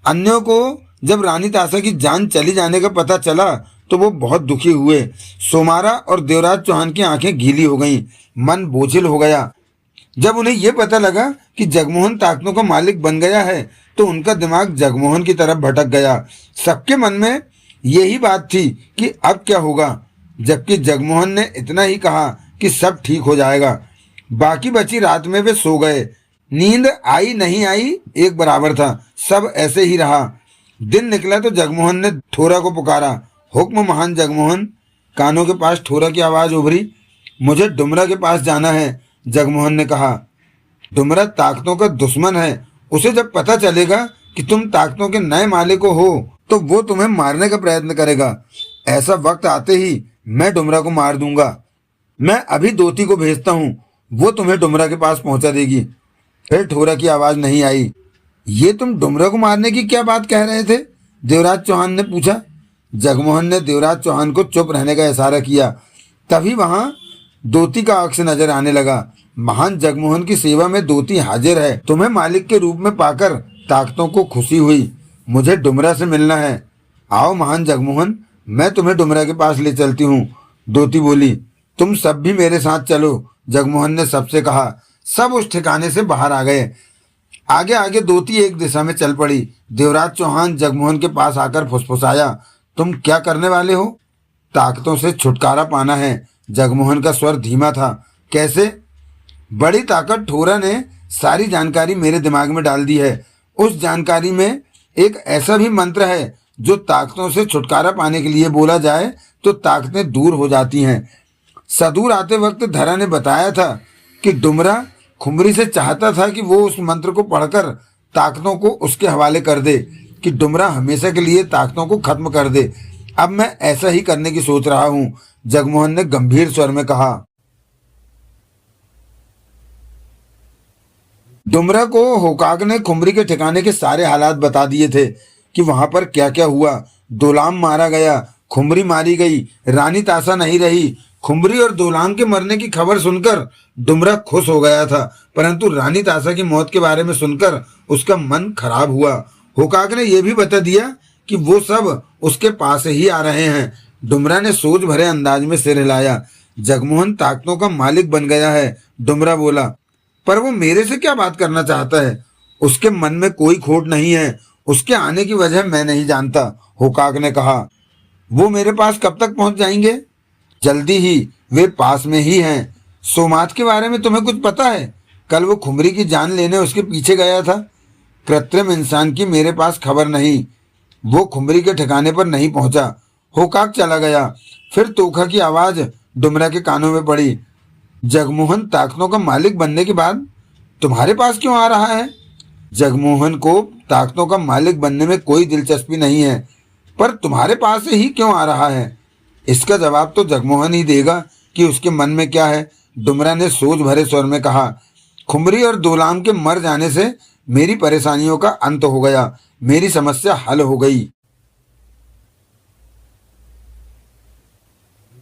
अन्यों को जब रानी तासा की जान चली जाने का पता चला तो वो बहुत दुखी हुए। सोमारा और देवराज चौहान की आंखें गीली हो गईं, मन बोझिल हो गया। जब उन्हें यह पता लगा कि जगमोहन ताकतों का मालिक बन गया है तो उनका दिमाग जगमोहन की तरफ भटक गया। सबके मन में यही बात थी कि अब क्या होगा, जबकि जगमोहन ने इतना ही कहा कि सब ठीक हो जाएगा। बाकी बची रात में वे सो गए। नींद आई नहीं आई एक बराबर था, सब ऐसे ही रहा। दिन निकला तो जगमोहन ने ठोरा को पुकारा। हुक्म महान जगमोहन। कानों के पास ठोरा की आवाज उभरी। मुझे डुमरा के पास जाना है, जगमोहन ने कहा। डुमरा ताकतों का दुश्मन है, उसे जब पता चलेगा कि तुम ताकतों के नए मालिक हो तो वो तुम्हें मारने का प्रयत्न करेगा। ऐसा वक्त आते ही मैं डुमरा को मार दूंगा। मैं अभी दोती को भेजता हूँ, वो तुम्हें डुमरा के पास पहुंचा देगी। फिर ठोरा की आवाज नहीं आई। ये तुम डुमरा को मारने की क्या बात कह रहे थे, देवराज चौहान ने पूछा। जगमोहन ने देवराज चौहान को चुप रहने का इशारा किया। तभी वहां दोती का अक्स नजर आने लगा। महान जगमोहन की सेवा में दोती हाजिर है, तुम्हें मालिक के रूप में पाकर ताकतों को खुशी हुई। मुझे डुमरा से मिलना है। आओ महान जगमोहन, मैं तुम्हें डुमरा के पास ले चलती हूँ। दोती बोली। तुम सब भी मेरे साथ चलो, जगमोहन ने सबसे कहा। सब उस ठिकाने से बाहर आ गए। आगे आगे दोती एक दिशा में चल पड़ी। देवराज चौहान जगमोहन के पास आकर फुसफुसाया। तुम क्या करने वाले हो? ताकतों से छुटकारा पाना है। जगमोहन का स्वर धीमा था। कैसे? बड़ी ताकत ठोरा ने सारी जानकारी मेरे दिमाग में डाल दी है। उस जानकारी में एक ऐसा भी मंत्र है जो ताकतों से छुटकारा पाने के लिए बोला जाए तो ताकतें दूर हो जाती हैं। सदूर आते वक्त धरा ने बताया था कि डुमरा खुमरी से चाहता था कि वो उस मंत्र को पढ़कर ताकतों को उसके हवाले कर दे, कि डुमरा हमेशा के लिए ताकतों को खत्म कर दे। अब मैं ऐसा ही करने की सोच रहा हूँ, जगमोहन ने गंभीर स्वर में कहा। डुमरा को होकाक ने खुमरी के ठिकाने के सारे हालात बता दिए थे कि वहां पर क्या क्या हुआ। दोलाम मारा गया, खुमरी मारी गई, रानी तासा नहीं रही। खुमरी और दोलाम के मरने की खबर सुनकर डुमरा खुश हो गया था, परंतु रानी तासा की मौत के बारे में सुनकर उसका मन खराब हुआ। होकाक ने यह भी बता दिया कि वो सब उसके पास ही आ रहे हैं। डुमरा ने सोच भरे अंदाज में सिर हिलाया। जगमोहन ताकतों का मालिक बन गया है, डुमरा बोला। पर वो मेरे से क्या बात करना चाहता है? उसके मन में कोई खोट नहीं है। उसके आने की वजह मैं नहीं जानता, होकाक ने कहा। वो मेरे पास कब तक पहुंच जाएंगे? जल्दी ही, वे पास में ही हैं। सोमात के बारे में तुम्हें कुछ पता है? कल वो खुमरी की जान लेने उसके पीछे गया था। कृत्रिम इंसान की मेरे पास खबर नहीं। वो खुमरी के ठिकाने पर नहीं पहुंचा। होकाक चला गया। फिर तोखा की आवाज डुमरा के कानों में पड़ी। जगमोहन ताकतों का मालिक बनने के बाद तुम्हारे पास क्यों आ रहा है? जगमोहन को ताकतों का मालिक बनने में कोई दिलचस्पी नहीं है, पर तुम्हारे पास ही क्यों आ रहा है? इसका जवाब तो जगमोहन ही देगा कि उसके मन में क्या है, डुमरा ने सोच भरे स्वर में कहा। खुमरी और दोलाम के मर जाने से मेरी परेशानियों का अंत हो गया, मेरी समस्या हल हो गई।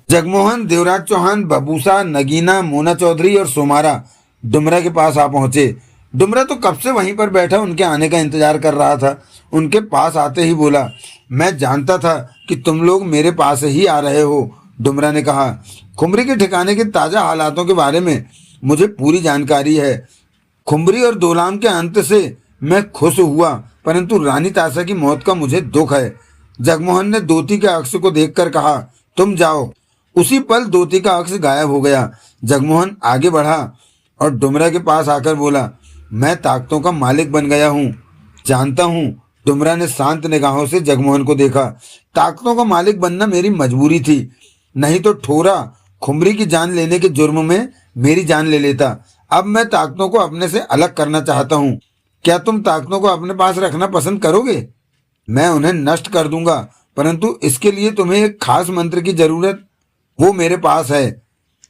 जगमोहन, देवराज चौहान, बबूसा, नगीना, मोना चौधरी और सोमारा डुमरा के पास आ पहुंचे। डुमरा तो कब से वहीं पर बैठा उनके आने का इंतजार कर रहा था। उनके पास आते ही बोला, मैं जानता था कि तुम लोग मेरे पास ही आ रहे हो। डुमरा ने कहा, खुमरी के ठिकाने के ताज़ा हालातों के बारे में मुझे पूरी जानकारी है। खुमरी और दोलाम के अंत से मैं खुश हुआ, परंतु रानी तासा की मौत का मुझे दुख है। जगमोहन ने दोती के अक्स को देखकर कहा, तुम जाओ। उसी पल दोती का अक्स गायब हो गया। जगमोहन आगे बढ़ा और डुमरा के पास आकर बोला, मैं ताकतों का मालिक बन गया हूँ। जानता हूँ। डुमरा ने शांत निगाहों से जगमोहन को देखा। ताकतों का मालिक बनना मेरी मजबूरी थी, नहीं तो ठोरा खुमरी की जान लेने के जुर्म में मेरी जान ले लेता। अब मैं ताकतों को अपने से अलग करना चाहता हूँ। क्या तुम ताकतों को अपने पास रखना पसंद करोगे? मैं उन्हें नष्ट कर दूंगा, परंतु इसके लिए तुम्हें एक खास मंत्र की जरूरत, वो मेरे पास है।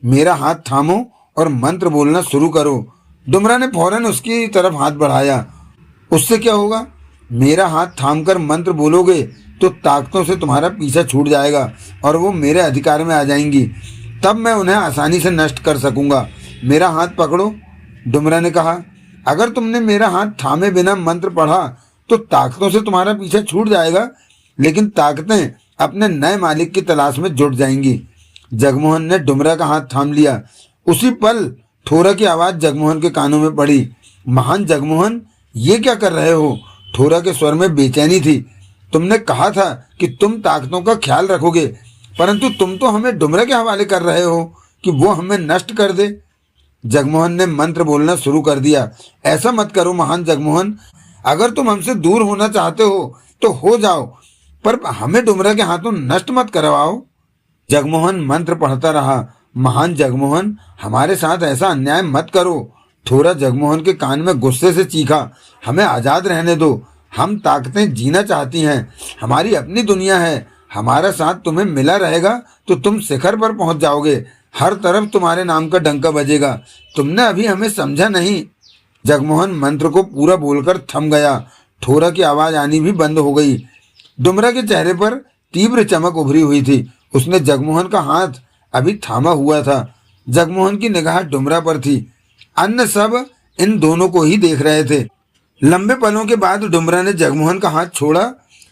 मेरा हाथ थामो और मंत्र बोलना शुरू करो। डुमरा ने फौरन उसकी तरफ हाथ बढ़ाया। उससे क्या होगा? मेरा हाथ थामकर मंत्र बोलोगे तो ताकतों से तुम्हारा पीछा छूट जाएगा और वो मेरे अधिकार में आ जाएंगी। तब मैं उन्हें आसानी से नष्ट कर सकूंगा। मेरा हाथ पकड़ो, डुमरा ने कहा। अगर तुमने मेरा हाथ थामे बिना मंत्र पढ़ा तो ताकतों से तुम्हारा पीछा छूट जाएगा, लेकिन ताकतें अपने नए मालिक की तलाश में जुट जाएंगी। जगमोहन ने डुमरा का हाथ थाम लिया। उसी पल ठोरा की आवाज जगमोहन के कानों में पड़ी। महान जगमोहन, ये क्या कर रहे हो? ठोरा के स्वर में बेचैनी थी। तुमने कहा था कि तुम ताकतों का ख्याल रखोगे, परंतु तुम तो हमें डुमरा के हवाले कर रहे हो कि वो हमें नष्ट कर दे। जगमोहन ने मंत्र बोलना शुरू कर दिया। ऐसा मत करो महान जगमोहन, अगर तुम हमसे दूर होना चाहते हो तो हो जाओ, पर हमें डुमरा के हाथों नष्ट मत करवाओ। जगमोहन मंत्र पढ़ता रहा। महान जगमोहन, हमारे साथ ऐसा अन्याय मत करो। ठोरा जगमोहन के कान में गुस्से से चीखा। हमें आजाद रहने दो। हम ताकतें जीना चाहती हैं। हमारी अपनी दुनिया है। हमारा साथ तुम्हें मिला रहेगा तो तुम शिखर पर पहुंच जाओगे। हर तरफ तुम्हारे नाम का डंका बजेगा। तुमने अभी हमें समझा नहीं। जगमोहन मंत्र को पूरा बोलकर थम गया। ठोरा की आवाज आनी भी बंद हो गई। डुमरा के चेहरे पर तीव्र चमक उभरी हुई थी। उसने जगमोहन का हाथ अभी थामा हुआ था। जगमोहन की निगाह डुमरा पर थी। अन्य सब इन दोनों को ही देख रहे थे। लंबे पलों के बाद डुमरा ने जगमोहन का हाथ छोड़ा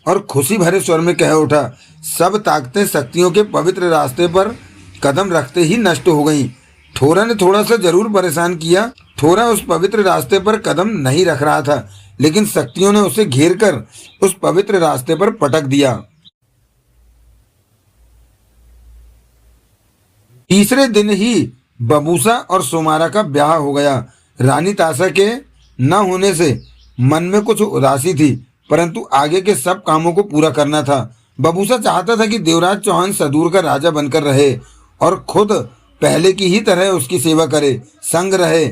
और खुशी भरे स्वर में कह उठा, सब ताकतें शक्तियों के पवित्र रास्ते पर कदम रखते ही नष्ट हो गईं। ठोरा ने थोड़ा सा जरूर परेशान किया। ठोरा उस पवित्र रास्ते पर कदम नहीं रख रहा था, लेकिन शक्तियों ने उसे घेर कर उस पवित्र रास्ते पर पटक दिया। तीसरे दिन ही बबूसा और सोमारा का ब्याह हो गया। रानी ताशा के न होने से मन में कुछ उदासी थी, परंतु आगे के सब कामों को पूरा करना था। बबूसा चाहता था कि देवराज चौहान सदूर का राजा बनकर रहे और खुद पहले की ही तरह उसकी सेवा करे, संग रहे,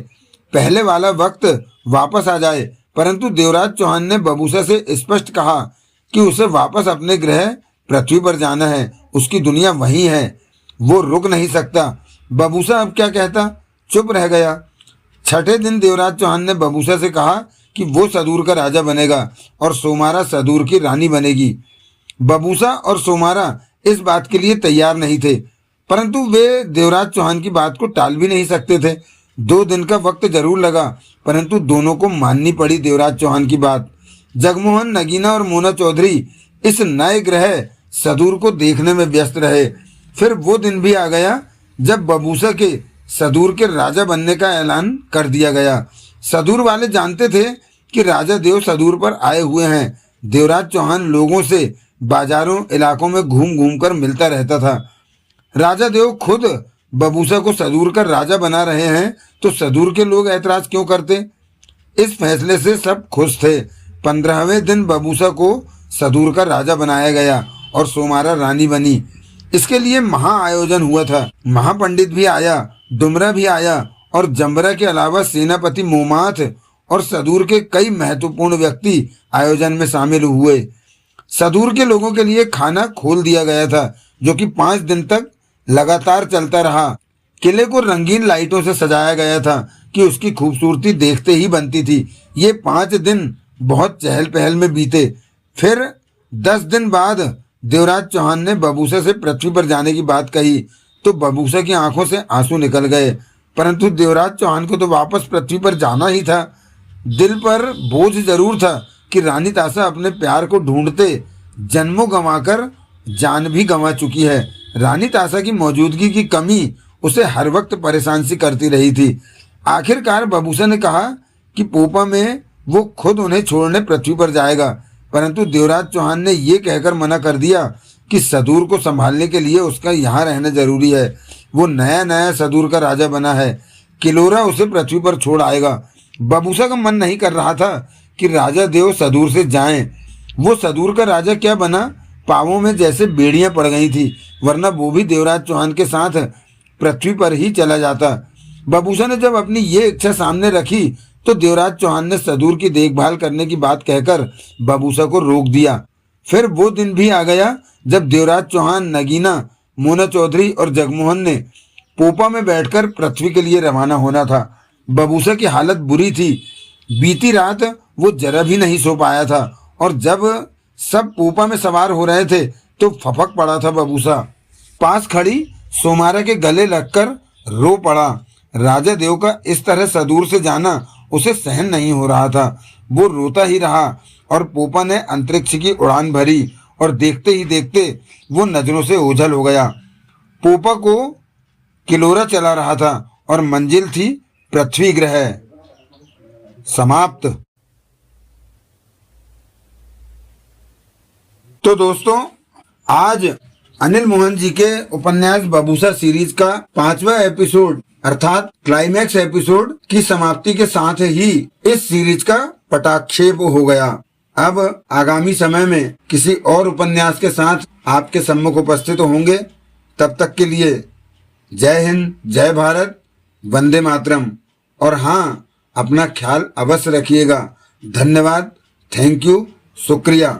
पहले वाला वक्त वापस आ जाए। परंतु देवराज चौहान ने बबूसा से स्पष्ट कहा कि उसे वापस अपने ग्रह पृथ्वी पर जाना है। उसकी दुनिया वहीं है, वो रुक नहीं सकता। बबूसा अब क्या कहता, चुप रह गया। छठे दिन देवराज चौहान ने बबूसा से कहा कि वो सदूर का राजा बनेगा और सोमारा सदूर की रानी बनेगी। बबूसा और सोमारा इस बात के लिए तैयार नहीं थे, परंतु वे देवराज चौहान की बात को टाल भी नहीं सकते थे। 2 दिन का वक्त जरूर लगा, परंतु दोनों को माननी पड़ी देवराज चौहान की बात। जगमोहन, नगीना और मोना चौधरी इस नए ग्रह सदूर को देखने में व्यस्त रहे। फिर वो दिन भी आ गया जब बबूसा के सदूर के राजा बनने का ऐलान कर दिया गया। सदूर वाले जानते थे कि राजा देव सदूर पर आए हुए हैं। देवराज चौहान लोगों से बाजारों इलाकों में घूम घूम कर मिलता रहता था। राजा देव खुद बबूसा को सदूर का राजा बना रहे हैं तो सदूर के लोग ऐतराज क्यों करते? इस फैसले से सब खुश थे। 15वें दिन बबूसा को सदूर का राजा बनाया गया और सोमारा रानी बनी। इसके लिए महाआयोजन हुआ था। महापंडित भी आया, डुमरा भी आया और जंबरा के अलावा सेनापति मोमाथ और सदूर के कई महत्वपूर्ण व्यक्ति आयोजन में शामिल हुए। सदूर के लोगों के लिए खाना खोल दिया गया था, जो कि 5 दिन तक लगातार चलता रहा। किले को रंगीन लाइटों से सजाया गया था कि उसकी खूबसूरती देखते ही बनती थी। ये 5 दिन बहुत चहल पहल में बीते। फिर 10 दिन बाद देवराज चौहान ने बबूसा से पृथ्वी पर जाने की बात कही तो बबूसा की आंखों से आंसू निकल गए। परंतु देवराज चौहान को तो वापस पृथ्वी पर जाना ही था। दिल पर बोझ जरूर था कि रानी ताशा अपने प्यार को ढूंढते जन्मों गंवाकर जान भी गंवा चुकी है। रानी ताशा की मौजूदगी की कमी उसे हर वक्त परेशान सी करती रही थी। आखिरकार बबूसा ने कहा कि पोपा में वो खुद उन्हें छोड़ने पृथ्वी पर जाएगा, परंतु देवराज चौहान ने ये कहकर मना कर दिया कि सदूर को संभालने के लिए उसका यहाँ रहना जरूरी है। वो नया नया सदूर का राजा बना है, किलोरा उसे पृथ्वी पर छोड़ आएगा। बबूसा का मन नहीं कर रहा था कि राजा देव सदूर से जाएं। वो सदूर का राजा क्या बना, पावों में जैसे बेड़ियां पड़ गई थी, वरना वो भी देवराज चौहान के साथ पृथ्वी पर ही चला जाता। बबूसा ने जब अपनी ये इच्छा सामने रखी तो देवराज चौहान ने सदूर की देखभाल करने की बात कहकर बबूसा को रोक दिया। फिर वो दिन भी आ गया जब देवराज चौहान, नगीना, मोना चौधरी और जगमोहन ने पोपा में बैठकर पृथ्वी के लिए रवाना होना था। बबूसा की हालत बुरी थी। बीती रात वो जरा भी नहीं सो पाया था और जब सब पोपा में सवार हो रहे थे तो फपक पड़ा था बबूसा। पास खड़ी सोमारा के गले लगकर रो पड़ा। राजा देव का इस तरह सदूर से जाना उसे सहन नहीं हो रहा था। वो रोता ही रहा और पोपा ने अंतरिक्ष की उड़ान भरी और देखते ही देखते वो नजरों से ओझल हो गया। पोपा को किलोरा चला रहा था और मंजिल थी पृथ्वी ग्रह। समाप्त। तो दोस्तों, आज अनिल मोहन जी के उपन्यास बबूसा सीरीज का 5वां एपिसोड अर्थात क्लाइमैक्स एपिसोड की समाप्ति के साथ ही इस सीरीज का पटाक्षेप हो गया। अब आगामी समय में किसी और उपन्यास के साथ आपके सम्मुख उपस्थित होंगे। तब तक के लिए जय हिंद, जय भारत, वंदे मातरम। और हाँ, अपना ख्याल अवश्य रखिएगा। धन्यवाद, थैंक यू, शुक्रिया।